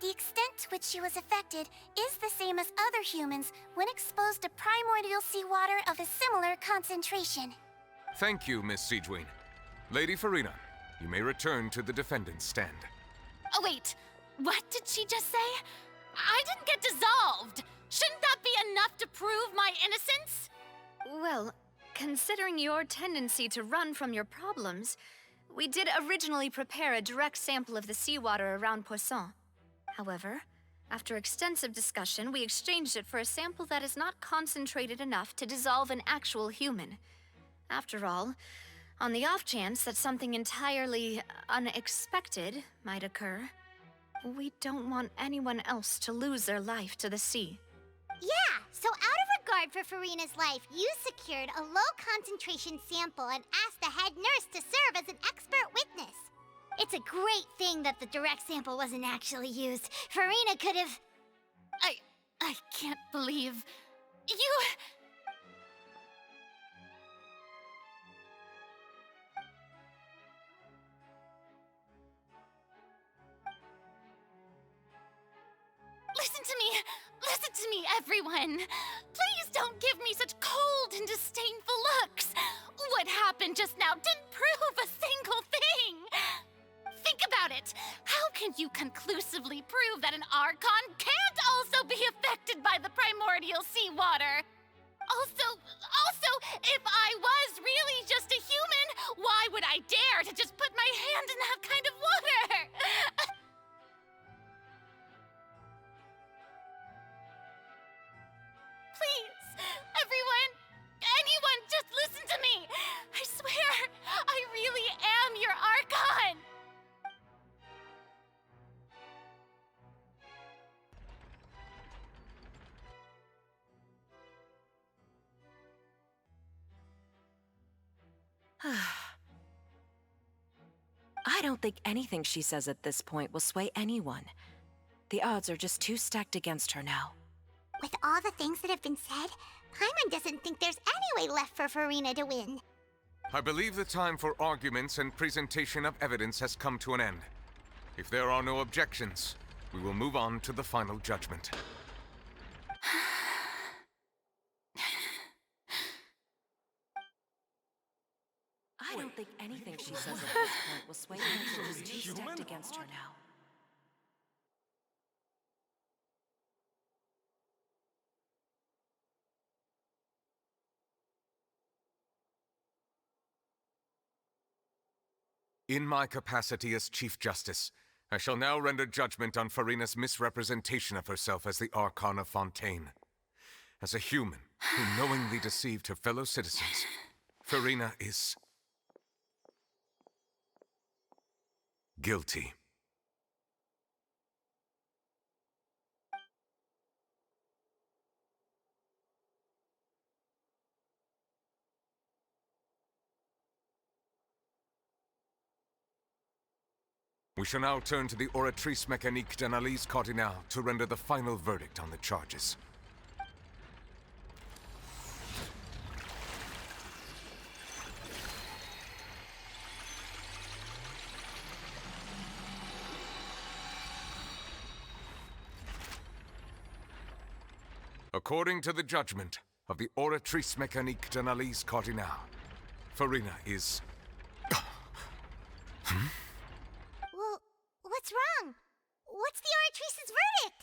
The extent to which she was affected is the same as other humans when exposed to primordial seawater of a similar concentration. Thank you, Miss Siegewien. Lady Farina, you may return to the defendant's stand. Oh, wait. What did she just say? I didn't get dissolved! Shouldn't that be enough to prove my innocence? Well, considering your tendency to run from your problems, we did originally prepare a direct sample of the seawater around Poisson. However, after extensive discussion, we exchanged it for a sample that is not concentrated enough to dissolve an actual human. After all, on the off chance that something entirely unexpected might occur, we don't want anyone else to lose their life to the sea. Yeah, so out of regard for Farina's life, you secured a low-concentration sample and asked the head nurse to serve as an expert witness. It's a great thing that the direct sample wasn't actually used. Farina could have... I can't believe... Listen to me, everyone. Please don't give me such cold and disdainful looks. What happened just now didn't prove a single thing. Think about it. How can you conclusively prove that an Archon can't also be affected by the primordial seawater? Also, if I was really just a human, why would I dare to just put my hand in that kind of water? Please, anyone, just listen to me. I swear, I really am your Archon. I don't think anything she says at this point will sway anyone. The odds are just too stacked against her now. With all the things that have been said, Paimon doesn't think there's any way left for Furina to win. I believe the time for arguments and presentation of evidence has come to an end. If there are no objections, we will move on to the final judgment. I don't think anything she says at this point will sway anyone. She's too stacked against her now. In my capacity as Chief Justice, I shall now render judgment on Furina's misrepresentation of herself as the Archon of Fontaine. As a human who knowingly deceived her fellow citizens, Furina is guilty. We shall now turn to the Oratrice Mécanique d'Analyse Cardinale to render the final verdict on the charges. According to the judgment of the Oratrice Mécanique d'Analyse Cardinale, Furina is... Well, what's wrong? What's the Oratrice's verdict?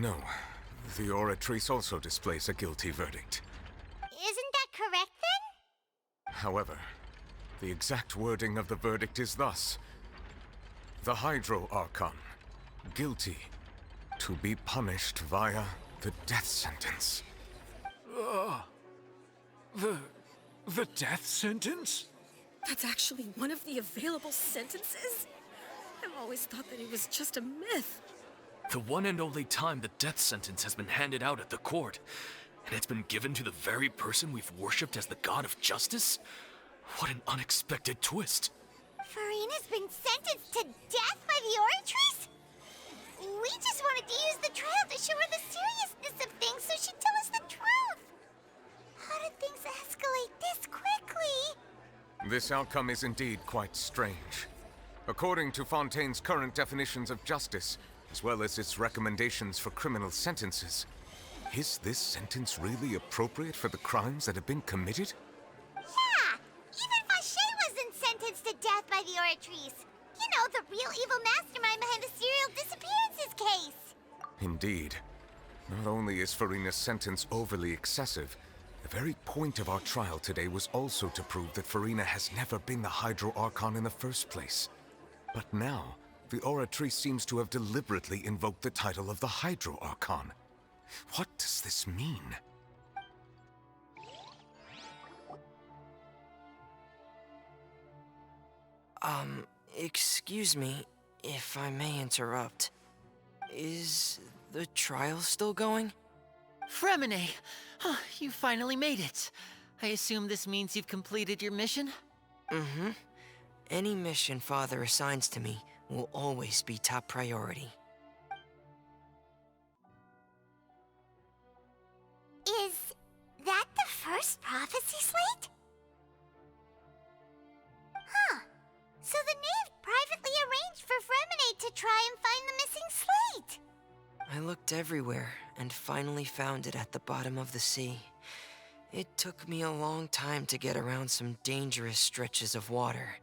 No, the Oratrice also displays a guilty verdict. Isn't that correct then? However, the exact wording of the verdict is thus: the Hydro Archon, guilty, to be punished via the death sentence. The death sentence? That's actually one of the available sentences? I've always thought that it was just a myth. The one and only time the death sentence has been handed out at the court, and it's been given to the very person we've worshipped as the god of justice? What an unexpected twist. Furina's been sentenced to death by the Oratrice? We just wanted to use the trial to show her the seriousness of things so she'd tell us the truth. How did things escalate this quickly? This outcome is indeed quite strange. According to Fontaine's current definitions of justice, as well as its recommendations for criminal sentences, is this sentence really appropriate for the crimes that have been committed? Yeah! Even Vacher wasn't sentenced to death by the Oratrice. You know, the real evil mastermind behind the serial disappearances case. Indeed. Not only is Furina's sentence overly excessive, the very point of our trial today was also to prove that Furina has never been the Hydro Archon in the first place. But now, the Oratrice seems to have deliberately invoked the title of the Hydro Archon. What does this mean? Excuse me, if I may interrupt. Is the trial still going? Fremine! You finally made it. I assume this means you've completed your mission? Mm-hmm. Any mission Father assigns to me will always be top priority. Is that the first prophecy slate? Huh. So the knave privately arranged for Fremine to try and find the missing slate. looked everywhere and finally found it at the bottom of the sea. It took me a long time to get around some dangerous stretches of water.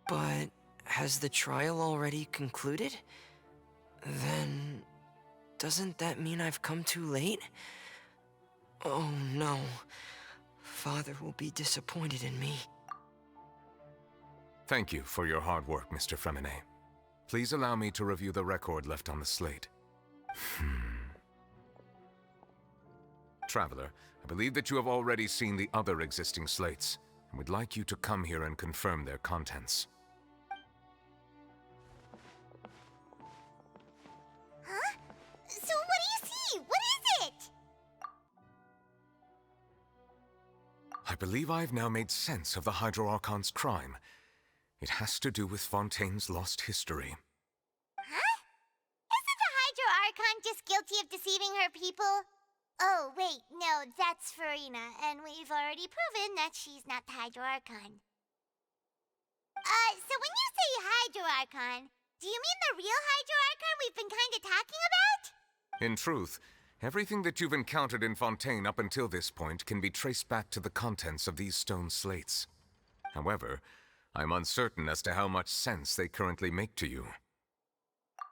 But has the trial already concluded? Then, doesn't that mean I've come too late? Oh no. Father will be disappointed in me. Thank you for your hard work, Mr. Freminet. Please allow me to review the record left on the slate. Traveler, I believe that you have already seen the other existing slates, and would like you to come here and confirm their contents. Huh? So what do you see? What is it? I believe I have now made sense of the Hydro Archon's crime. It has to do with Fontaine's lost history. Huh? Isn't the Hydro Archon just guilty of deceiving her people? Oh, wait, no, that's Farina, and we've already proven that she's not the Hydro Archon. So when you say Hydro Archon, do you mean the real Hydro Archon we've been kinda talking about? In truth, everything that you've encountered in Fontaine up until this point can be traced back to the contents of these stone slates. However, I'm uncertain as to how much sense they currently make to you.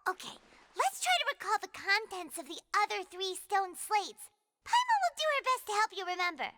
Okay, let's try to recall the contents of the other 3 stone slates. Paimon will do her best to help you remember.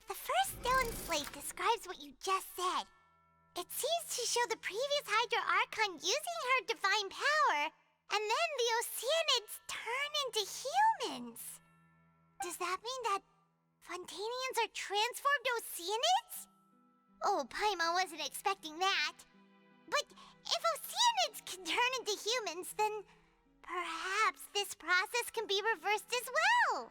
The first stone slate describes what you just said. It seems to show the previous Hydro Archon using her divine power, and then the Oceanids turn into humans. Does that mean that Fontainians are transformed Oceanids? Oh, Paimon wasn't expecting that. But if Oceanids can turn into humans, then perhaps this process can be reversed as well.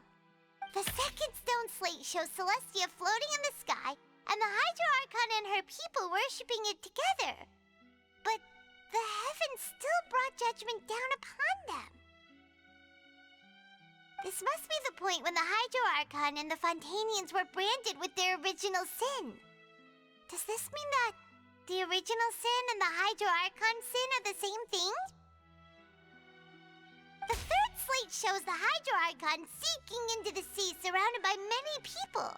The second stone slate shows Celestia floating in the sky, and the Hydro Archon and her people worshipping it together. But the heavens still brought judgment down upon them. This must be the point when the Hydro Archon and the Fontainians were branded with their original sin. Does this mean that the original sin and the Hydro Archon sin are the same thing? The third slate shows the Hydro Archon sinking into the sea surrounded by many people.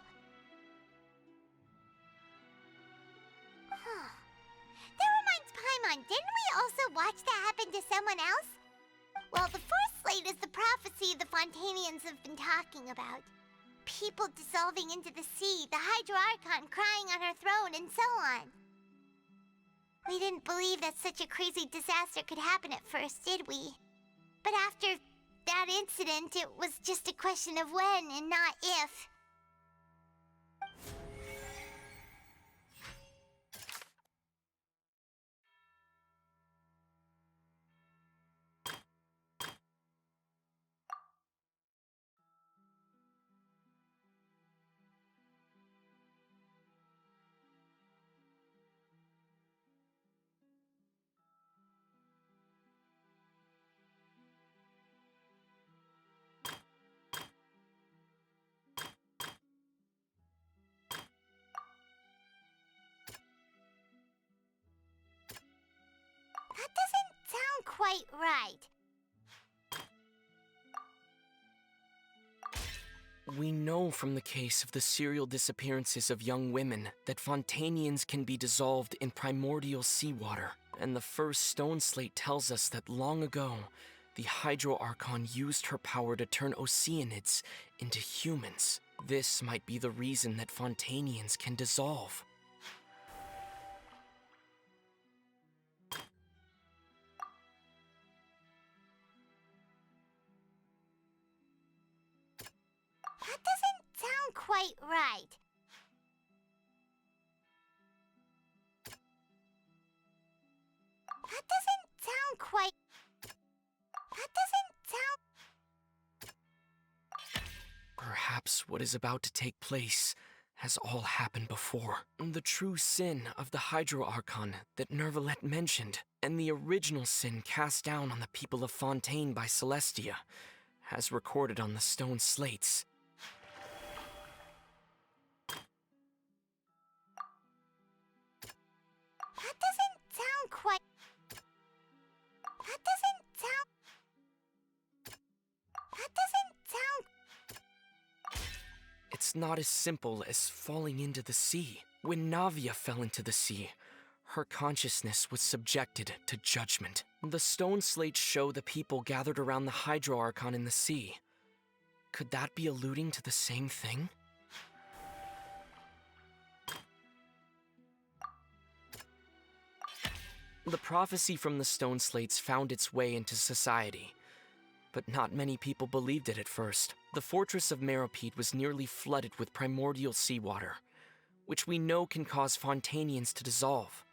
That reminds Paimon, didn't we also watch that happen to someone else? Well, the fourth slate is the prophecy the Fontainians have been talking about. People dissolving into the sea, the Hydro Archon crying on her throne, and so on. We didn't believe that such a crazy disaster could happen at first, did we? But after that incident, it was just a question of when and not if. That doesn't sound quite right. We know from the case of the serial disappearances of young women that Fontainians can be dissolved in primordial seawater. And the first stone slate tells us that long ago, the Hydro Archon used her power to turn Oceanids into humans. This might be the reason that Fontainians can dissolve. That doesn't sound quite right. That doesn't sound quite... That doesn't sound... Perhaps what is about to take place has all happened before. The true sin of the Hydro Archon that Nervalette mentioned, and the original sin cast down on the people of Fontaine by Celestia, as recorded on the stone slates. That doesn't sound quite... That doesn't sound... That doesn't sound... It's not as simple as falling into the sea. When Navia fell into the sea, her consciousness was subjected to judgment. The stone slates show the people gathered around the Hydro Archon in the sea. Could that be alluding to the same thing? The prophecy from the stone slates found its way into society, but not many people believed it at first. The fortress of Meropide was nearly flooded with primordial seawater, which we know can cause Fontainians to dissolve.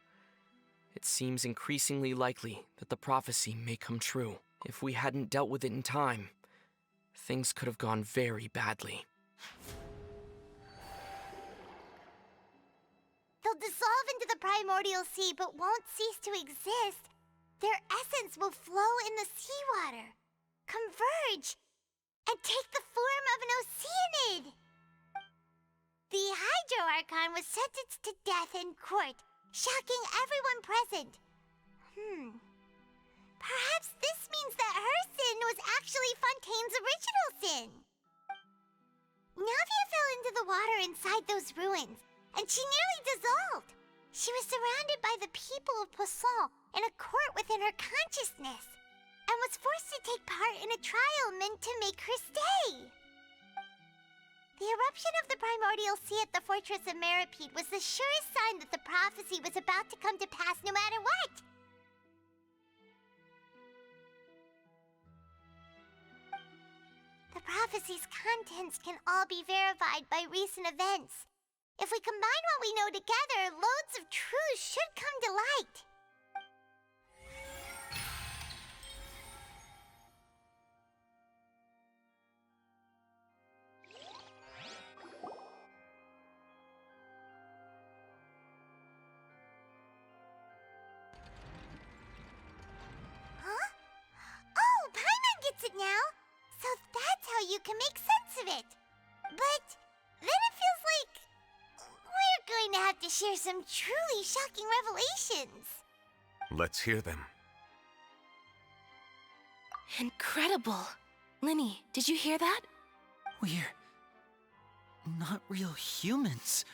It seems increasingly likely that the prophecy may come true. If we hadn't dealt with it in time, things could have gone very badly. They'll dissolve into the primordial sea but won't cease to exist. Their essence will flow in the seawater, converge, and take the form of an oceanid. The Hydro Archon was sentenced to death in court, shocking everyone present. Perhaps this means that her sin was actually Fontaine's original sin. Navia fell into the water inside those ruins, and she nearly dissolved. She was surrounded by the people of Poisson in a court within her consciousness, and was forced to take part in a trial meant to make her stay. The eruption of the primordial sea at the fortress of Meropide was the surest sign that the prophecy was about to come to pass no matter what. The prophecy's contents can all be verified by recent events. If we combine what we know together, loads of truths should come to light. Huh? Oh, Paimon gets it now! So that's how you can make sense of it. But then it feels like we're going to have to share some truly shocking revelations. Let's hear them. Incredible. Linny, did you hear that? We're not real humans.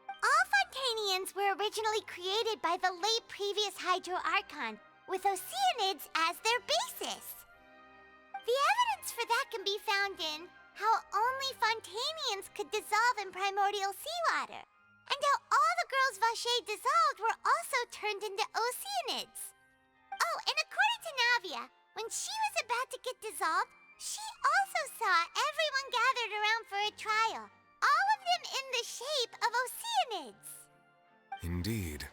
All Fontainians were originally created by the late previous Hydro Archon, with oceanids as their basis. The evidence for that can be found in how only Fontainians could dissolve in primordial seawater, and how all the girls Vacher dissolved were also turned into oceanids. Oh, and according to Navia, when she was about to get dissolved, she also saw everyone gathered around for a trial, all of them in the shape of oceanids. Indeed.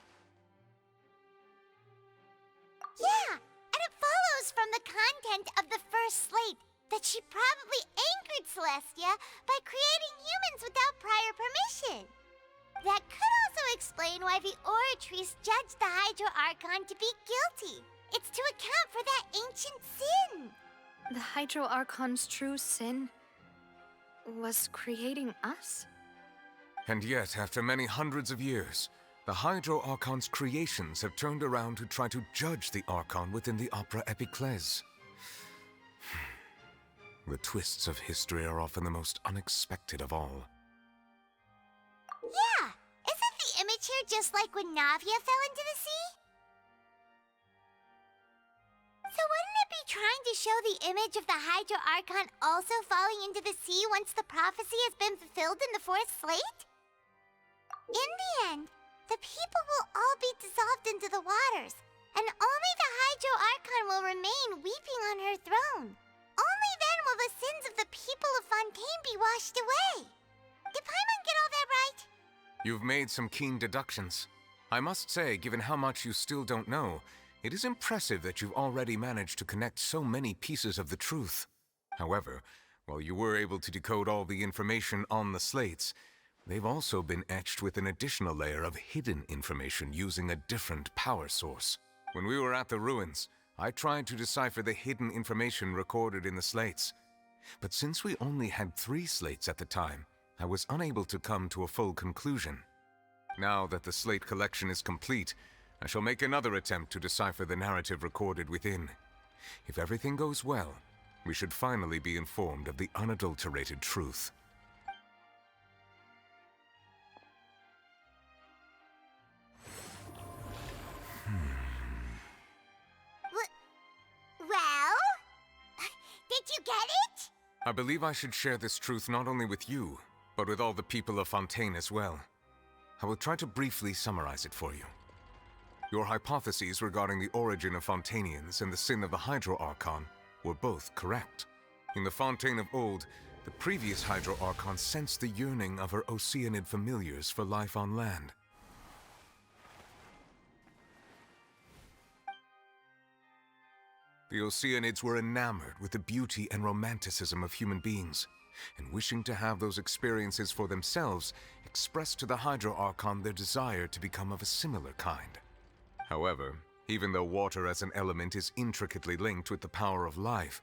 Yeah, and it follows from the content of the first slate that she probably angered Celestia by creating humans without prior permission. That could also explain why the Oratrice judged the Hydro Archon to be guilty. It's to account for that ancient sin. The Hydro Archon's true sin was creating us? And yet, after many hundreds of years, the Hydro Archon's creations have turned around to try to judge the Archon within the Opera Epiclese. The twists of history are often the most unexpected of all. Yeah, isn't the image here just like when Navia fell into the sea? So wouldn't it be trying to show the image of the Hydro Archon also falling into the sea once the prophecy has been fulfilled in the fourth slate? In the end, the people will all be dissolved into the waters, and only the Hydro Archon will remain weeping on her throne. Only then will the sins of the people of Fontaine be washed away. Did Paimon get all that right? You've made some keen deductions. I must say, given how much you still don't know, it is impressive that you've already managed to connect so many pieces of the truth. However, while you were able to decode all the information on the slates, they've also been etched with an additional layer of hidden information using a different power source. When we were at the ruins, I tried to decipher the hidden information recorded in the slates. But since we only had 3 slates at the time, I was unable to come to a full conclusion. Now that the slate collection is complete, I shall make another attempt to decipher the narrative recorded within. If everything goes well, we should finally be informed of the unadulterated truth. Well? Did you get it? I believe I should share this truth not only with you, but with all the people of Fontaine as well. I will try to briefly summarize it for you. Your hypotheses regarding the origin of Fontainians and the sin of the Hydro Archon were both correct. In the Fontaine of old, the previous Hydro Archon sensed the yearning of her Oceanid familiars for life on land. The Oceanids were enamored with the beauty and romanticism of human beings, and wishing to have those experiences for themselves, expressed to the Hydro Archon their desire to become of a similar kind. However, even though water as an element is intricately linked with the power of life,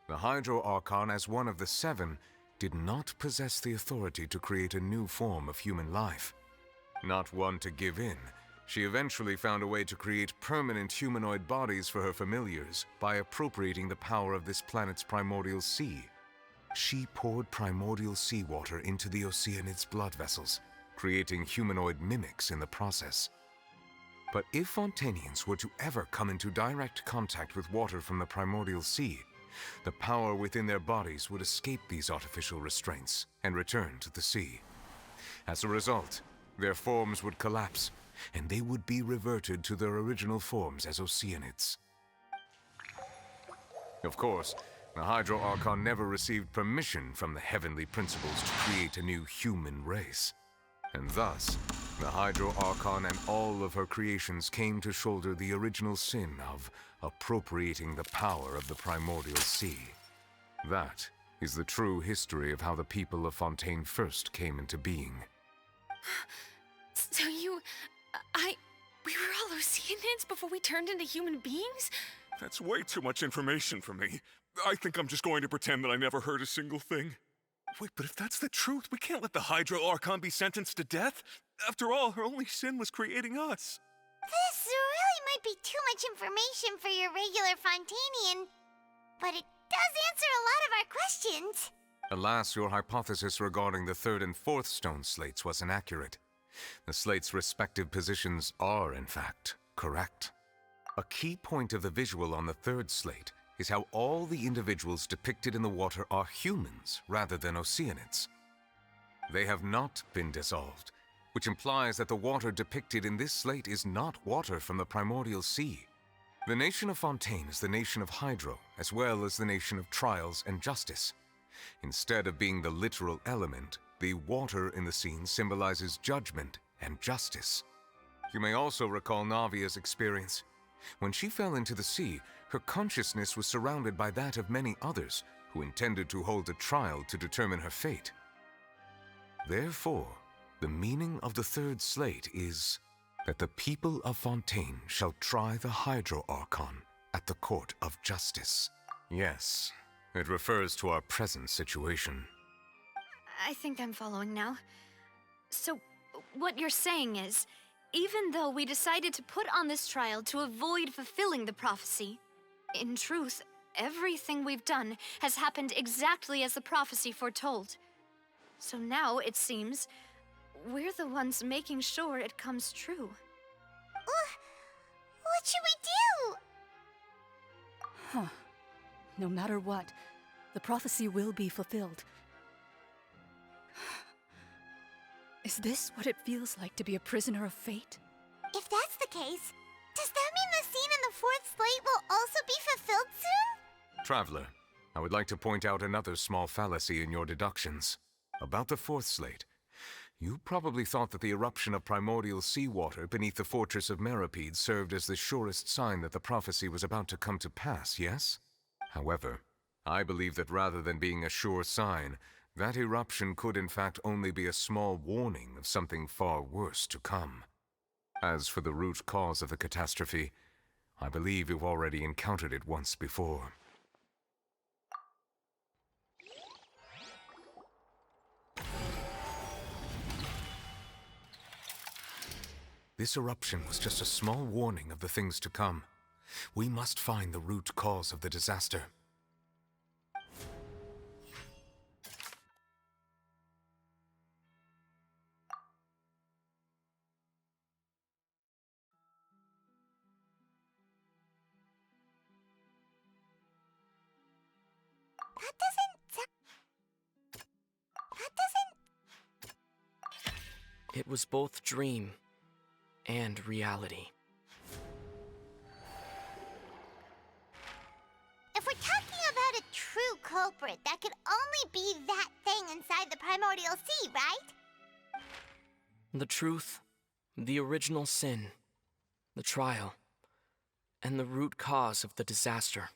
the Hydro Archon, as one of the 7, did not possess the authority to create a new form of human life. Not one to give in, she eventually found a way to create permanent humanoid bodies for her familiars by appropriating the power of this planet's primordial sea. She poured primordial seawater into the Oceanids' blood vessels, creating humanoid mimics in the process. But if Fontainians were to ever come into direct contact with water from the primordial sea, the power within their bodies would escape these artificial restraints and return to the sea. As a result, their forms would collapse, and they would be reverted to their original forms as Oceanids. Of course, the Hydro Archon never received permission from the heavenly principles to create a new human race. And thus, the Hydro Archon and all of her creations came to shoulder the original sin of appropriating the power of the primordial sea. That is the true history of how the people of Fontaine first came into being. So we were all Oceanids before we turned into human beings? That's way too much information for me. I think I'm just going to pretend that I never heard a single thing. Wait, but if that's the truth, we can't let the Hydro Archon be sentenced to death. After all, her only sin was creating us. This really might be too much information for your regular Fontainian, but it does answer a lot of our questions. Alas, your hypothesis regarding the 3rd and 4th stone slates was inaccurate. The slates' respective positions are, in fact, correct. A key point of the visual on the 3rd slate is how all the individuals depicted in the water are humans rather than Oceanids. They have not been dissolved, which implies that the water depicted in this slate is not water from the primordial sea. The nation of Fontaine is the nation of Hydro, as well as the nation of trials and justice. Instead of being the literal element, the water in the scene symbolizes judgment and justice. You may also recall Navia's experience. When she fell into the sea, her consciousness was surrounded by that of many others who intended to hold a trial to determine her fate. Therefore, the meaning of the 3rd slate is that the people of Fontaine shall try the Hydro Archon at the court of justice. Yes, it refers to our present situation. I think I'm following now. So, what you're saying is, even though we decided to put on this trial to avoid fulfilling the prophecy, in truth, everything we've done has happened exactly as the prophecy foretold. So now, it seems, we're the ones making sure it comes true. What should we do? Huh. No matter what, the prophecy will be fulfilled. Is this what it feels like to be a prisoner of fate? If that's the case, does that mean the scene in the 4th slate will also be fulfilled soon? Traveler, I would like to point out another small fallacy in your deductions. About the 4th slate, you probably thought that the eruption of primordial seawater beneath the fortress of Meripede served as the surest sign that the prophecy was about to come to pass, yes? However, I believe that rather than being a sure sign, That eruption could in fact only be a small warning of something far worse to come. As for the root cause of the catastrophe, I believe you've already encountered it once before. This eruption was just a small warning of the things to come. We must find the root cause of the disaster. It was both dream and reality. If we're talking about a true culprit, that could only be that thing inside the primordial sea, right? The truth, the original sin, the trial, and the root cause of the disaster.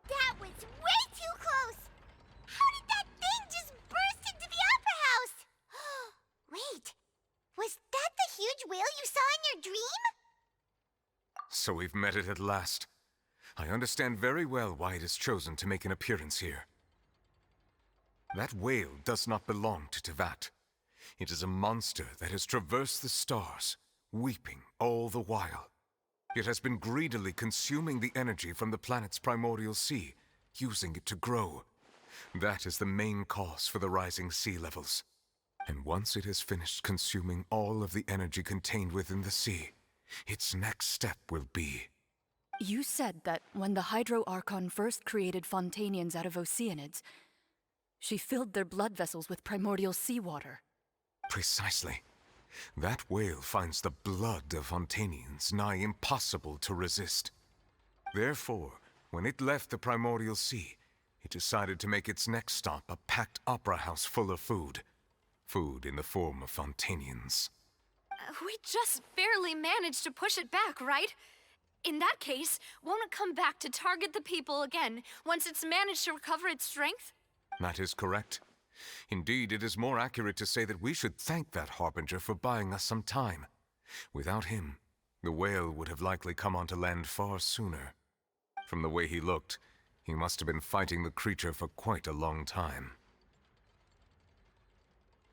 That was way too close! How did that thing just burst into the Opera House? Wait, was that the huge whale you saw in your dream? So we've met it at last. I understand very well why it has chosen to make an appearance here. That whale does not belong to Tevat. It is a monster that has traversed the stars, weeping all the while. It has been greedily consuming the energy from the planet's primordial sea, using it to grow. That is the main cause for the rising sea levels. And once it has finished consuming all of the energy contained within the sea, its next step will be... You said that when the Hydro Archon first created Fontanians out of Oceanids, she filled their blood vessels with primordial seawater. Precisely. That whale finds the blood of Fontanians nigh impossible to resist. Therefore, when it left the primordial sea, it decided to make its next stop a packed opera house full of food. Food in the form of Fontanians. We just barely managed to push it back, right? In that case, won't it come back to target the people again once it's managed to recover its strength? That is correct. Indeed, it is more accurate to say that we should thank that Harbinger for buying us some time. Without him, the whale would have likely come onto land far sooner. From the way he looked, he must have been fighting the creature for quite a long time.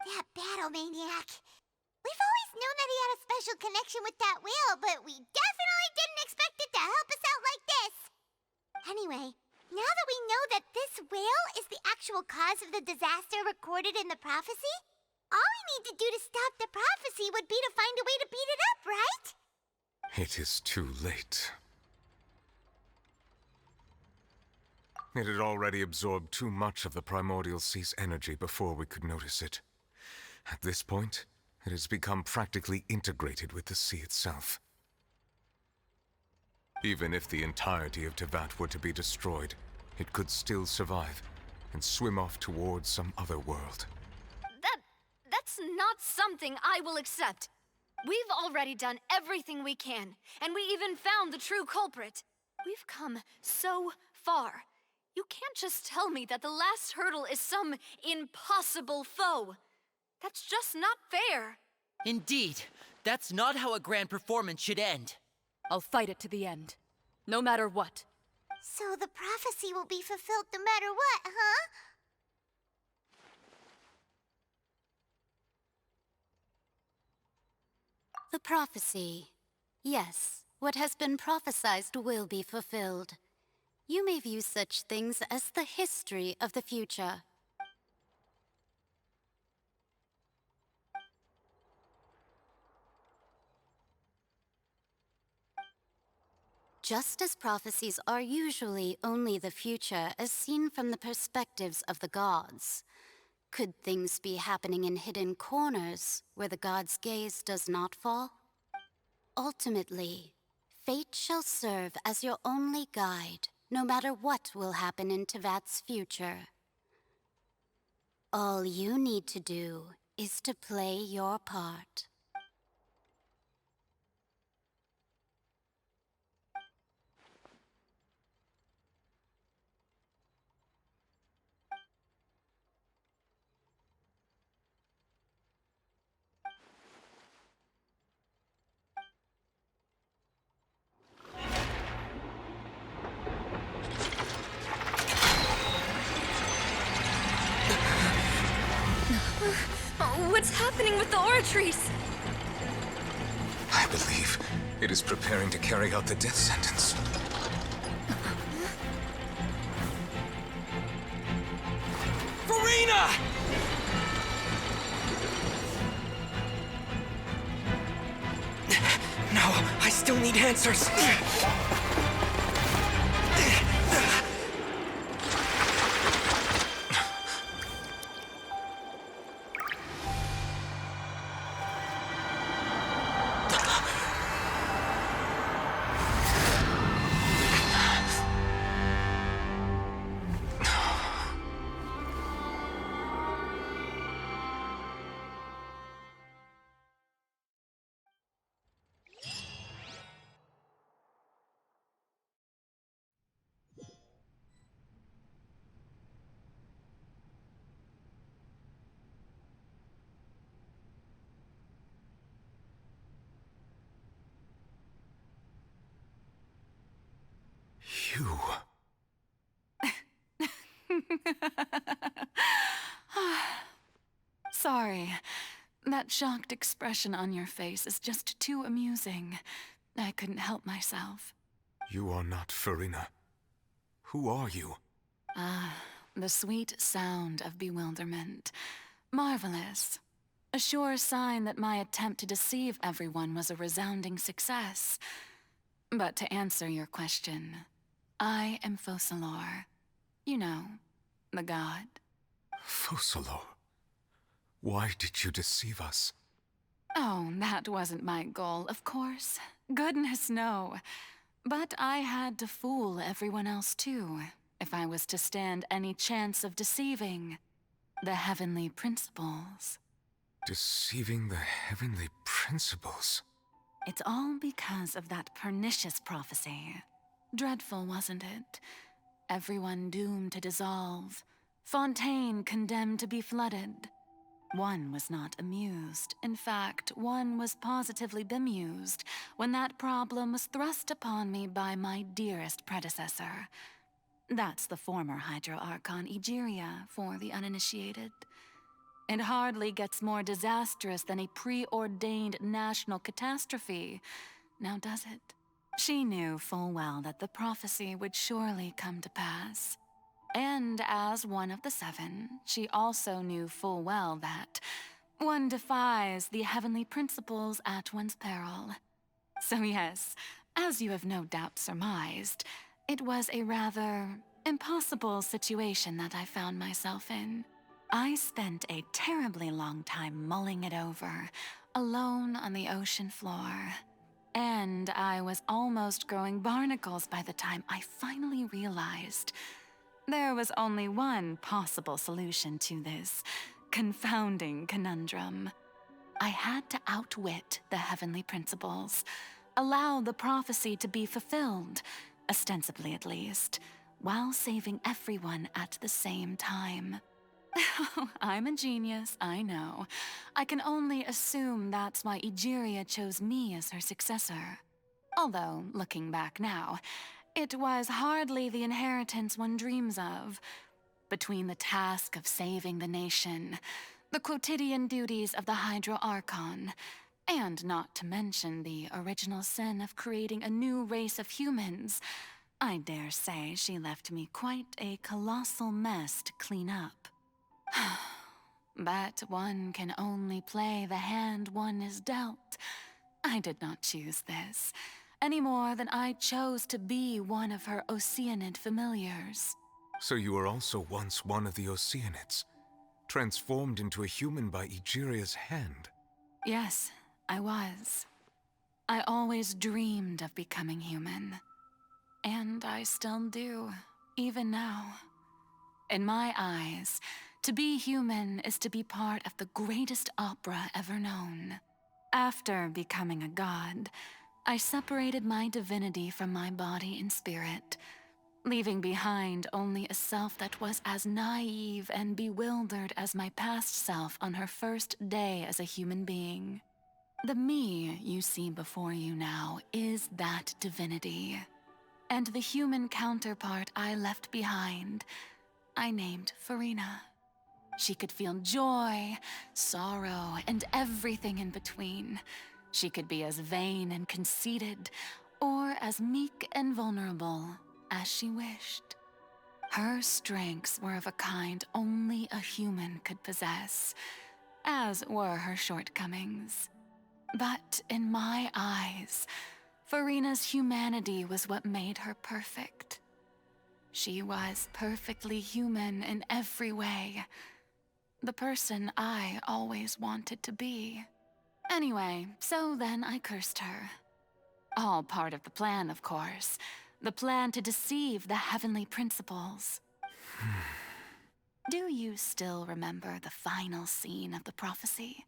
That battle maniac. We've always known that he had a special connection with that whale, but we definitely didn't expect it to help us out like this. Anyway, now that we know that this whale is the actual cause of the disaster recorded in the prophecy, all we need to do to stop the prophecy would be to find a way to beat it up, right? It is too late. It had already absorbed too much of the primordial sea's energy before we could notice it. At this point, it has become practically integrated with the sea itself. Even if the entirety of Tevat were to be destroyed, it could still survive and swim off towards some other world. That's not something I will accept. We've already done everything we can, and we even found the true culprit. We've come so far. You can't just tell me that the last hurdle is some impossible foe. That's just not fair. Indeed, that's not how a grand performance should end. I'll fight it to the end, no matter what. So the prophecy will be fulfilled no matter what, huh? The prophecy. Yes, what has been prophesied will be fulfilled. You may view such things as the history of the future. Just as prophecies are usually only the future as seen from the perspectives of the gods, could things be happening in hidden corners where the gods' gaze does not fall? Ultimately, fate shall serve as your only guide, no matter what will happen in Tevat's future. All you need to do is to play your part. What's happening with the aura trees? I believe it is preparing to carry out the death sentence. Furina! No, I still need answers. You... Sorry. That shocked expression on your face is just too amusing. I couldn't help myself. You are not Furina. Who are you? The sweet sound of bewilderment. Marvelous. A sure sign that my attempt to deceive everyone was a resounding success. But to answer your question, I am Focalor. You know, the god. Focalor? Why did you deceive us? Oh, that wasn't my goal, of course. Goodness, no. But I had to fool everyone else too, if I was to stand any chance of deceiving the heavenly principles. Deceiving the heavenly principles? It's all because of that pernicious prophecy. Dreadful, wasn't it? Everyone doomed to dissolve. Fontaine condemned to be flooded. One was not amused. In fact, one was positively bemused when that problem was thrust upon me by my dearest predecessor. That's the former Hydro Archon Egeria, for the uninitiated. It hardly gets more disastrous than a preordained national catastrophe, now does it? She knew full well that the prophecy would surely come to pass. And as one of the seven, she also knew full well that one defies the heavenly principles at one's peril. So yes, as you have no doubt surmised, it was a rather impossible situation that I found myself in. I spent a terribly long time mulling it over, alone on the ocean floor. And I was almost growing barnacles by the time I finally realized there was only one possible solution to this confounding conundrum. I had to outwit the heavenly principles, allow the prophecy to be fulfilled, ostensibly at least, while saving everyone at the same time. I'm a genius, I know. I can only assume that's why Egeria chose me as her successor. Although, looking back now, it was hardly the inheritance one dreams of. Between the task of saving the nation, the quotidian duties of the Hydro Archon, and not to mention the original sin of creating a new race of humans, I dare say she left me quite a colossal mess to clean up. But one can only play the hand one is dealt. I did not choose this, any more than I chose to be one of her Oceanid familiars. So you were also once one of the Oceanids, transformed into a human by Egeria's hand. Yes, I was. I always dreamed of becoming human. And I still do, even now. In my eyes, to be human is to be part of the greatest opera ever known. After becoming a god, I separated my divinity from my body and spirit, leaving behind only a self that was as naive and bewildered as my past self on her first day as a human being. The me you see before you now is that divinity. And the human counterpart I left behind, I named Furina. She could feel joy, sorrow, and everything in between. She could be as vain and conceited, or as meek and vulnerable as she wished. Her strengths were of a kind only a human could possess, as were her shortcomings. But in my eyes, Furina's humanity was what made her perfect. She was perfectly human in every way. The person I always wanted to be. Anyway, so then I cursed her. All part of the plan, of course. The plan to deceive the heavenly principles. Do you still remember the final scene of the prophecy?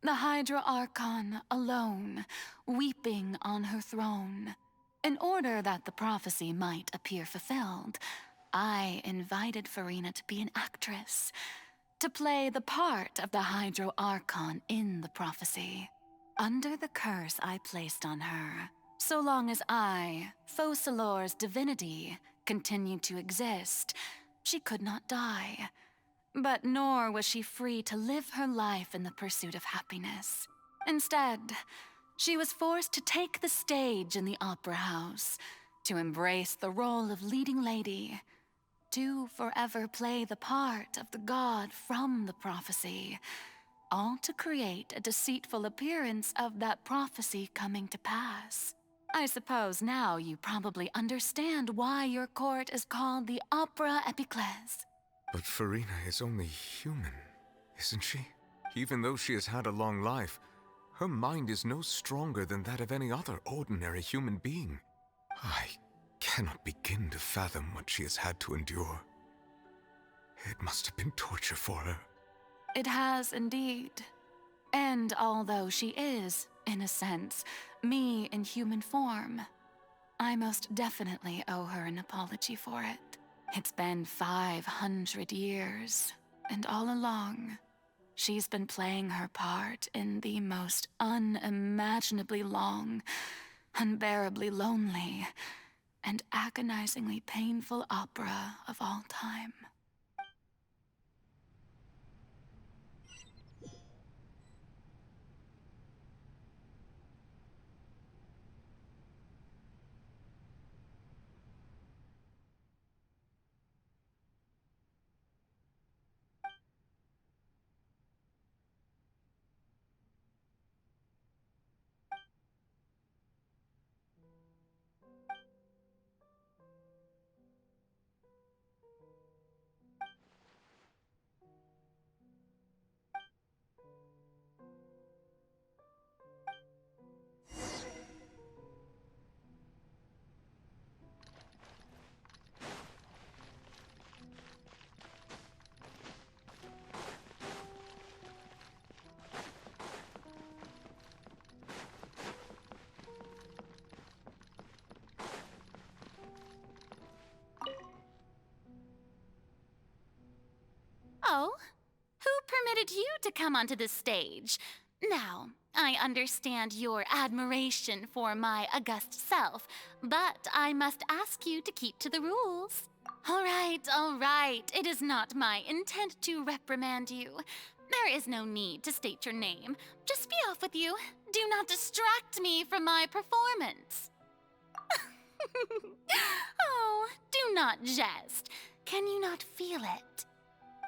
The Hydra Archon alone, weeping on her throne. In order that the prophecy might appear fulfilled, I invited Furina to be an actress, to play the part of the Hydro Archon in the prophecy. Under the curse I placed on her, so long as I, Focalor's divinity, continued to exist, she could not die. But nor was she free to live her life in the pursuit of happiness. Instead, she was forced to take the stage in the opera house, to embrace the role of leading lady, to forever play the part of the god from the prophecy, all to create a deceitful appearance of that prophecy coming to pass. I suppose now you probably understand why your court is called the Opera Epiclese. But Furina is only human, isn't she? Even though she has had a long life, her mind is no stronger than that of any other ordinary human being. I cannot begin to fathom what she has had to endure. It must have been torture for her. It has indeed. And although she is, in a sense, me in human form, I most definitely owe her an apology for it. It's been 500 years, and all along, she's been playing her part in the most unimaginably long, unbearably lonely, and agonizingly painful opera of all time. So? Who permitted you to come onto this stage? Now, I understand your admiration for my august self, but I must ask you to keep to the rules. All right. It is not my intent to reprimand you. There is no need to state your name. Just be off with you. Do not distract me from my performance. Oh, do not jest. Can you not feel it?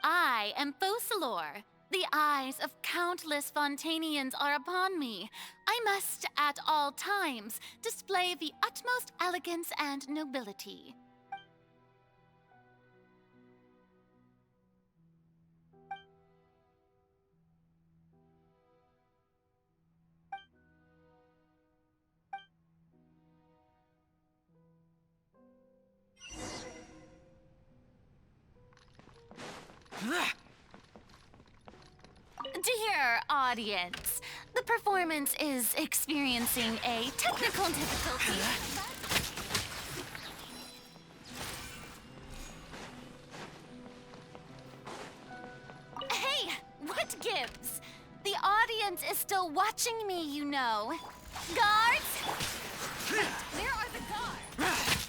I am Focalor. The eyes of countless Fontanians are upon me. I must, at all times, display the utmost elegance and nobility. Dear audience, the performance is experiencing a technical difficulty. Hey, what gives? The audience is still watching me, you know. Guards? Wait, where are the guards?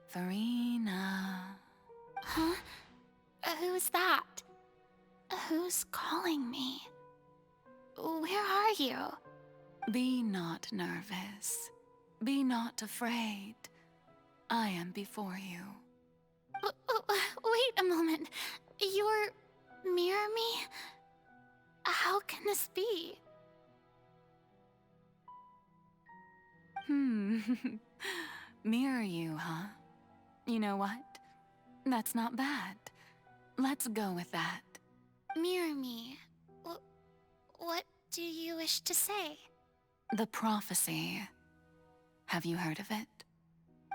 Farina. Huh? Who's that? Who's calling me? Where are you? Be not nervous. Be not afraid. I am before you. Wait a moment. You're mirror me? How can this be? Mirror you, huh? You know what? That's not bad. Let's go with that. Mirror me. What do you wish to say? The prophecy. Have you heard of it?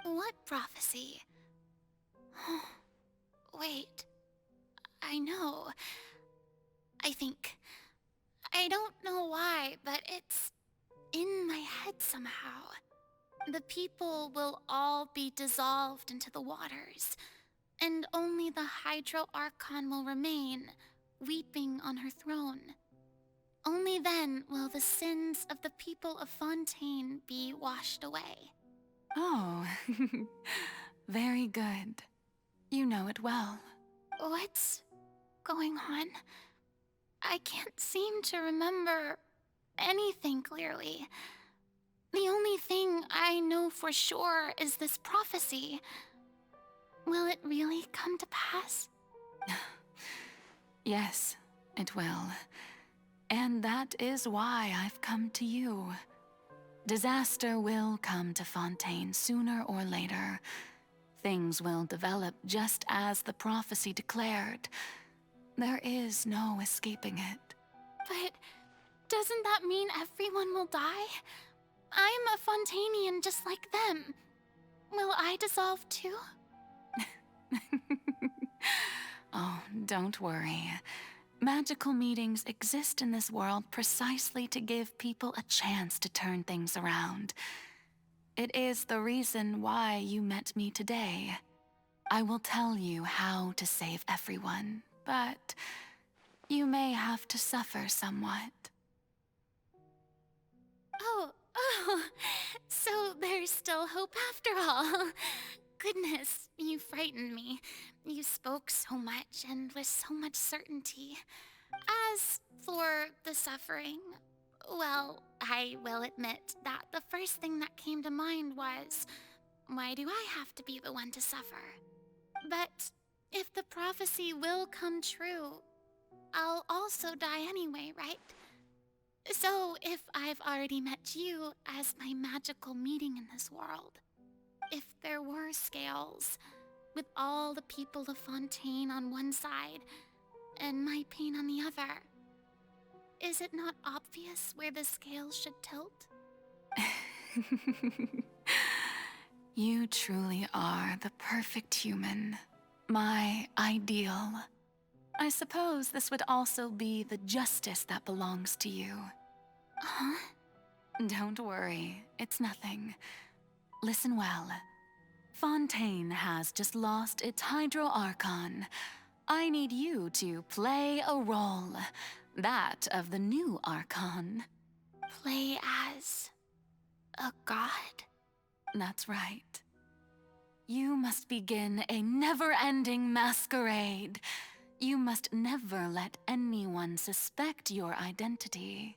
What prophecy? Wait. I know. I think. I don't know why, but it's in my head somehow. The people will all be dissolved into the waters, and only the Hydro Archon will remain, weeping on her throne. Only then will the sins of the people of Fontaine be washed away. Oh, very good. You know it well. What's going on? I can't seem to remember anything clearly. The only thing I know for sure is this prophecy. Will it really come to pass? Yes, it will. And that is why I've come to you. Disaster will come to Fontaine sooner or later. Things will develop just as the prophecy declared. There is no escaping it. But doesn't that mean everyone will die? I'm a Fontainian just like them. Will I dissolve too? Oh, don't worry. Magical meetings exist in this world precisely to give people a chance to turn things around. It is the reason why you met me today. I will tell you how to save everyone, but you may have to suffer somewhat. Oh, so there's still hope after all. goodness, you frightened me. You spoke so much and with so much certainty. As for the suffering, well, I will admit that the first thing that came to mind was, why do I have to be the one to suffer? But if the prophecy will come true, I'll also die anyway, right? So if I've already met you as my magical meeting in this world, if there were scales, with all the people of Fontaine on one side and my pain on the other, is it not obvious where the scales should tilt? You truly are the perfect human. My ideal. I suppose this would also be the justice that belongs to you. Huh? Don't worry, it's nothing. Listen well. Fontaine has just lost its Hydro Archon. I need you to play a role. That of the new Archon. Play as a god? That's right. You must begin a never-ending masquerade. You must never let anyone suspect your identity.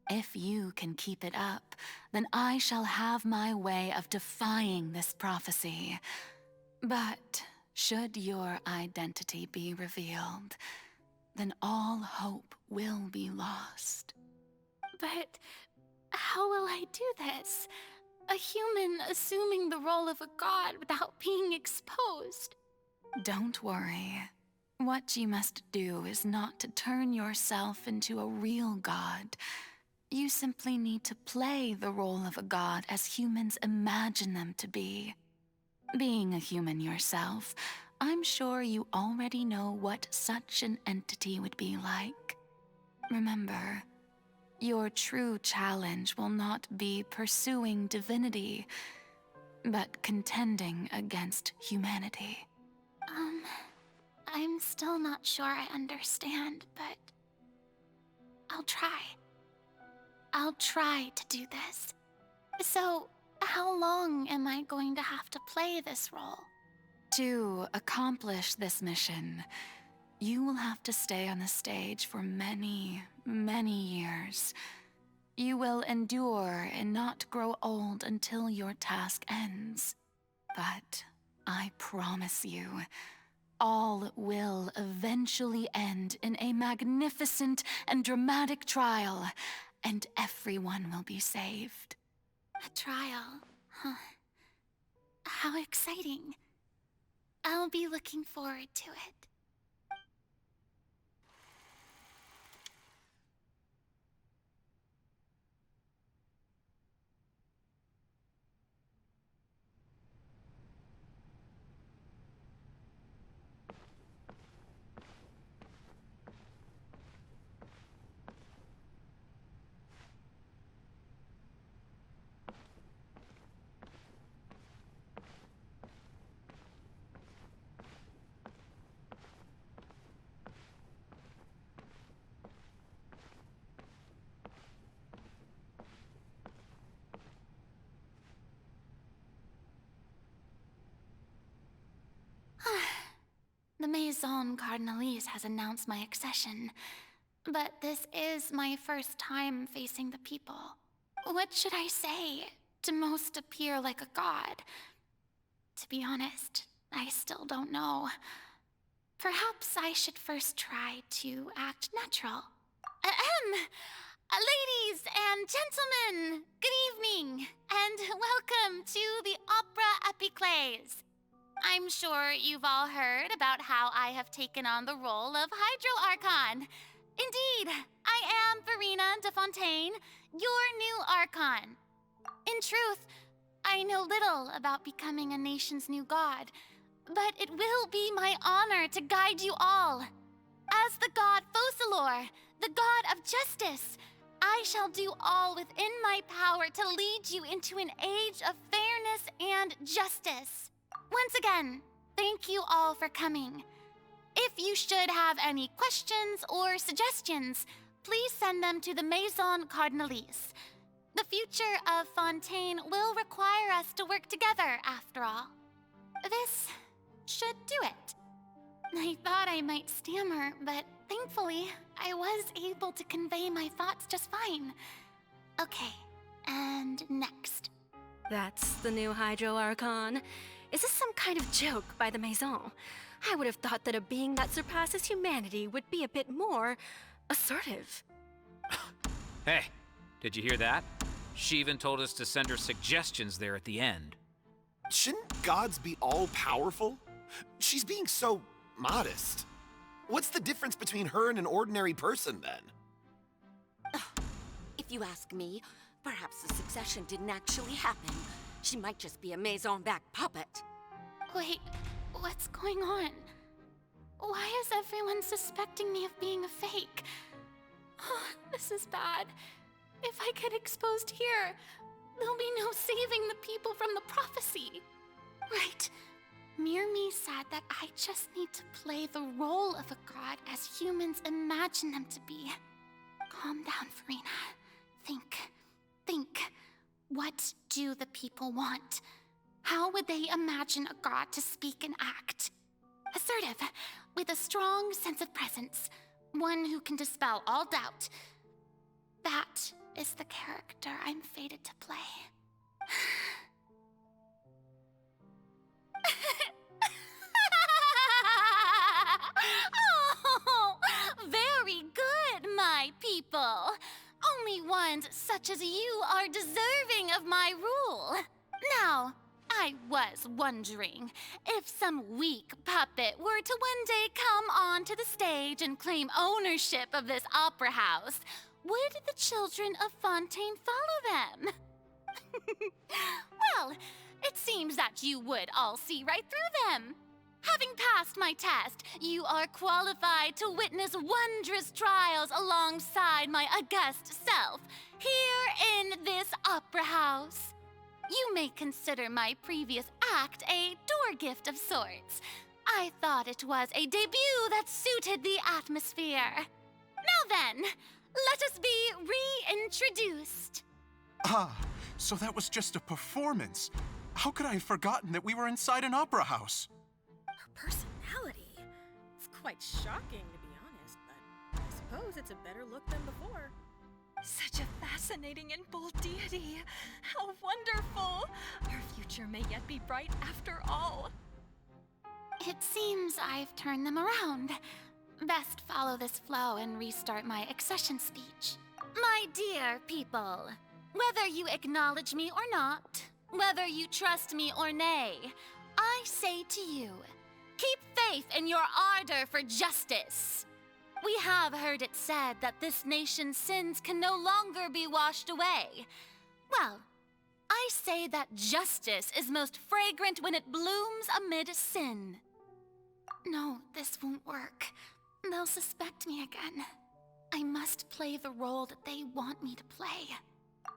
If you can keep it up, then I shall have my way of defying this prophecy. But should your identity be revealed, then all hope will be lost. But how will I do this? A human assuming the role of a god without being exposed. Don't worry. What you must do is not to turn yourself into a real god. You simply need to play the role of a god as humans imagine them to be. Being a human yourself, I'm sure you already know what such an entity would be like. Remember, your true challenge will not be pursuing divinity, but contending against humanity. I'm still not sure I understand, but I'll try. I'll try to do this. So, how long am I going to have to play this role? To accomplish this mission, you will have to stay on the stage for many, many years. You will endure and not grow old until your task ends. But I promise you, all will eventually end in a magnificent and dramatic trial, and everyone will be saved. A trial, huh? How exciting. I'll be looking forward to it. The Maison Cardinalise has announced my accession, but this is my first time facing the people. What should I say to most appear like a god? To be honest, I still don't know. Perhaps I should first try to act natural. Ladies and gentlemen, good evening, and welcome to the Opera Epiclese. I'm sure you've all heard about how I have taken on the role of Hydro Archon. Indeed, I am Verena de Fontaine, your new Archon. In truth, I know little about becoming a nation's new god, but it will be my honor to guide you all. As the god Focalor, the god of justice, I shall do all within my power to lead you into an age of fairness and justice. Once again, thank you all for coming. If you should have any questions or suggestions, please send them to the Maison Cardinalise. The future of Fontaine will require us to work together, after all. This should do it. I thought I might stammer, but thankfully, I was able to convey my thoughts just fine. Okay, and next. That's the new Hydro Archon. Is this some kind of joke by the Maison? I would have thought that a being that surpasses humanity would be a bit more assertive. Hey, did you hear that? She even told us to send her suggestions there at the end. Shouldn't gods be all-powerful? She's being so modest. What's the difference between her and an ordinary person, then? If you ask me, perhaps the succession didn't actually happen. She might just be a Maison-back puppet. Wait, what's going on? Why is everyone suspecting me of being a fake? Oh, this is bad. If I get exposed here, there'll be no saving the people from the prophecy. Right. Mirmi said that I just need to play the role of a god as humans imagine them to be. Calm down, Furina. Think. What do the people want? How would they imagine a god to speak and act? Assertive, with a strong sense of presence. One who can dispel all doubt. That is the character I'm fated to play. Oh, very good, my people. Only ones such as you are deserving of my rule. Now, I was wondering if some weak puppet were to one day come onto the stage and claim ownership of this opera house, would the children of Fontaine follow them? Well, it seems that you would all see right through them. Having passed my test, you are qualified to witness wondrous trials alongside my august self, here in this opera house. You may consider my previous act a door gift of sorts. I thought it was a debut that suited the atmosphere. Now then, let us be reintroduced. Ah, so that was just a performance. How could I have forgotten that we were inside an opera house? Her personality. It's quite shocking, to be honest, but I suppose it's a better look than before. Such a fascinating and bold deity. How wonderful! Our future may yet be bright after all. It seems I've turned them around. Best follow this flow and restart my accession speech. My dear people, whether you acknowledge me or not, whether you trust me or nay, I say to you, keep faith in your ardor for justice. We have heard it said that this nation's sins can no longer be washed away. Well, I say that justice is most fragrant when it blooms amid sin. No, this won't work. They'll suspect me again. I must play the role that they want me to play.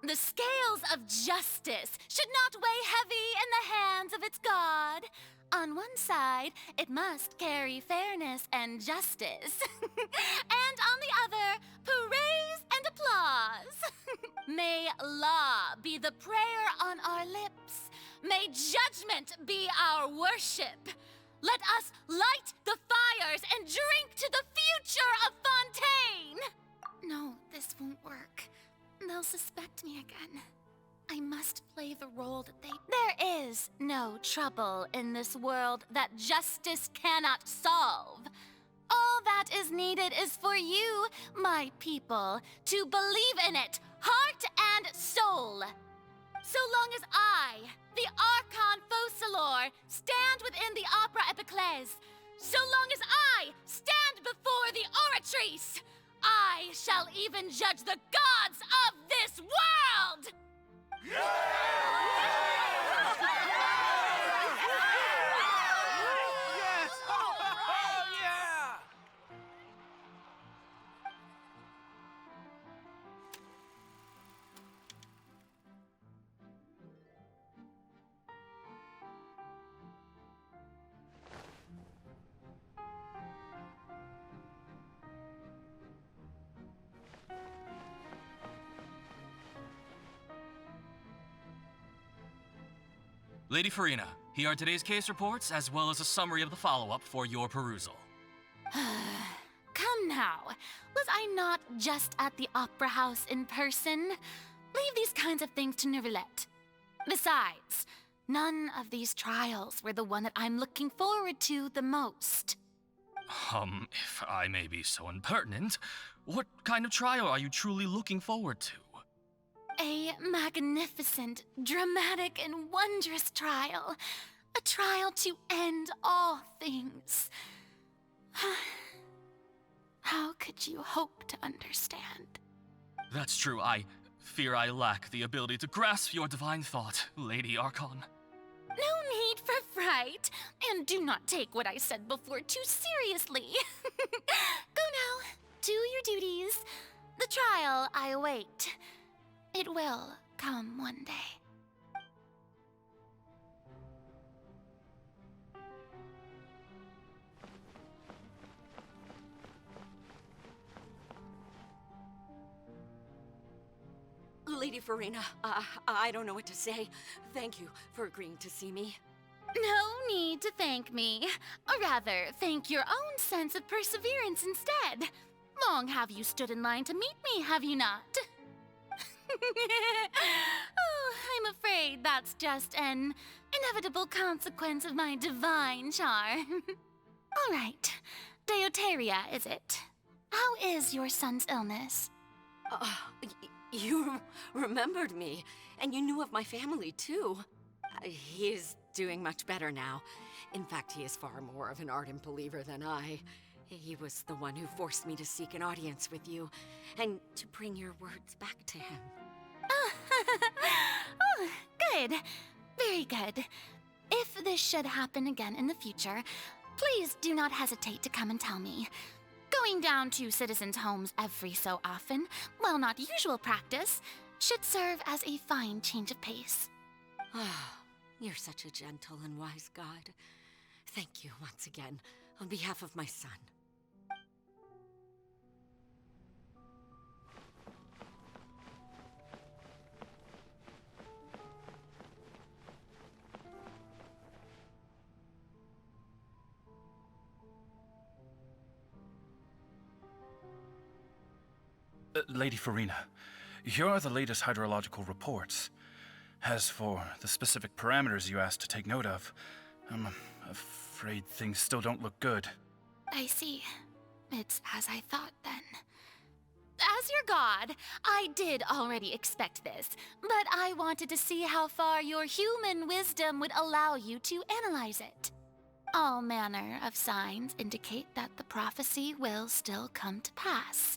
The scales of justice should not weigh heavy in the hands of its god. On one side, it must carry fairness and justice. And on the other, praise and applause. May law be the prayer on our lips. May judgment be our worship. Let us light the fires and drink to the future of Fontaine! No, this won't work. They'll suspect me again. I must play the role that they... There is no trouble in this world that justice cannot solve. All that is needed is for you, my people, to believe in it, heart and soul. So long as I, the Archon Focalor, stand within the Opera Epiclese, so long as I stand before the Oratrice, I shall even judge the gods of this world! Yes! Oh, yeah! Lady Farina, here are today's case reports, as well as a summary of the follow-up for your perusal. Come now. Was I not just at the Opera House in person? Leave these kinds of things to Neuvillette. Besides, none of these trials were the one that I'm looking forward to the most. If I may be so impertinent, what kind of trial are you truly looking forward to? A magnificent, dramatic, and wondrous trial. A trial to end all things. How could you hope to understand? That's true. I fear I lack the ability to grasp your divine thought, Lady Archon. No need for fright, and do not take what I said before too seriously. Go now, do your duties. The trial I await. It will come one day. Lady Farina, I don't know what to say. Thank you for agreeing to see me. No need to thank me. Or rather, thank your own sense of perseverance instead. Long have you stood in line to meet me, have you not? Oh, I'm afraid that's just an inevitable consequence of my divine charm. All right, Deoteria, is it? How is your son's illness? You remembered me, and you knew of my family, too. He is doing much better now. In fact, he is far more of an ardent believer than I. He was the one who forced me to seek an audience with you, and to bring your words back to him. Oh, good. Very good. If this should happen again in the future, please do not hesitate to come and tell me. Going down to citizens' homes every so often, while not usual practice, should serve as a fine change of pace. You're such a gentle and wise god. Thank you once again, on behalf of my son. Lady Farina, here are the latest hydrological reports. As for the specific parameters you asked to take note of, I'm afraid things still don't look good. I see. It's as I thought, then. As your god, I did already expect this, but I wanted to see how far your human wisdom would allow you to analyze it. All manner of signs indicate that the prophecy will still come to pass.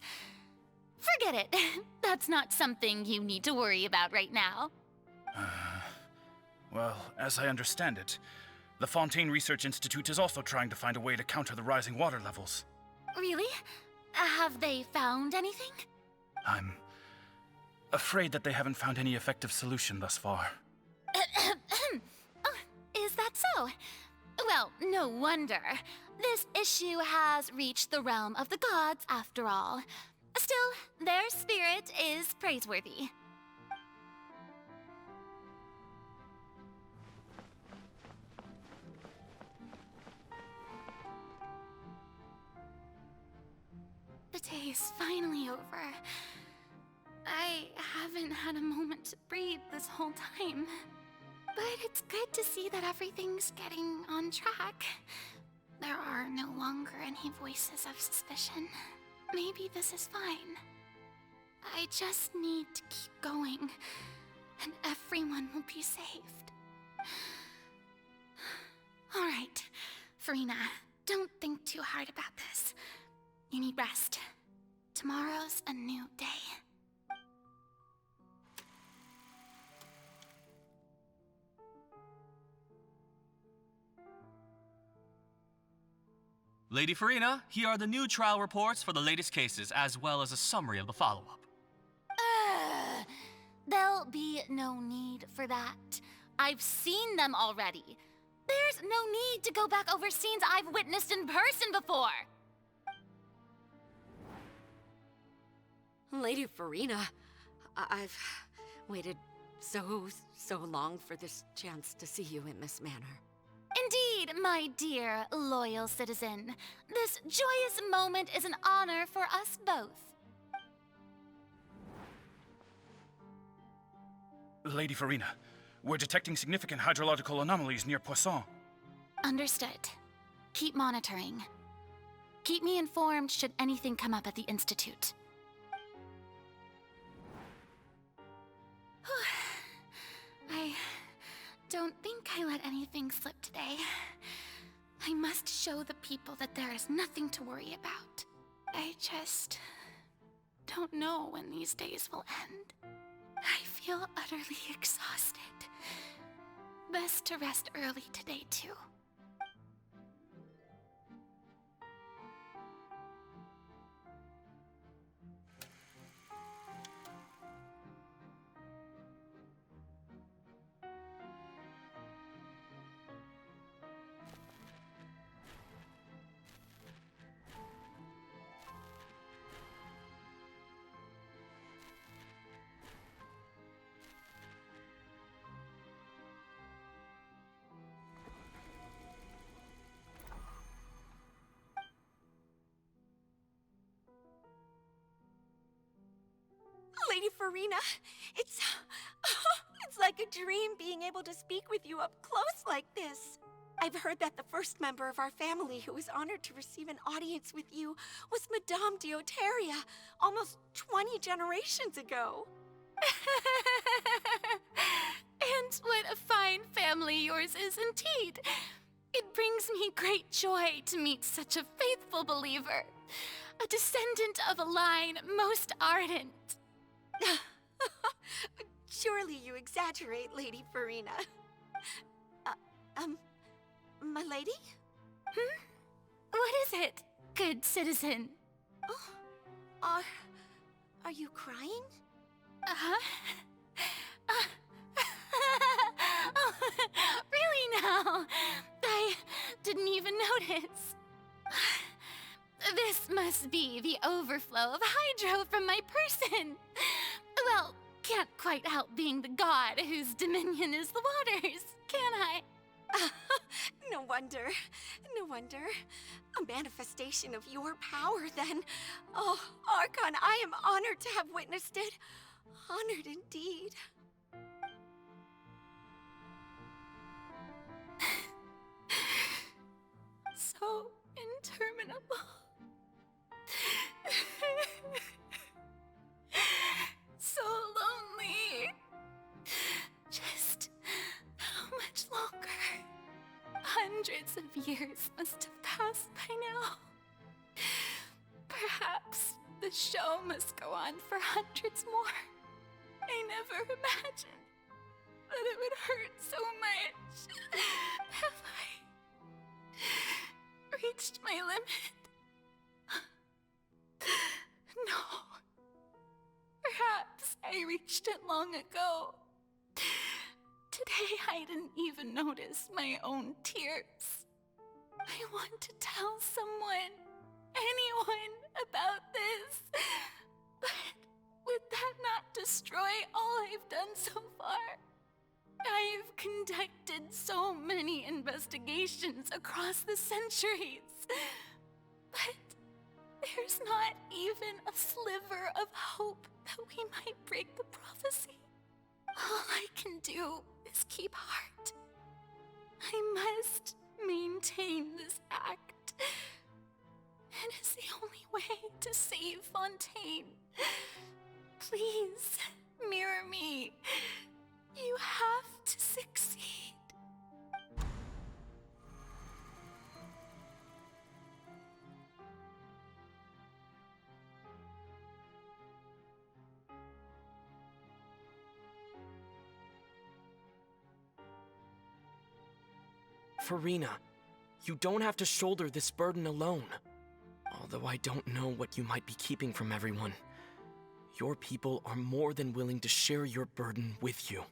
Forget it. That's not something you need to worry about right now. Well, as I understand it, the Fontaine Research Institute is also trying to find a way to counter the rising water levels. Really? Have they found anything? I'm afraid that they haven't found any effective solution thus far. Oh, is that so? Well, no wonder. This issue has reached the realm of the gods, after all. Still, their spirit is praiseworthy. The day is finally over. I haven't had a moment to breathe this whole time. But it's good to see that everything's getting on track. There are no longer any voices of suspicion. Maybe this is fine. I just need to keep going, and everyone will be saved. All right, Farina, don't think too hard about this. You need rest. Tomorrow's a new day. Lady Farina, here are the new trial reports for the latest cases, as well as a summary of the follow-up. There'll be no need for that. I've seen them already. There's no need to go back over scenes I've witnessed in person before. Lady Farina, I've waited so long for this chance to see you in this manner. Indeed, my dear, loyal citizen. This joyous moment is an honor for us both. Lady Farina, we're detecting significant hydrological anomalies near Poisson. Understood. Keep monitoring. Keep me informed should anything come up at the Institute. I don't think I let anything slip today. I must show the people that there is nothing to worry about. I just don't know when these days will end. I feel utterly exhausted. Best to rest early today, too. Lady Farina, it's like a dream being able to speak with you up close like this. I've heard that the first member of our family who was honored to receive an audience with you was Madame Deoteria, almost 20 generations ago. And what a fine family yours is indeed. It brings me great joy to meet such a faithful believer, a descendant of a line most ardent. Surely you exaggerate, Lady Farina. My lady? What is it, good citizen? Oh, are you crying? Oh, really now? I didn't even notice. This must be the overflow of hydro from my person. Well, can't quite help being the god whose dominion is the waters, can I? No wonder. No wonder. A manifestation of your power, then. Oh, Archon, I am honored to have witnessed it. Honored indeed. So interminable. So lonely. Just how much longer? Hundreds of years must have passed by now. Perhaps the show must go on for hundreds more. I never imagined that it would hurt so much. Have I reached my limit? No. Perhaps I reached it long ago. Today I didn't even notice my own tears. I want to tell someone, anyone, about this. But would that not destroy all I've done so far? I've conducted so many investigations across the centuries. But there's not even a sliver of hope that we might break the prophecy. All I can do is keep heart. I must maintain this act. It is the only way to save Fontaine. Please, mirror me. You have to succeed. Farina, you don't have to shoulder this burden alone. Although I don't know what you might be keeping from everyone, your people are more than willing to share your burden with you.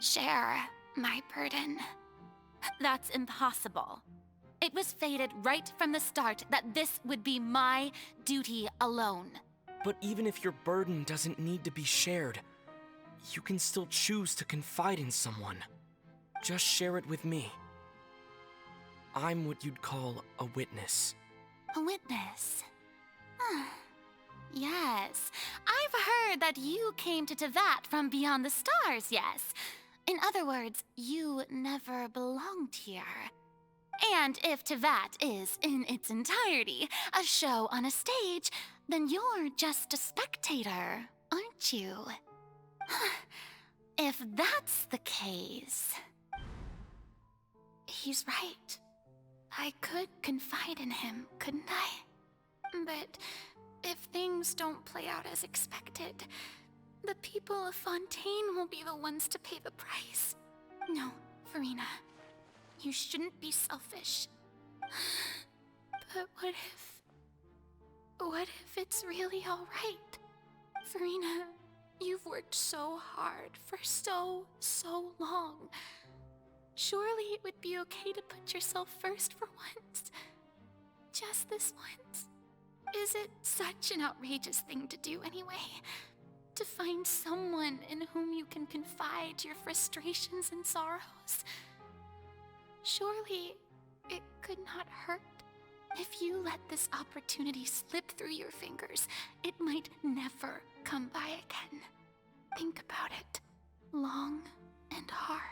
Share my burden. That's impossible. It was fated right from the start that this would be my duty alone. But even if your burden doesn't need to be shared, you can still choose to confide in someone. Just share it with me. I'm what you'd call a witness. A witness? Yes, I've heard that you came to Tevat from beyond the stars, yes. In other words, you never belonged here. And if Tevat is, in its entirety, a show on a stage, then you're just a spectator, aren't you? If that's the case... He's right. I could confide in him, couldn't I? But if things don't play out as expected, the people of Fontaine will be the ones to pay the price. No, Farina. You shouldn't be selfish. But what if it's really all right? Farina, you've worked so hard for so long. Surely it would be okay to put yourself first for once. Just this once. Is it such an outrageous thing to do anyway? To find someone in whom you can confide your frustrations and sorrows? Surely it could not hurt. If you let this opportunity slip through your fingers, it might never come by again. Think about it long and hard.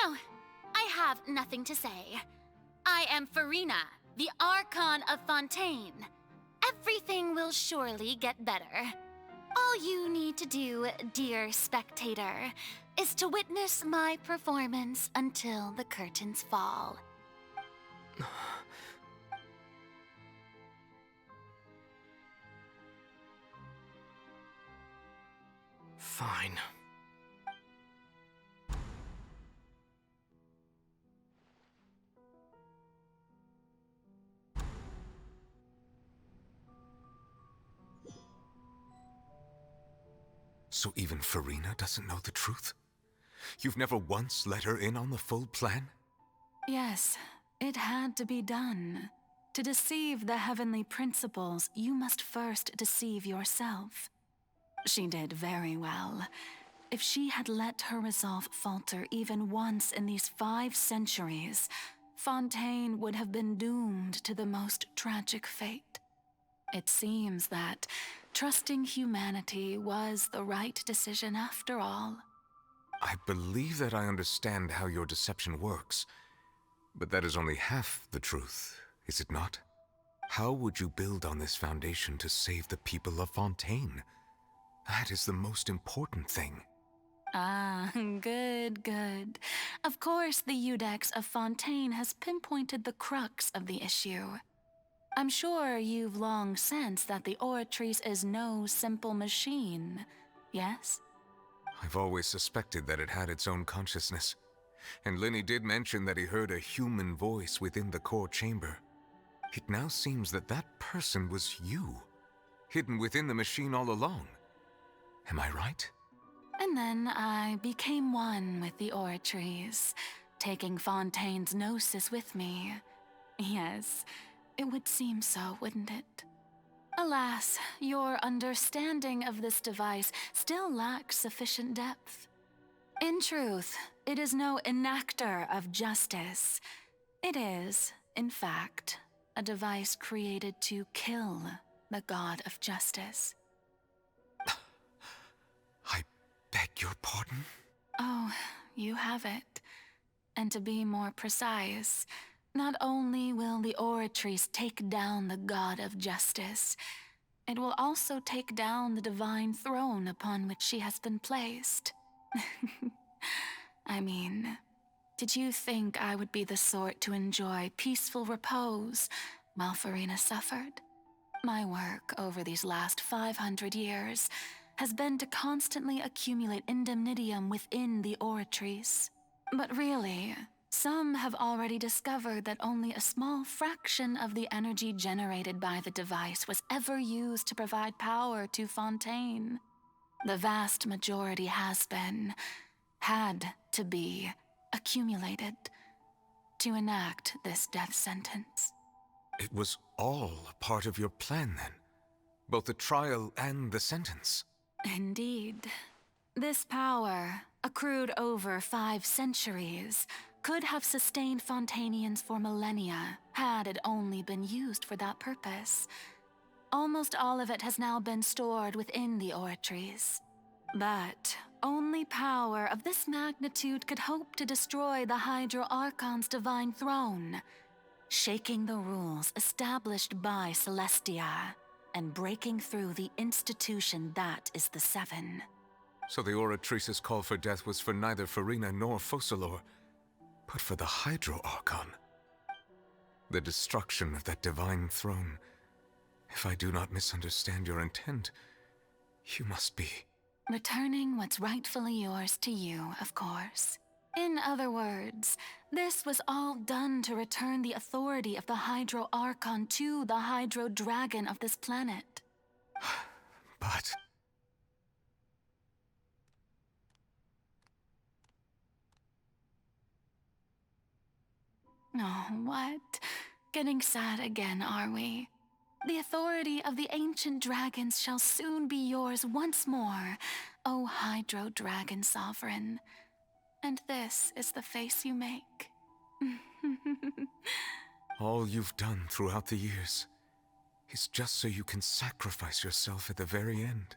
No, I have nothing to say. I am Farina, the Archon of Fontaine. Everything will surely get better. All you need to do, dear spectator, is to witness my performance until the curtains fall. Fine. So even Farina doesn't know the truth? You've never once let her in on the full plan? Yes, it had to be done. To deceive the heavenly principles, you must first deceive yourself. She did very well. If she had let her resolve falter even once in these 5 centuries, Fontaine would have been doomed to the most tragic fate. It seems that trusting humanity was the right decision after all. I believe that I understand how your deception works, but that is only half the truth, is it not? How would you build on this foundation to save the people of Fontaine? That is the most important thing. Ah, good. Of course, the Iudex of Fontaine has pinpointed the crux of the issue. I'm sure you've long sensed that the Oratrice is no simple machine, yes? I've always suspected that it had its own consciousness. And Lenny did mention that he heard a human voice within the core chamber. It now seems that that person was you, hidden within the machine all along. Am I right? And then I became one with the Oratrice, taking Fontaine's gnosis with me. Yes, it would seem so, wouldn't it? Alas, your understanding of this device still lacks sufficient depth. In truth, it is no enactor of justice. It is, in fact, a device created to kill the god of justice. I beg your pardon? Oh, you have it. And to be more precise, not only will the Oratrice take down the god of justice, it will also take down the divine throne upon which she has been placed. I mean, did you think I would be the sort to enjoy peaceful repose while Farina suffered? My work over these last 500 years has been to constantly accumulate indemnitium within the Oratrice. But really, Some have already discovered that only a small fraction of the energy generated by the device was ever used to provide power to Fontaine. The vast majority had to be, accumulated to enact this death sentence. It was all a part of your plan, then? Both the trial and the sentence? Indeed. This power, accrued over 5 centuries, could have sustained Fontainians for millennia had it only been used for that purpose. Almost all of it has now been stored within the oratories. But only power of this magnitude could hope to destroy the Hydro Archon's divine throne, shaking the rules established by Celestia and breaking through the institution that is the Seven. So the Oratrice's call for death was for neither Furina nor Focalor, but for the Hydro Archon. The destruction of that divine throne. If I do not misunderstand your intent, you must be... Returning what's rightfully yours to you, of course. In other words, this was all done to return the authority of the Hydro Archon to the Hydro Dragon of this planet. But... Oh, what? Getting sad again, are we? The authority of the ancient dragons shall soon be yours once more, O Hydro Dragon Sovereign. And this is the face you make. all you've done throughout the years is just so you can sacrifice yourself at the very end.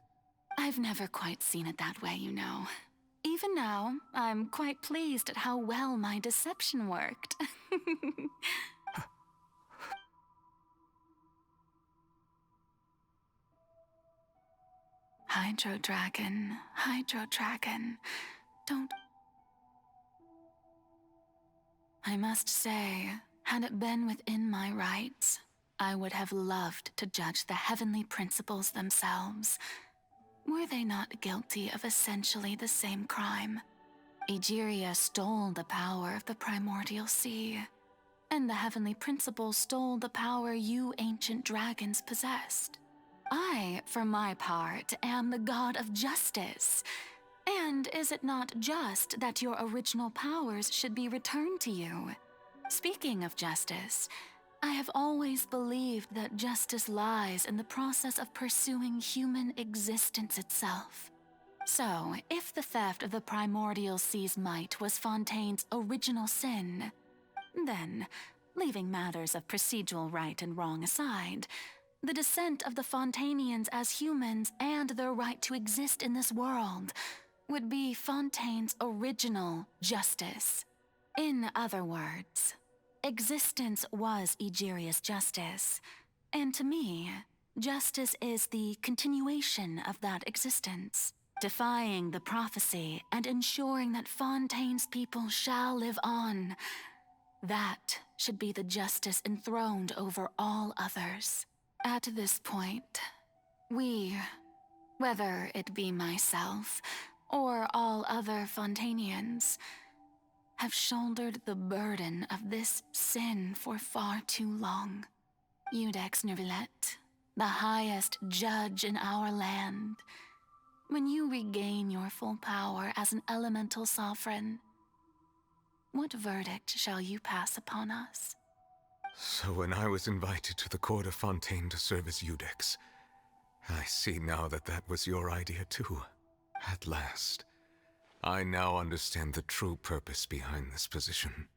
I've never quite seen it that way, you know. Even now, I'm quite pleased at how well my deception worked. Hydro Dragon, don't... I must say, had it been within my rights, I would have loved to judge the heavenly principles themselves. Were they not guilty of essentially the same crime? Egeria stole the power of the primordial sea, and the heavenly principles stole the power you ancient dragons possessed. I, for my part, am the god of justice. And is it not just that your original powers should be returned to you? Speaking of justice, I have always believed that justice lies in the process of pursuing human existence itself. So, if the theft of the primordial sea's might was Fontaine's original sin, then, leaving matters of procedural right and wrong aside, the descent of the Fontainians as humans and their right to exist in this world would be Fontaine's original justice. In other words, existence was Egeria's justice, and to me, justice is the continuation of that existence, defying the prophecy and ensuring that Fontaine's people shall live on. That should be the justice enthroned over all others. At this point, we, whether it be myself or all other Fontainians, have shouldered the burden of this sin for far too long. Iudex Nervillet, the highest judge in our land, when you regain your full power as an elemental sovereign, what verdict shall you pass upon us? So when I was invited to the court of Fontaine to serve as Iudex, I see now that that was your idea too. At last. I now understand the true purpose behind this position.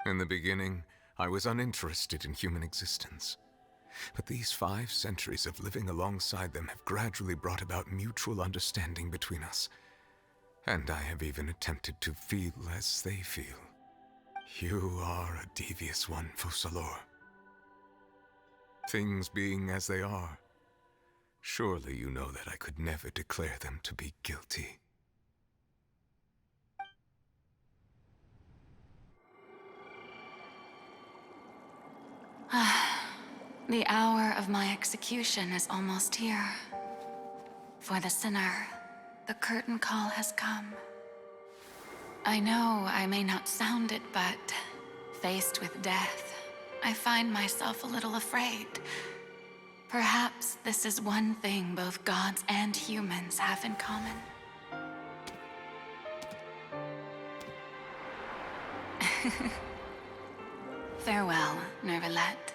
In the beginning, I was uninterested in human existence. But these 5 centuries of living alongside them have gradually brought about mutual understanding between us. And I have even attempted to feel as they feel. You are a devious one, Focalor. Things being as they are, surely you know that I could never declare them to be guilty. The hour of my execution is almost here. For the sinner, the curtain call has come. I know I may not sound it, but Faced with death, I find myself a little afraid. Perhaps this is one thing both gods and humans have in common. Farewell, Nervalette.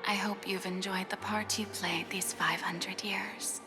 I hope you've enjoyed the part you played these 500 years.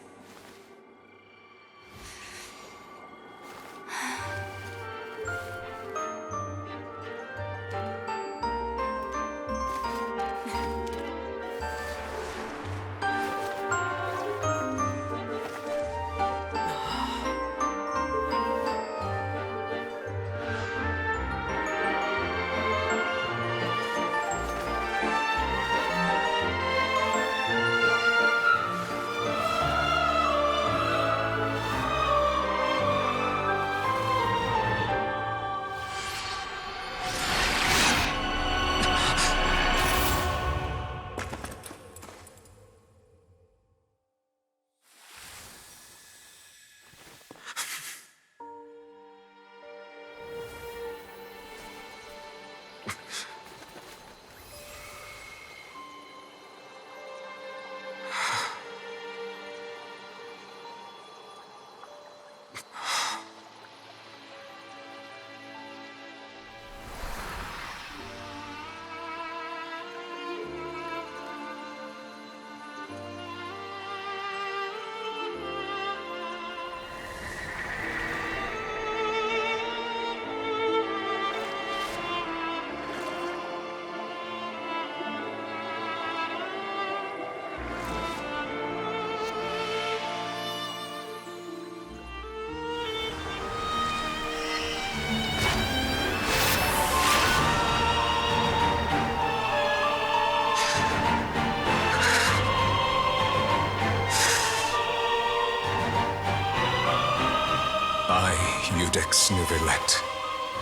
I, Eudex Nouvelette,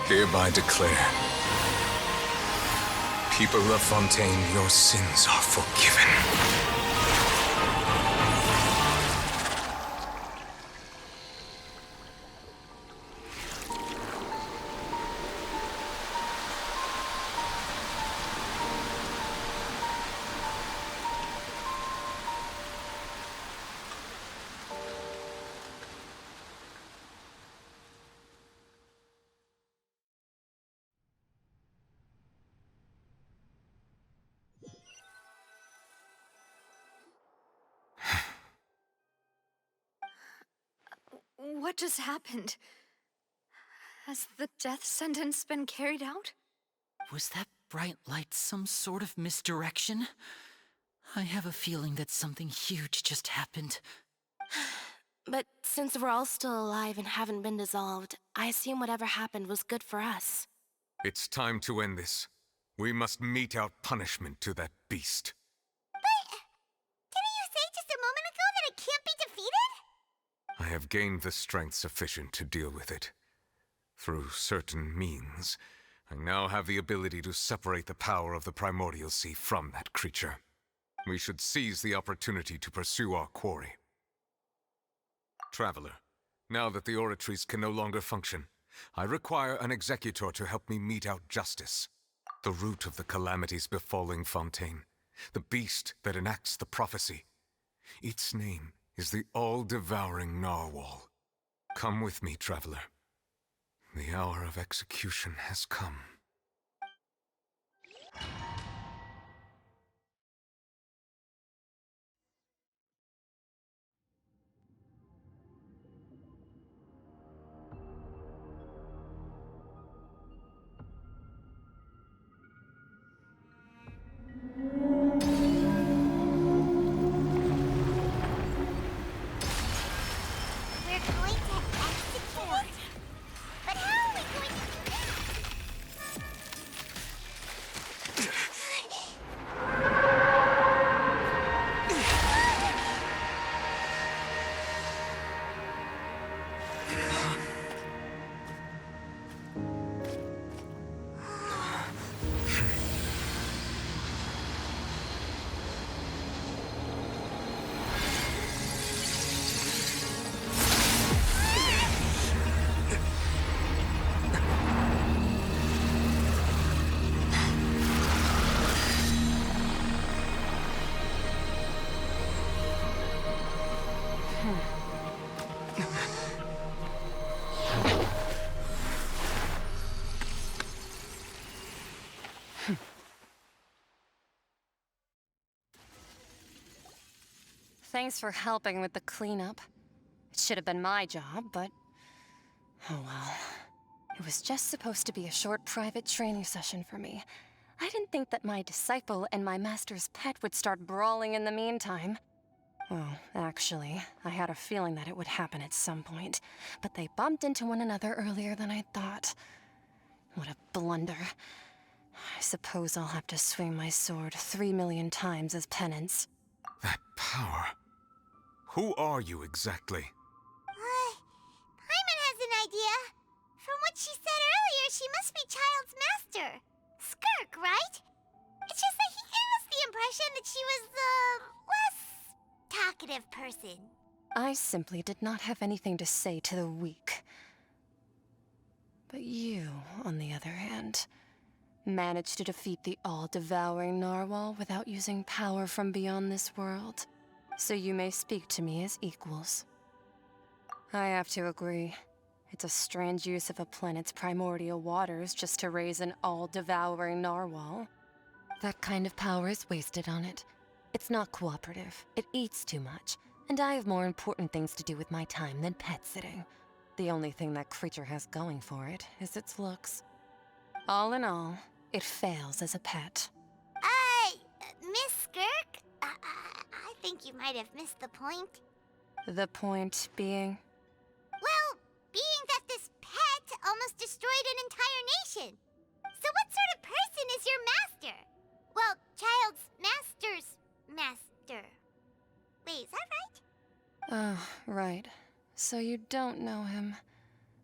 hereby declare, people of Fontaine, your sins are forgiven. What just happened? Has the death sentence been carried out? Was that bright light some sort of misdirection? I have a feeling that something huge just happened. But since we're all still alive and haven't been dissolved, I assume whatever happened was good for us. It's time to end this. We must mete out punishment to that beast. Didn't you say just a moment ago that it can't be defeated? I have gained the strength sufficient to deal with it. Through certain means, I now have the ability to separate the power of the Primordial Sea from that creature. We should seize the opportunity to pursue our quarry. Traveler, now that the oratories can no longer function, I require an executor to help me mete out justice. The root of the calamities befalling Fontaine, the beast that enacts the prophecy. Its name is the all-devouring Narwhal. Come with me, traveler. The hour of execution has come. We're going to execute it? But how are we going to do that? Thanks for helping with the cleanup. It should have been my job, but... oh well. It was just supposed to be a short private training session for me. I didn't think that my disciple and my master's pet would start brawling in the meantime. Well, actually, I had a feeling that it would happen at some point, but they bumped into one another earlier than I thought. What a blunder. I suppose I'll have to swing my sword 3 million times as penance. That power. Who are you exactly? Paimon has an idea. From what she said earlier, she must be Child's master. Skirk, right? It's just that he gave us the impression that she was the less talkative person. I simply did not have anything to say to the weak. But you, on the other hand, managed to defeat the all-devouring narwhal without using power from beyond this world. So you may speak to me as equals. I have to agree. It's a strange use of a planet's primordial waters just to raise an all-devouring narwhal. That kind of power is wasted on it. It's not cooperative. It eats too much. And I have more important things to do with my time than pet sitting. The only thing that creature has going for it is its looks. All in all, it fails as a pet. Miss Skirk? I think you might have missed the point. The point being? Well, being that this pet almost destroyed an entire nation. So what sort of person is your master? Well, Child's master's master. Wait, is that right? Oh, right. So you don't know him.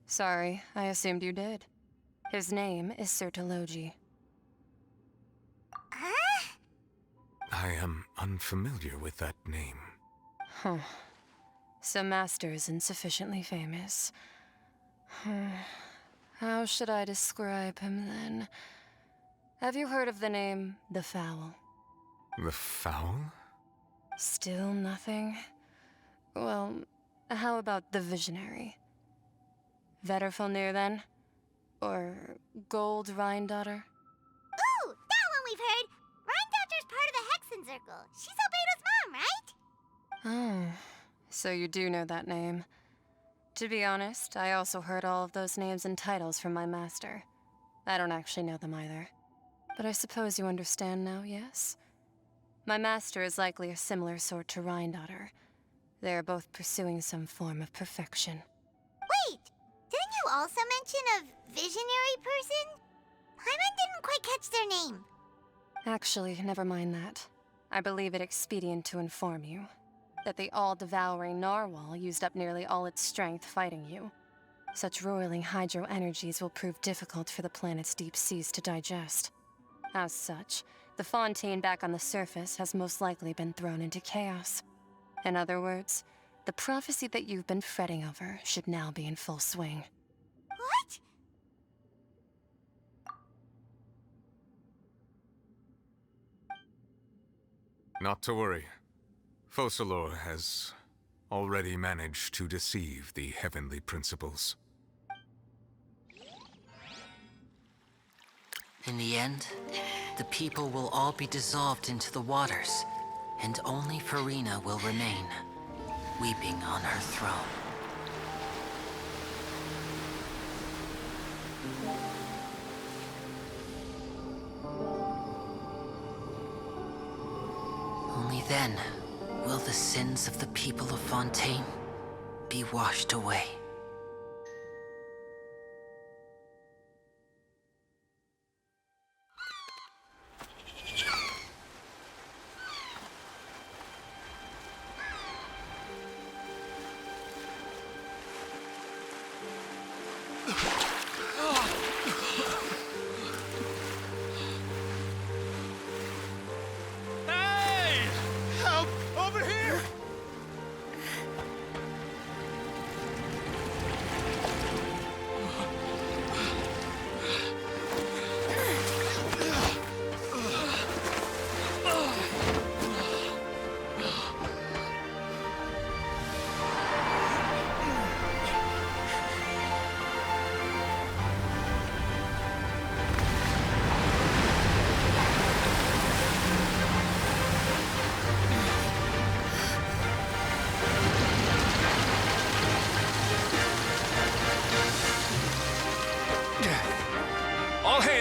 Sorry, I assumed you did. His name is Sir Deluge. Huh? I am unfamiliar with that name. Huh. So Master isn't sufficiently famous. How should I describe him then? Have you heard of the name the Fowl? The Fowl? Still nothing? Well, how about the Visionary? Wrathful then? Or Gold Rhine-Daughter? Ooh, that one we've heard! Rhine-Daughter's part of the Hexen Circle. She's Albedo's mom, right? Oh, so you do know that name. To be honest, I also heard all of those names and titles from my master. I don't actually know them either. But I suppose you understand now, yes? My master is likely a similar sort to Rhine-Daughter. They are both pursuing some form of perfection. Wait! Didn't you also mention a visionary person? Paimon didn't quite catch their name. Actually, never mind that. I believe it expedient to inform you that the all-devouring narwhal used up nearly all its strength fighting you. Such roiling hydro energies will prove difficult for the planet's deep seas to digest. As such, the fontaine back on the surface has most likely been thrown into chaos. In other words, the prophecy that you've been fretting over should now be in full swing. What? Not to worry. Focalor has already managed to deceive the heavenly principles. In the end, the people will all be dissolved into the waters, and only Furina will remain, weeping on her throne. Only then will the sins of the people of Fontaine be washed away. Hey! Help! Over here!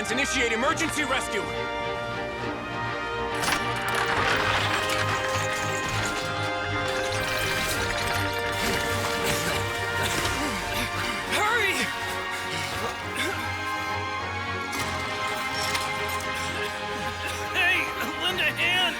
Archons initiate emergency rescue! Hurry! Hey, lend a hand!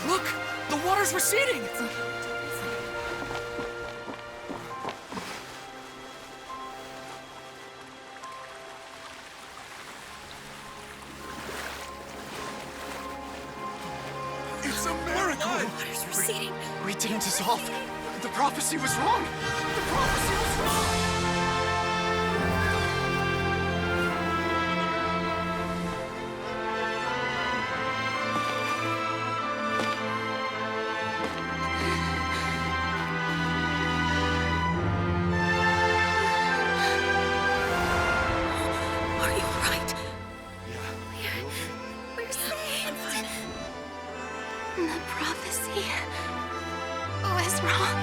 Look! The water's receding! It's a miracle! Water's receding. We didn't dissolve. The prophecy was wrong. The prophecy was wrong. Are you alright? We're safe. The prophecy was wrong.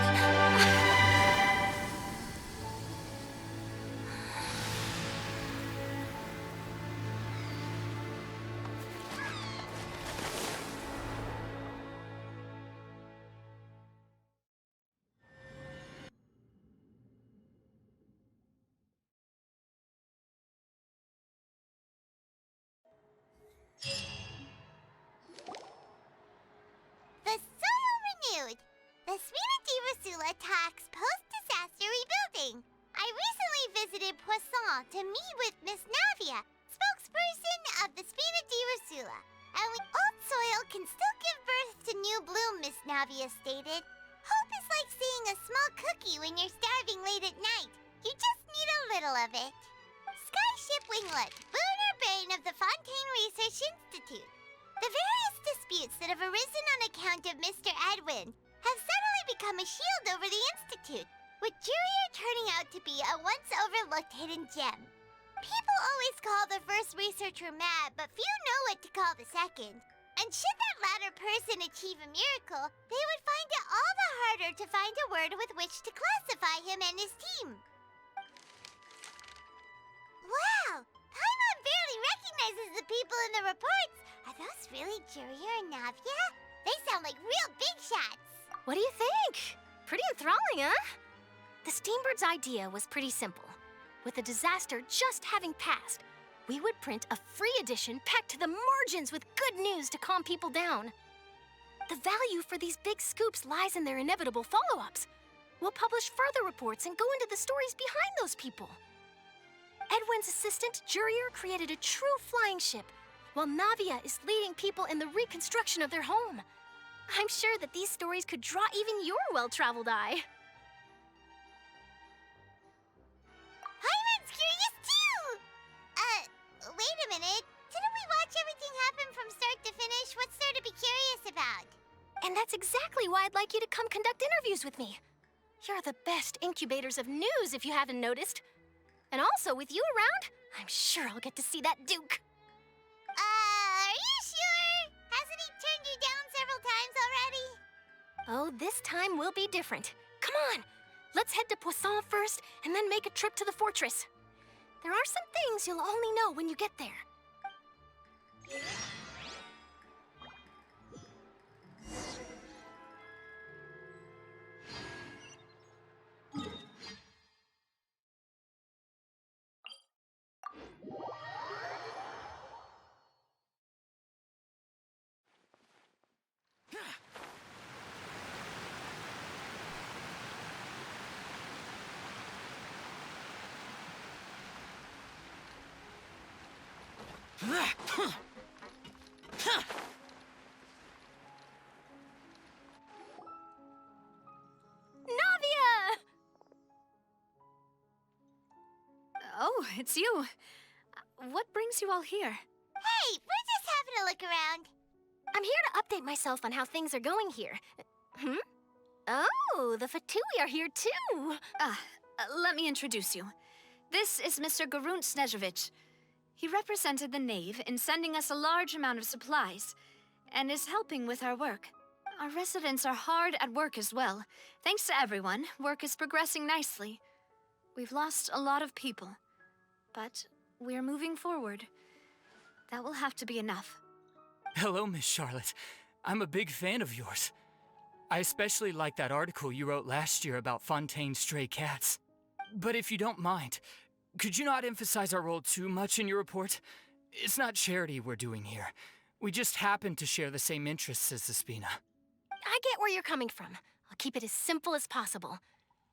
The soil renewed. The Spina di Rosula talks post-disaster rebuilding. I recently visited Poisson to meet with Miss Navia, spokesperson of the Spina di Rosula. And with old soil can still give birth to new bloom, Miss Navia stated. Hope is like seeing a small cookie when you're starving late at night. You just need a little of it. Skyship Winglet, boon or bane of the Fontaine Research Institute. The various disputes that have arisen on account of Mr. Edwin have suddenly become a shield over the Institute, with Jurier turning out to be a once-overlooked hidden gem. People always call the first researcher mad, but few know what to call the second. And should that latter person achieve a miracle, they would find it all the harder to find a word with which to classify him and his team. Wow! Paimon barely recognizes the people in the reports. Are those really Jurier and Navia? They sound like real big shots. What do you think? Pretty enthralling, huh? The Steambird's idea was pretty simple. With the disaster just having passed, we would print a free edition packed to the margins with good news to calm people down. The value for these big scoops lies in their inevitable follow-ups. We'll publish further reports and go into the stories behind those people. Edwin's assistant, Jurier, created a true flying ship, while Navia is leading people in the reconstruction of their home. I'm sure that these stories could draw even your well-traveled eye. Paimon's curious too! Wait a minute. Didn't we watch everything happen from start to finish? What's there to be curious about? And that's exactly why I'd like you to come conduct interviews with me. You're the best incubators of news, if you haven't noticed. And also, with you around, I'm sure I'll get to see that Duke. Are you sure? Hasn't he turned you down several times already? Oh, this time will be different. Come on, let's head to Poisson first, and then make a trip to the fortress. There are some things you'll only know when you get there. Oh, it's you. what brings you all here? Hey, we're just having a look around. I'm here to update myself on how things are going here. Oh, the Fatui are here too! Let me introduce you. This is Mr. Garunt Snezhevich. He represented the Knave in sending us a large amount of supplies, and is helping with our work. Our residents are hard at work as well. Thanks to everyone, work is progressing nicely. We've lost a lot of people, but we're moving forward. That will have to be enough. Hello, Miss Charlotte. I'm a big fan of yours. I especially like that article you wrote last year about Fontaine's stray cats. But if you don't mind, could you not emphasize our role too much in your report? It's not charity we're doing here. We just happen to share the same interests as the Spina. I get where you're coming from. I'll keep it as simple as possible.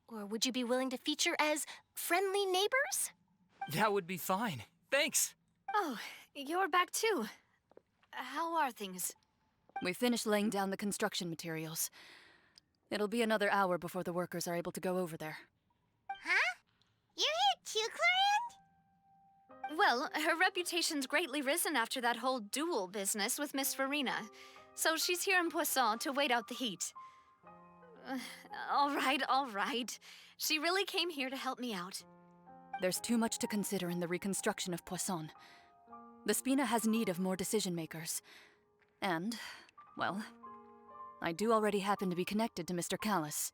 Or would you be willing to feature as friendly neighbors? That would be fine. Thanks. Oh, you're back too. How are things? We finished laying down the construction materials. It'll be another hour before the workers are able to go over there. Huh? You're here too, Clorinde? Well, her reputation's greatly risen after that whole duel business with Miss Farina. So she's here in Poisson to wait out the heat. All right. She really came here to help me out. There's too much to consider in the reconstruction of Poisson. The Spina has need of more decision-makers. And, well, I do already happen to be connected to Mr. Callis.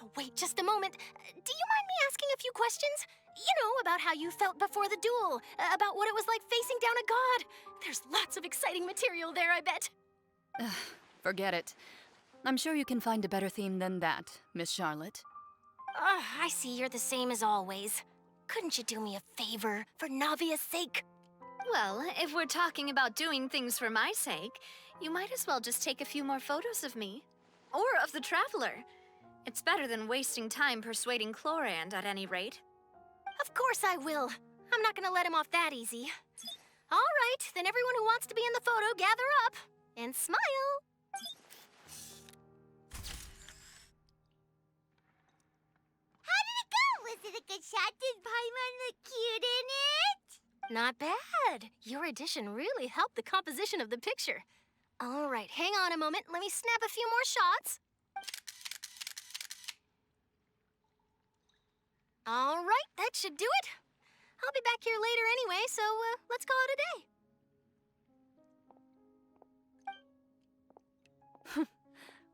Oh, wait just a moment. Do you mind me asking a few questions? You know, about how you felt before the duel, about what it was like facing down a god. There's lots of exciting material there, I bet. Forget it. I'm sure you can find a better theme than that, Miss Charlotte. I see you're the same as always. Couldn't you do me a favor, for Navia's sake? Well, if we're talking about doing things for my sake, you might as well just take a few more photos of me. Or of the Traveler. It's better than wasting time persuading Clorinde, at any rate. Of course I will. I'm not gonna let him off that easy. All right, then everyone who wants to be in the photo, gather up. And smile. How did it go? Was it a good shot? Did Paimon look cute in it? Not bad. Your addition really helped the composition of the picture. All right, hang on a moment. Let me snap a few more shots. All right, that should do it. I'll be back here later anyway, so let's call it a day.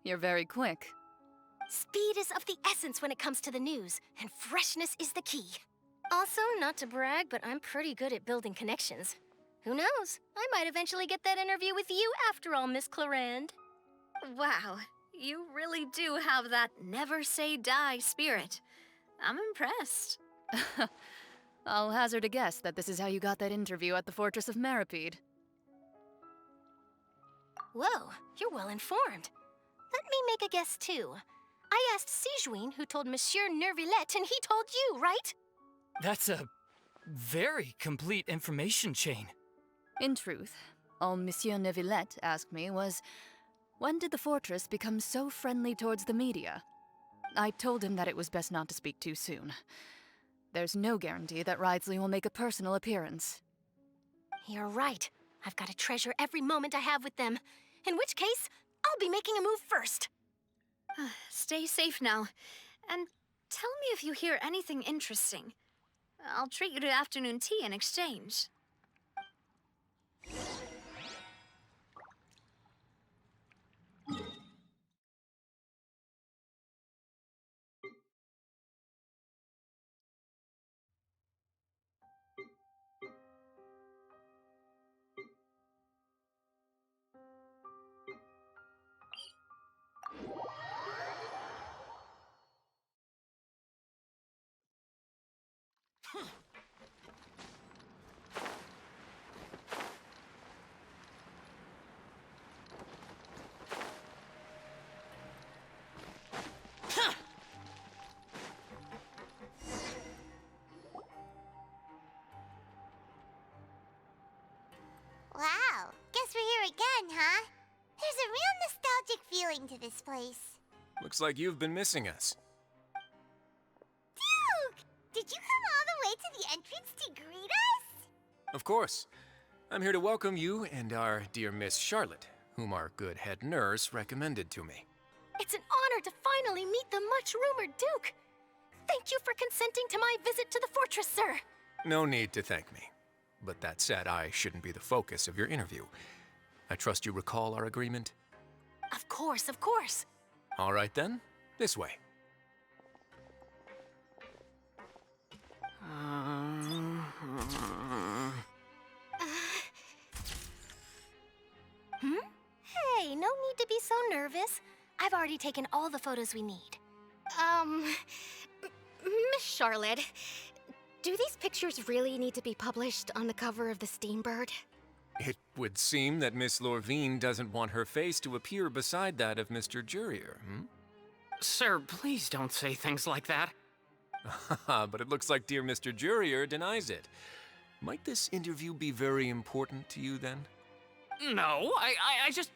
You're very quick. Speed is of the essence when it comes to the news, and freshness is the key. Also, not to brag, but I'm pretty good at building connections. Who knows? I might eventually get that interview with you after all, Miss Clorinde. Wow, you really do have that never say die spirit. I'm impressed. I'll hazard a guess that this is how you got that interview at the Fortress of Maripede. Whoa, you're well informed. Let me make a guess too. I asked Sigewinne, who told Monsieur Neuvillette, and he told you, right? That's a very complete information chain. In truth, all Monsieur Neuvillette asked me was, when did the fortress become so friendly towards the media? I told him that it was best not to speak too soon. There's no guarantee that Wriothesley will make a personal appearance. You're right. I've got to treasure every moment I have with them. In which case, I'll be making a move first. Stay safe now. And tell me if you hear anything interesting. I'll treat you to afternoon tea in exchange. Wow, guess we're here again, huh? There's a real nostalgic feeling to this place. Looks like you've been missing us. Duke! Did you come all the way to the entrance to greet us? Of course. I'm here to welcome you and our dear Miss Charlotte, whom our good head nurse recommended to me. It's an honor to finally meet the much-rumored Duke. Thank you for consenting to my visit to the fortress, sir. No need to thank me. But that said, I shouldn't be the focus of your interview. I trust you recall our agreement? Of course, of course. All right then, this way. Hey, no need to be so nervous. I've already taken all the photos we need. Miss Charlotte, do these pictures really need to be published on the cover of the Steambird? It would seem that Miss Lorvine doesn't want her face to appear beside that of Mr. Jurier, Sir, please don't say things like that. But it looks like dear Mr. Jurier denies it. Might this interview be very important to you, then? No, I just...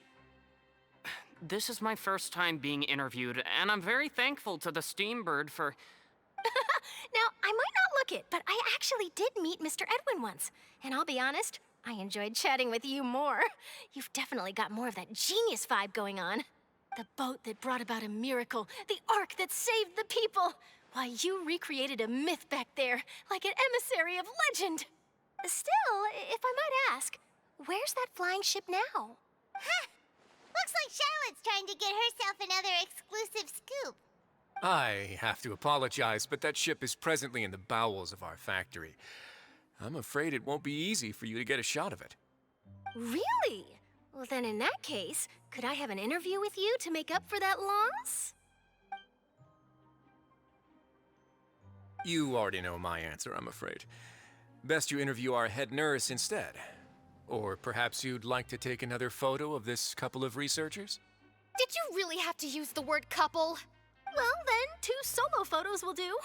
This is my first time being interviewed, and I'm very thankful to the Steambird for... Now, I might not look it, but I actually did meet Mr. Edwin once. And I'll be honest, I enjoyed chatting with you more. You've definitely got more of that genius vibe going on. The boat that brought about a miracle, the ark that saved the people. Why, you recreated a myth back there, like an emissary of legend. Still, if I might ask, where's that flying ship now? Huh. Looks like Charlotte's trying to get herself another exclusive scoop. I have to apologize, but that ship is presently in the bowels of our factory. I'm afraid it won't be easy for you to get a shot of it. Really? Well, then in that case, could I have an interview with you to make up for that loss? You already know my answer, I'm afraid. Best you interview our head nurse instead. Or perhaps you'd like to take another photo of this couple of researchers? Did you really have to use the word couple? Well, then, 2 solo photos will do.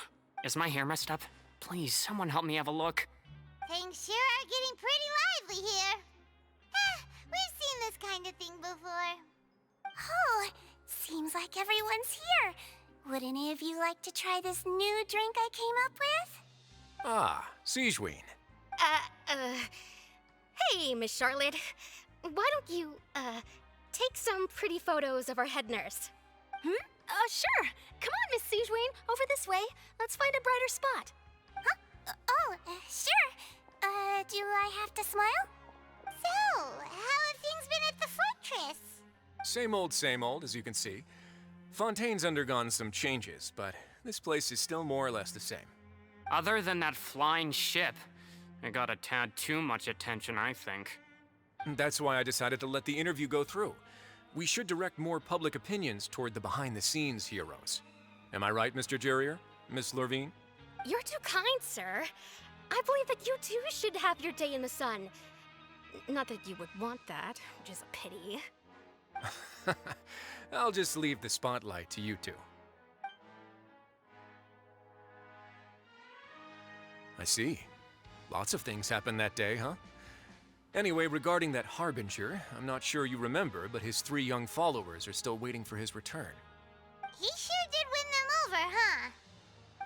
Is my hair messed up? Please, someone help me have a look. Things sure are getting pretty lively here. We've seen this kind of thing before. Oh, seems like everyone's here. Would any of you like to try this new drink I came up with? Ah, Sigewine. Hey, Miss Charlotte. Why don't you, take some pretty photos of our head nurse? Sure. Come on, Miss Sigewine. Over this way. Let's find a brighter spot. Huh? Sure. Do I have to smile? So, how have things been at the fortress? Same old, as you can see. Fontaine's undergone some changes, but this place is still more or less the same. Other than that flying ship, it got a tad too much attention, I think. That's why I decided to let the interview go through. We should direct more public opinions toward the behind-the-scenes heroes. Am I right, Mr. Jurier? Miss Lorvine? You're too kind, sir. I believe that you too should have your day in the sun. Not that you would want that, which is a pity. I'll just leave the spotlight to you two. I see. Lots of things happened that day, huh? Anyway, regarding that Harbinger, I'm not sure you remember, but his 3 young followers are still waiting for his return. He sure did win them over, huh?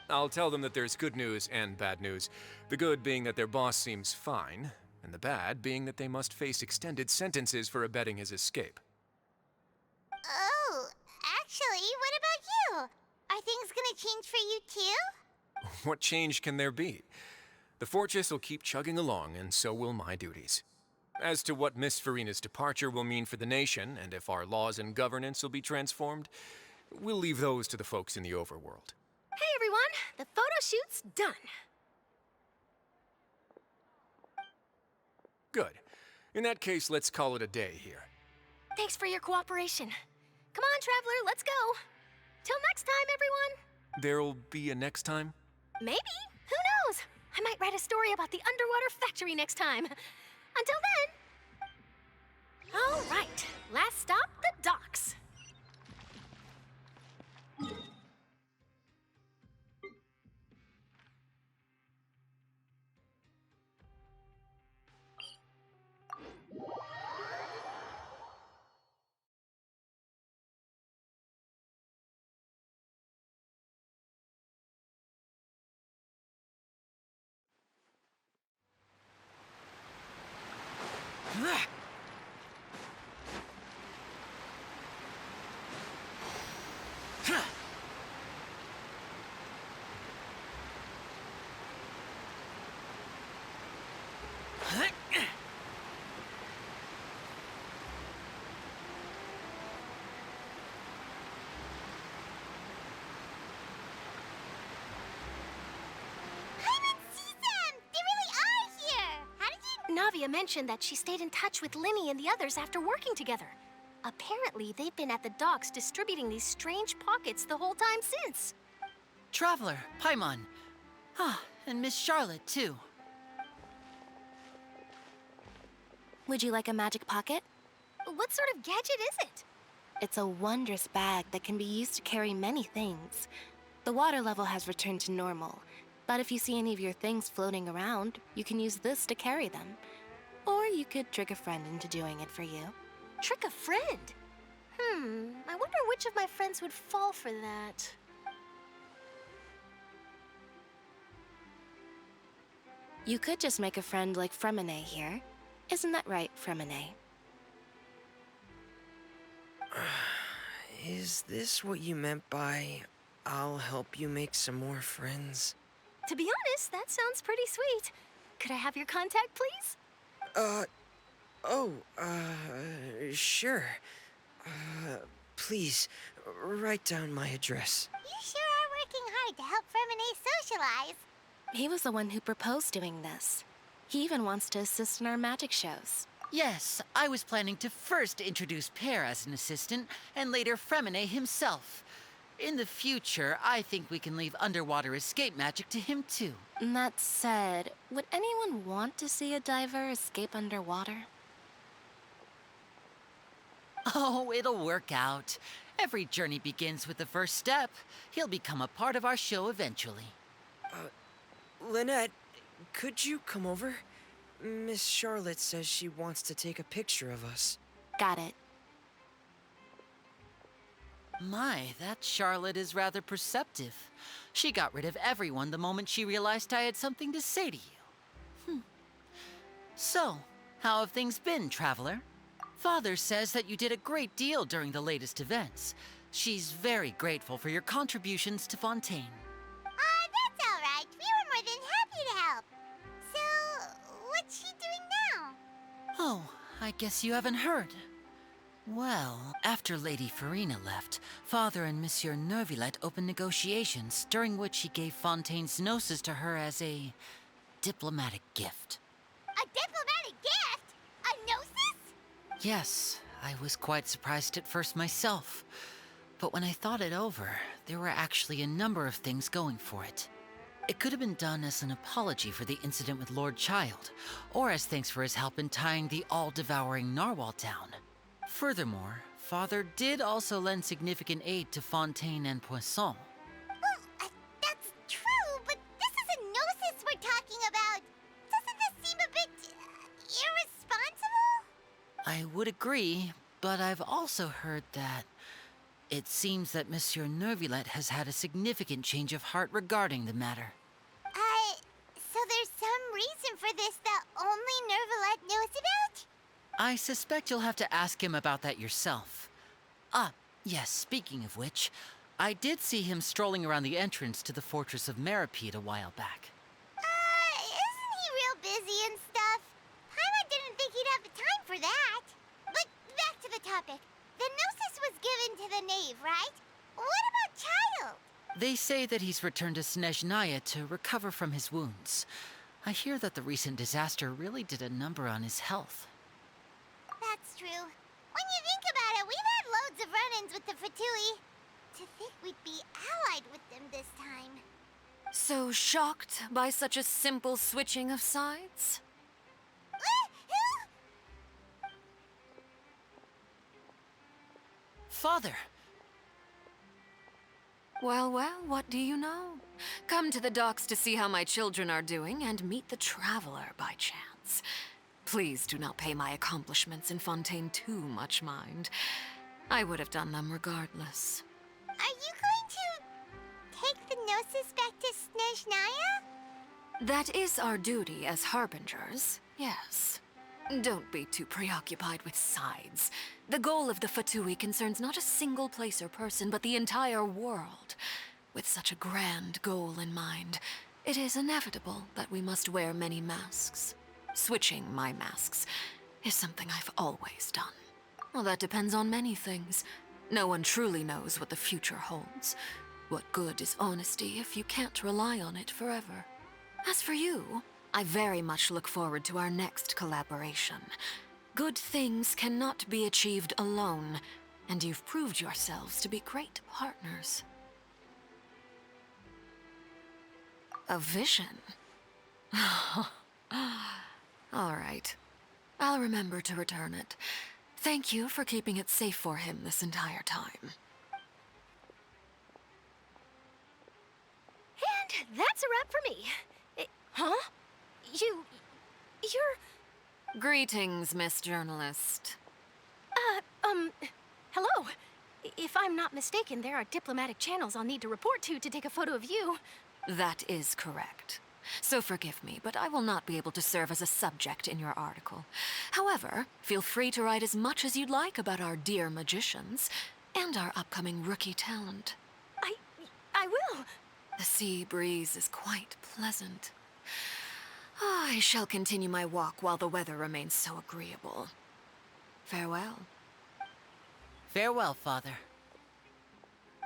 I'll tell them that there's good news and bad news. The good being that their boss seems fine, and the bad being that they must face extended sentences for abetting his escape. Oh, actually, what about you? Are things gonna change for you too? What change can there be? The fortress will keep chugging along, and so will my duties. As to what Miss Furina's departure will mean for the nation, and if our laws and governance will be transformed, we'll leave those to the folks in the overworld. Hey everyone, the photo shoot's done. Good. In that case, let's call it a day here. Thanks for your cooperation. Come on, Traveler, let's go. Till next time, everyone. There'll be a next time? Maybe. Who knows? I might write a story about the underwater factory next time. Until then. All right, last stop, the docks. Navia mentioned that she stayed in touch with Linny and the others after working together. Apparently, they've been at the docks distributing these strange pockets the whole time since. Traveler, Paimon. Ah, and Miss Charlotte, too. Would you like a magic pocket? What sort of gadget is it? It's a wondrous bag that can be used to carry many things. The water level has returned to normal, but if you see any of your things floating around, you can use this to carry them. Or you could trick a friend into doing it for you. Trick a friend? I wonder which of my friends would fall for that. You could just make a friend like Fremine here. Isn't that right, Fremine? Is this what you meant by, I'll help you make some more friends? To be honest, that sounds pretty sweet. Could I have your contact, please? Sure. Please, write down my address. You sure are working hard to help Fremine socialize. He was the one who proposed doing this. He even wants to assist in our magic shows. Yes, I was planning to first introduce Pear as an assistant, and later Fremine himself. In the future, I think we can leave underwater escape magic to him too. That said, would anyone want to see a diver escape underwater? Oh, it'll work out. Every journey begins with the first step. He'll become a part of our show eventually. Lynette, could you come over? Miss Charlotte says she wants to take a picture of us. Got it. My, that Charlotte is rather perceptive. She got rid of everyone the moment she realized I had something to say to you. So, how have things been, Traveler? Father says that you did a great deal during the latest events. She's very grateful for your contributions to Fontaine. That's all right. We were more than happy to help. So, what's she doing now? Oh, I guess you haven't heard. Well, after Lady Farina left, Father and Monsieur Neuvillette opened negotiations, during which he gave Fontaine's gnosis to her as a diplomatic gift. A diplomatic gift? A gnosis? Yes, I was quite surprised at first myself. But when I thought it over, there were actually a number of things going for it. It could have been done as an apology for the incident with Lord Child, or as thanks for his help in tying the all-devouring narwhal down. Furthermore, Father did also lend significant aid to Fontaine and Poisson. Well, that's true, but this is a gnosis we're talking about. Doesn't this seem a bit irresponsible? I would agree, but I've also heard that it seems that Monsieur Neuvillette has had a significant change of heart regarding the matter. So there's some reason for this that only Neuvillette knows about? I suspect you'll have to ask him about that yourself. Yes, speaking of which, I did see him strolling around the entrance to the Fortress of Meripede a while back. Isn't he real busy and stuff? Paimon didn't think he'd have the time for that. But back to the topic. The gnosis was given to the knave, right? What about Child? They say that he's returned to Snezhnaya to recover from his wounds. I hear that the recent disaster really did a number on his health. That's true. When you think about it, we've had loads of run-ins with the Fatui. To think we'd be allied with them this time. So shocked by such a simple switching of sides? Father! Well, what do you know? Come to the docks to see how my children are doing and meet the Traveler by chance. Please do not pay my accomplishments in Fontaine too much mind. I would have done them regardless. Are you going to take the gnosis back to Snezhnaya? That is our duty as harbingers, yes. Don't be too preoccupied with sides. The goal of the Fatui concerns not a single place or person, but the entire world. With such a grand goal in mind, it is inevitable that we must wear many masks. Switching my masks is something I've always done. Well, that depends on many things. No one truly knows what the future holds. What good is honesty if you can't rely on it forever? As for you, I very much look forward to our next collaboration. Good things cannot be achieved alone, and you've proved yourselves to be great partners. A vision? All right. I'll remember to return it. Thank you for keeping it safe for him this entire time. And that's a wrap for me. Huh? You're... Greetings, Miss Journalist. Hello. If I'm not mistaken, there are diplomatic channels I'll need to report to take a photo of you. That is correct. So forgive me, but I will not be able to serve as a subject in your article. However, feel free to write as much as you'd like about our dear magicians and our upcoming rookie talent. I will. The sea breeze is quite pleasant. I shall continue my walk while the weather remains so agreeable. Farewell. Farewell, Father.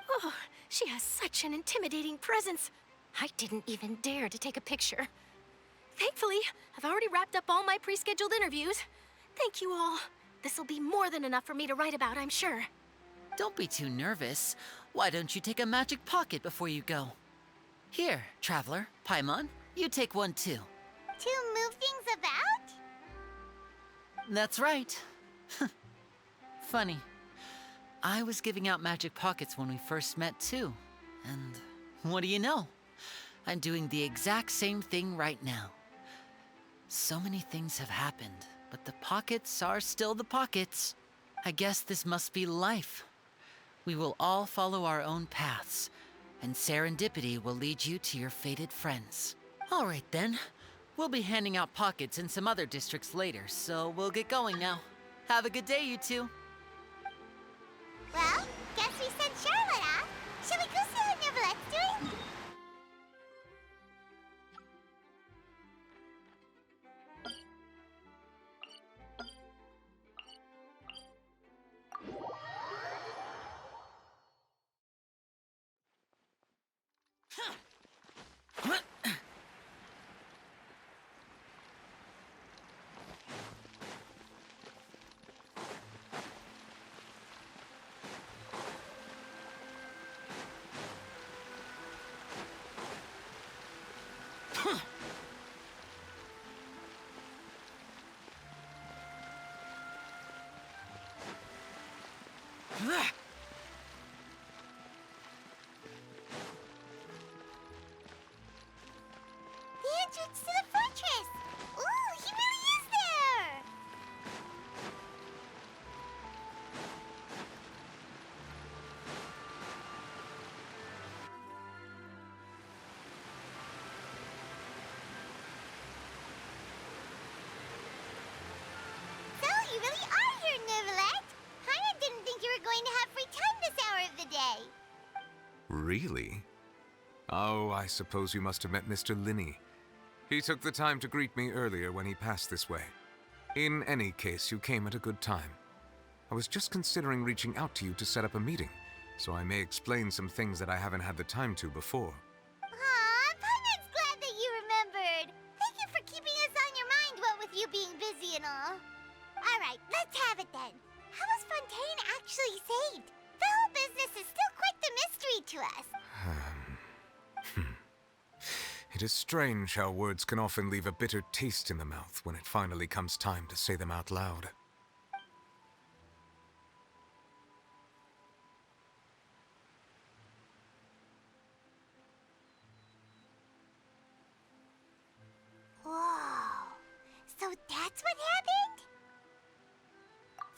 Oh, she has such an intimidating presence. I didn't even dare to take a picture. Thankfully, I've already wrapped up all my pre-scheduled interviews. Thank you all. This'll be more than enough for me to write about, I'm sure. Don't be too nervous. Why don't you take a magic pocket before you go? Here, Traveler, Paimon, you take one too. To move things about? That's right. Funny. I was giving out magic pockets when we first met too. And what do you know? I'm doing the exact same thing right now. So many things have happened, but the pockets are still the pockets. I guess this must be life. We will all follow our own paths, and serendipity will lead you to your fated friends. All right then. We'll be handing out pockets in some other districts later, so we'll get going now. Have a good day, you two. Well, guess we sent Charlotte off. Shall we go see how Neverlette's doing? The entrance to the fortress! Ooh, he really is there! So, you really are here, Neverlet! Paimon didn't think you were going to have free time this hour of the day. Really? Oh, I suppose you must have met Mr. Linney. He took the time to greet me earlier when he passed this way. In any case, you came at a good time. I was just considering reaching out to you to set up a meeting, so I may explain some things that I haven't had the time to before. Aw, Paimon's glad that you remembered. Thank you for keeping us on your mind, what with you being busy and all. Alright, let's have it then. How was Fontaine actually saved? The whole business is still quite the mystery to us. It is strange how words can often leave a bitter taste in the mouth when it finally comes time to say them out loud. Whoa. So that's what happened?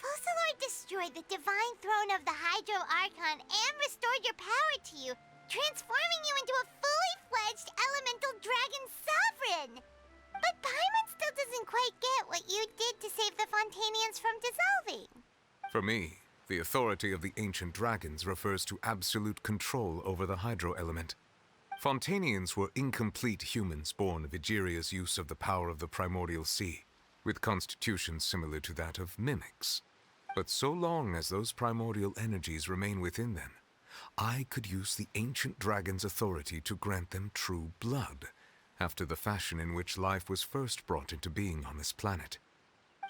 Focalord destroyed the divine throne of the Hydro Archon and restored your power to you, transforming you into a fully fledged elemental dragon sovereign! But Paimon still doesn't quite get what you did to save the Fontanians from dissolving. For me, the authority of the ancient dragons refers to absolute control over the hydro element. Fontanians were incomplete humans born of Egeria's use of the power of the primordial sea, with constitutions similar to that of mimics. But so long as those primordial energies remain within them, I could use the ancient dragon's authority to grant them true blood, after the fashion in which life was first brought into being on this planet.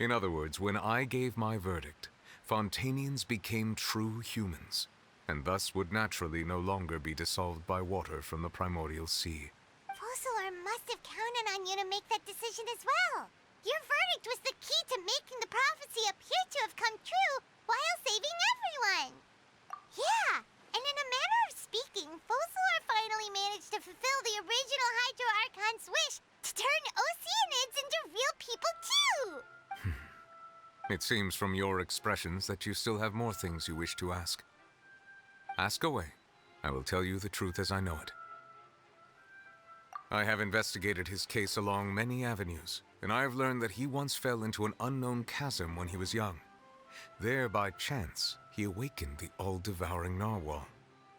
In other words, when I gave my verdict, Fontanians became true humans, and thus would naturally no longer be dissolved by water from the primordial sea. Focalor must have counted on you to make that decision as well. Your verdict was the key to making the prophecy appear to have come true while saving everyone. Yeah, and in a manner of speaking, Focalor finally managed to fulfill the original Hydro Archon's wish to turn Oceanids into real people too! It seems from your expressions that you still have more things you wish to ask. Ask away. I will tell you the truth as I know it. I have investigated his case along many avenues, and I have learned that he once fell into an unknown chasm when he was young. There, by chance, he awakened the all-devouring narwhal.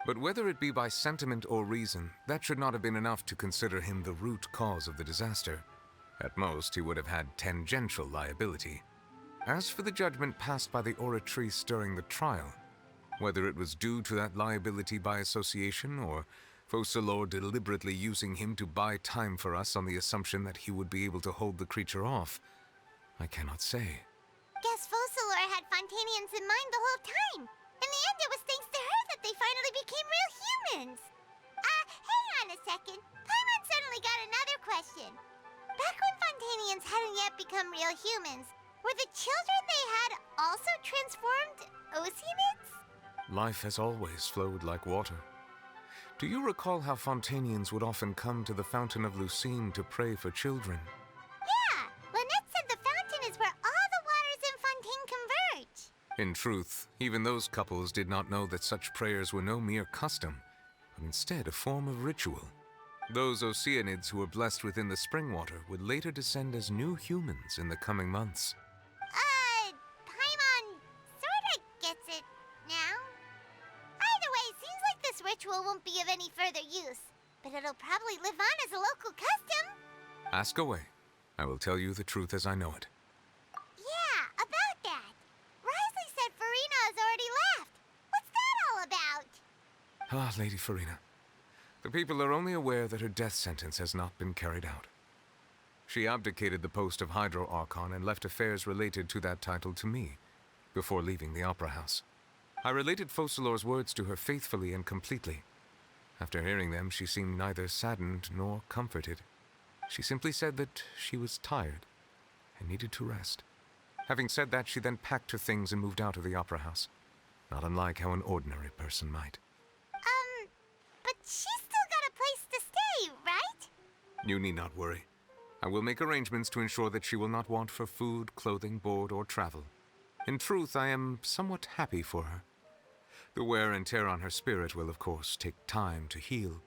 But whether it be by sentiment or reason, that should not have been enough to consider him the root cause of the disaster. At most, he would have had tangential liability. As for the judgment passed by the oratrice during the trial, whether it was due to that liability by association or Focalor deliberately using him to buy time for us on the assumption that he would be able to hold the creature off, I cannot say. Guess Focalor had Fontanians in mind the whole time. In the end, it was thanks to her that they finally became real humans. Hang on a second. Paimon suddenly got another question. Back when Fontanians hadn't yet become real humans, were the children they had also transformed Oceanids? Life has always flowed like water. Do you recall how Fontanians would often come to the Fountain of Lucine to pray for children? Yeah! Lynette said the fountain is where all the waters in Fontaine converge. In truth, even those couples did not know that such prayers were no mere custom, but instead a form of ritual. Those Oceanids who were blessed within the spring water would later descend as new humans in the coming months. Paimon sorta gets it now. Either way, seems like this ritual won't be of any further use, but it'll probably live on as a local custom. Ask away. I will tell you the truth as I know it. Yeah, about that. Risley said Farina has already left. What's that all about? Ah, Lady Farina. The people are only aware that her death sentence has not been carried out. She abdicated the post of Hydro Archon and left affairs related to that title to me, before leaving the Opera House. I related Focalor's words to her faithfully and completely. After hearing them, she seemed neither saddened nor comforted. She simply said that she was tired and needed to rest. Having said that, she then packed her things and moved out of the Opera House, not unlike how an ordinary person might. But she's still got a place to stay, right? You need not worry. I will make arrangements to ensure that she will not want for food, clothing, board, or travel. In truth, I am somewhat happy for her. The wear and tear on her spirit will, of course, take time to heal.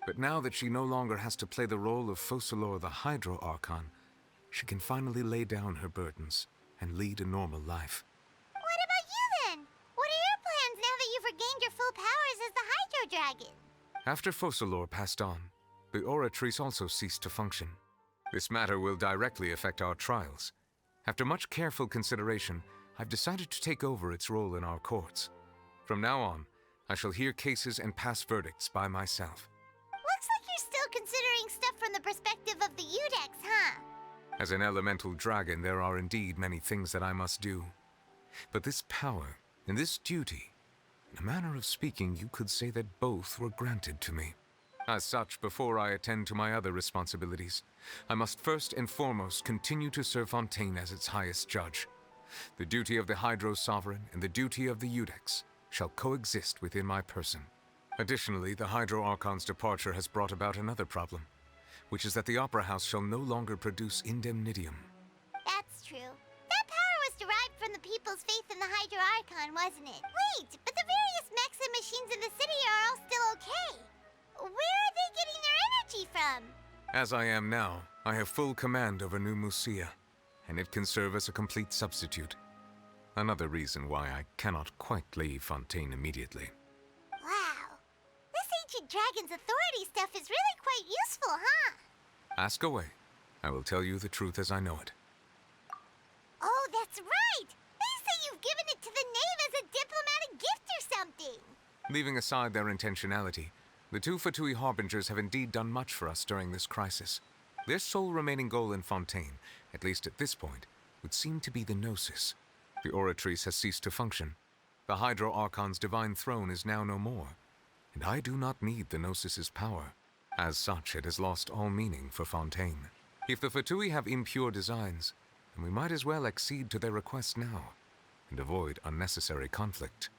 But now that she no longer has to play the role of Focalor the Hydro Archon, she can finally lay down her burdens and lead a normal life. What about you then? What are your plans now that you've regained your full powers as the Hydro Dragon? After Focalor passed on, the Oratrice also ceased to function. This matter will directly affect our trials. After much careful consideration, I've decided to take over its role in our courts. From now on, I shall hear cases and pass verdicts by myself. Looks like you're still considering stuff from the perspective of the Udex, huh? As an elemental dragon, there are indeed many things that I must do. But this power and this duty, in a manner of speaking, you could say that both were granted to me. As such, before I attend to my other responsibilities, I must first and foremost continue to serve Fontaine as its highest judge. The duty of the Hydro Sovereign and the duty of the Udex shall coexist within my person. Additionally, the Hydro Archon's departure has brought about another problem, which is that the Opera House shall no longer produce indemnitium. That's true. That power was derived from the people's faith in the Hydro Archon, wasn't it? Wait, but the various mechs and machines in the city are all still okay. Where are they getting their energy from? As I am now, I have full command over New Musia, and it can serve as a complete substitute. Another reason why I cannot quite leave Fontaine immediately. Wow. This ancient dragon's authority stuff is really quite useful, huh? Ask away. I will tell you the truth as I know it. Oh, that's right! They say you've given it to the knave as a diplomatic gift or something! Leaving aside their intentionality, the two Fatui Harbingers have indeed done much for us during this crisis. Their sole remaining goal in Fontaine, at least at this point, would seem to be the Gnosis. The Oratrice has ceased to function. The Hydro Archon's divine throne is now no more, and I do not need the Gnosis's power. As such, it has lost all meaning for Fontaine. If the Fatui have impure designs, then we might as well accede to their request now, and avoid unnecessary conflict.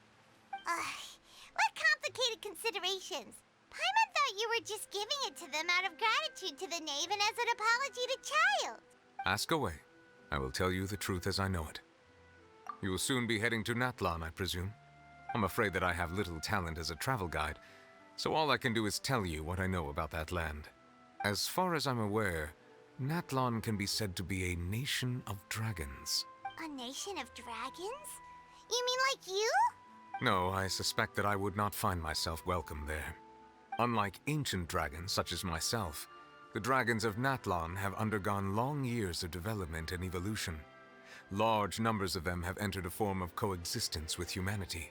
What complicated considerations! Paimon thought you were just giving it to them out of gratitude to the knave and as an apology to Child. Ask away. I will tell you the truth as I know it. You will soon be heading to Natlan, I presume. I'm afraid that I have little talent as a travel guide, so all I can do is tell you what I know about that land. As far as I'm aware, Natlan can be said to be a nation of dragons. A nation of dragons? You mean like you? No, I suspect that I would not find myself welcome there. Unlike ancient dragons such as myself, the dragons of Natlan have undergone long years of development and evolution. Large numbers of them have entered a form of coexistence with humanity.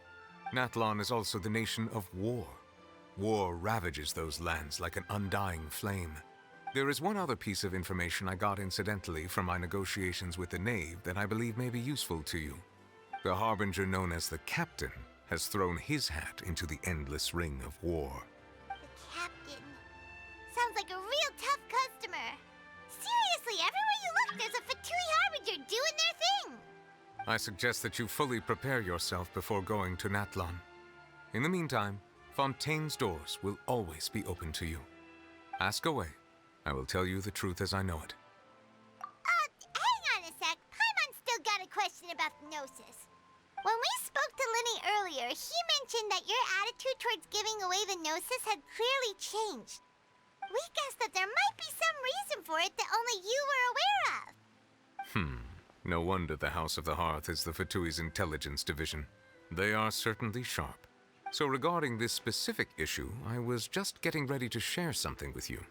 Natlan is also the nation of war. War ravages those lands like an undying flame. There is one other piece of information I got incidentally from my negotiations with the knave that I believe may be useful to you. The Harbinger known as the Captain has thrown his hat into the endless ring of war. The Captain. Sounds like a real tough customer. Seriously, everywhere you look, there's a Fatui Harbinger doing their thing. I suggest that you fully prepare yourself before going to Natlan. In the meantime, Fontaine's doors will always be open to you. Ask away. I will tell you the truth as I know it. Hang on a sec. Paimon's still got a question about the Gnosis. When we spoke to Linny earlier, he mentioned that your attitude towards giving away the Gnosis had clearly changed. We guessed that there might be some reason for it that only you were aware of. No wonder the House of the Hearth is the Fatui's intelligence division. They are certainly sharp. So regarding this specific issue, I was just getting ready to share something with you.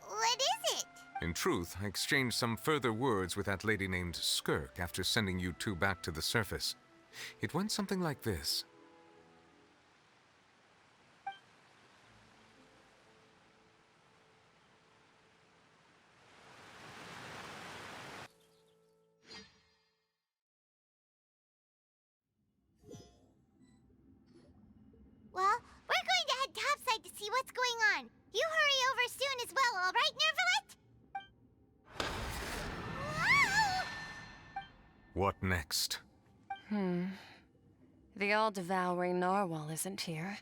What is it? In truth, I exchanged some further words with that lady named Skirk after sending you two back to the surface. It went something like this. Well, we're going to head topside to see what's going on. You hurry over soon as well, all right, Nervalet? Whoa! What next? The all-devouring narwhal isn't here.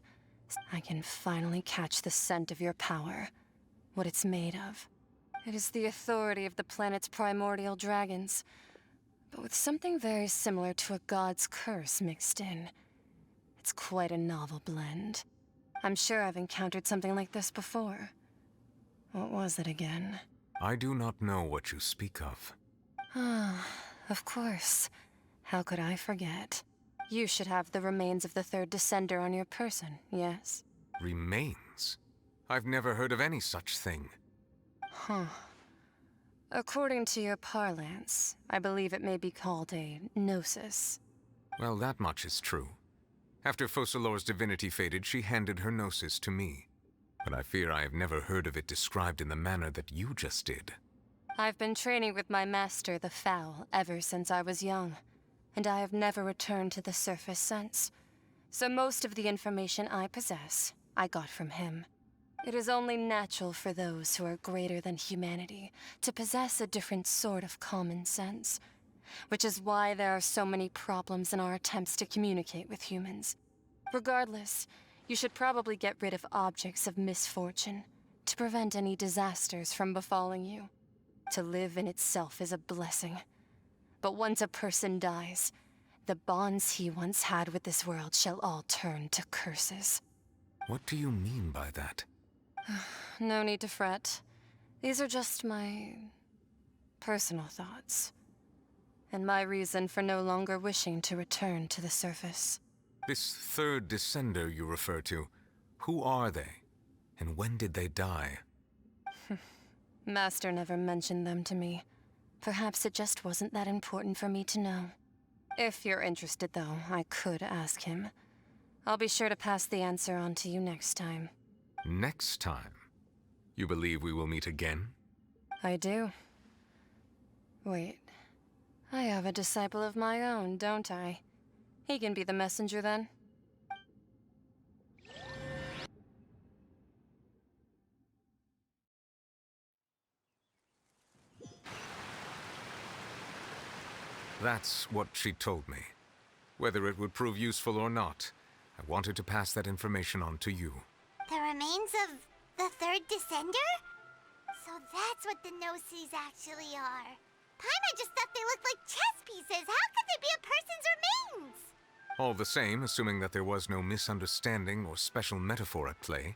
I can finally catch the scent of your power. What it's made of. It is the authority of the planet's primordial dragons, but with something very similar to a god's curse mixed in. It's quite a novel blend. I'm sure I've encountered something like this before. What was it again? I do not know what you speak of. Ah, of course. How could I forget? You should have the remains of the third descender on your person, yes? Remains? I've never heard of any such thing. Huh. According to your parlance, I believe it may be called a gnosis. Well, that much is true. After Focalor's divinity faded, she handed her gnosis to me. But I fear I have never heard of it described in the manner that you just did. I've been training with my master, the Foul, ever since I was young, and I have never returned to the surface since. So most of the information I possess, I got from him. It is only natural for those who are greater than humanity to possess a different sort of common sense, which is why there are so many problems in our attempts to communicate with humans. Regardless, you should probably get rid of objects of misfortune to prevent any disasters from befalling you. To live in itself is a blessing. But once a person dies, the bonds he once had with this world shall all turn to curses. What do you mean by that? no need to fret. These are just my personal thoughts, and my reason for no longer wishing to return to the surface. This third descender you refer to, who are they? And when did they die? Master never mentioned them to me. Perhaps it just wasn't that important for me to know. If you're interested, though, I could ask him. I'll be sure to pass the answer on to you next time. Next time? You believe we will meet again? I do. Wait. I have a disciple of my own, don't I? He can be the messenger then. That's what she told me. Whether it would prove useful or not, I wanted to pass that information on to you. The remains of the third descender? So that's what the Gnosis actually are. Paimon just thought they looked like chess pieces. How could they be a person's remains? All the same, assuming that there was no misunderstanding or special metaphor at play,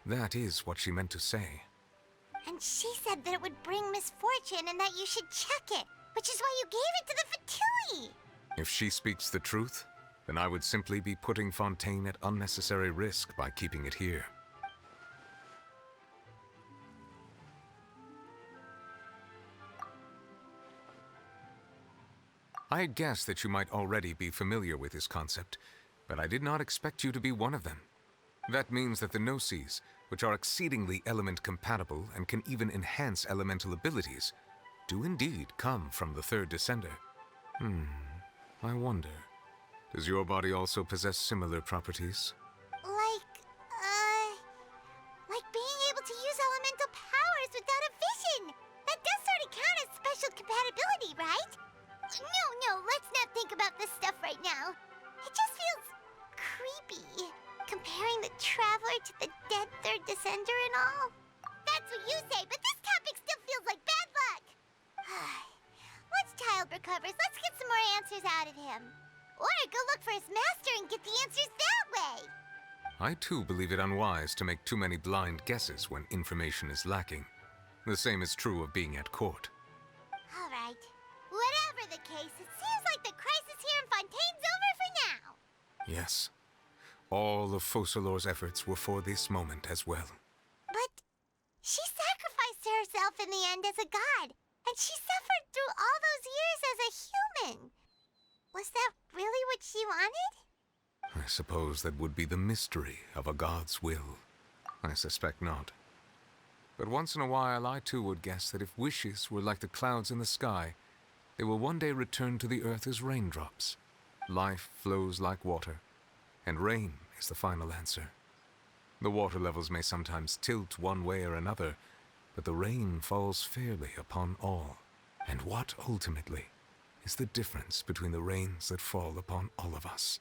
that is what she meant to say. And she said that it would bring misfortune and that you should check it, which is why you gave it to the Fatui. If she speaks the truth, then I would simply be putting Fontaine at unnecessary risk by keeping it here. I had guessed that you might already be familiar with this concept, but I did not expect you to be one of them. That means that the Gnosis, which are exceedingly element-compatible and can even enhance elemental abilities, do indeed come from the third descender. I wonder, does your body also possess similar properties? Like being able to use elemental powers without a vision. That does sort of count as special compatibility, right? No, let's not think about this stuff right now. It just feels creepy, comparing the Traveler to the dead third descender and all. That's what you say, but this topic still feels like bad luck. Once Child recovers, let's get some more answers out of him. Or go look for his master and get the answers that way. I too believe it unwise to make too many blind guesses when information is lacking. The same is true of being at court. All right. Whatever the case, it seems like the crisis here in Fontaine's over for now. Yes. All of Focalor's efforts were for this moment as well. But she sacrificed herself in the end as a god, and she suffered through all those years as a human. Was that really what she wanted? I suppose that would be the mystery of a god's will. I suspect not. But once in a while, I too would guess that if wishes were like the clouds in the sky, they will one day return to the earth as raindrops. Life flows like water, and rain is the final answer. The water levels may sometimes tilt one way or another, but the rain falls fairly upon all. And what, ultimately, is the difference between the rains that fall upon all of us?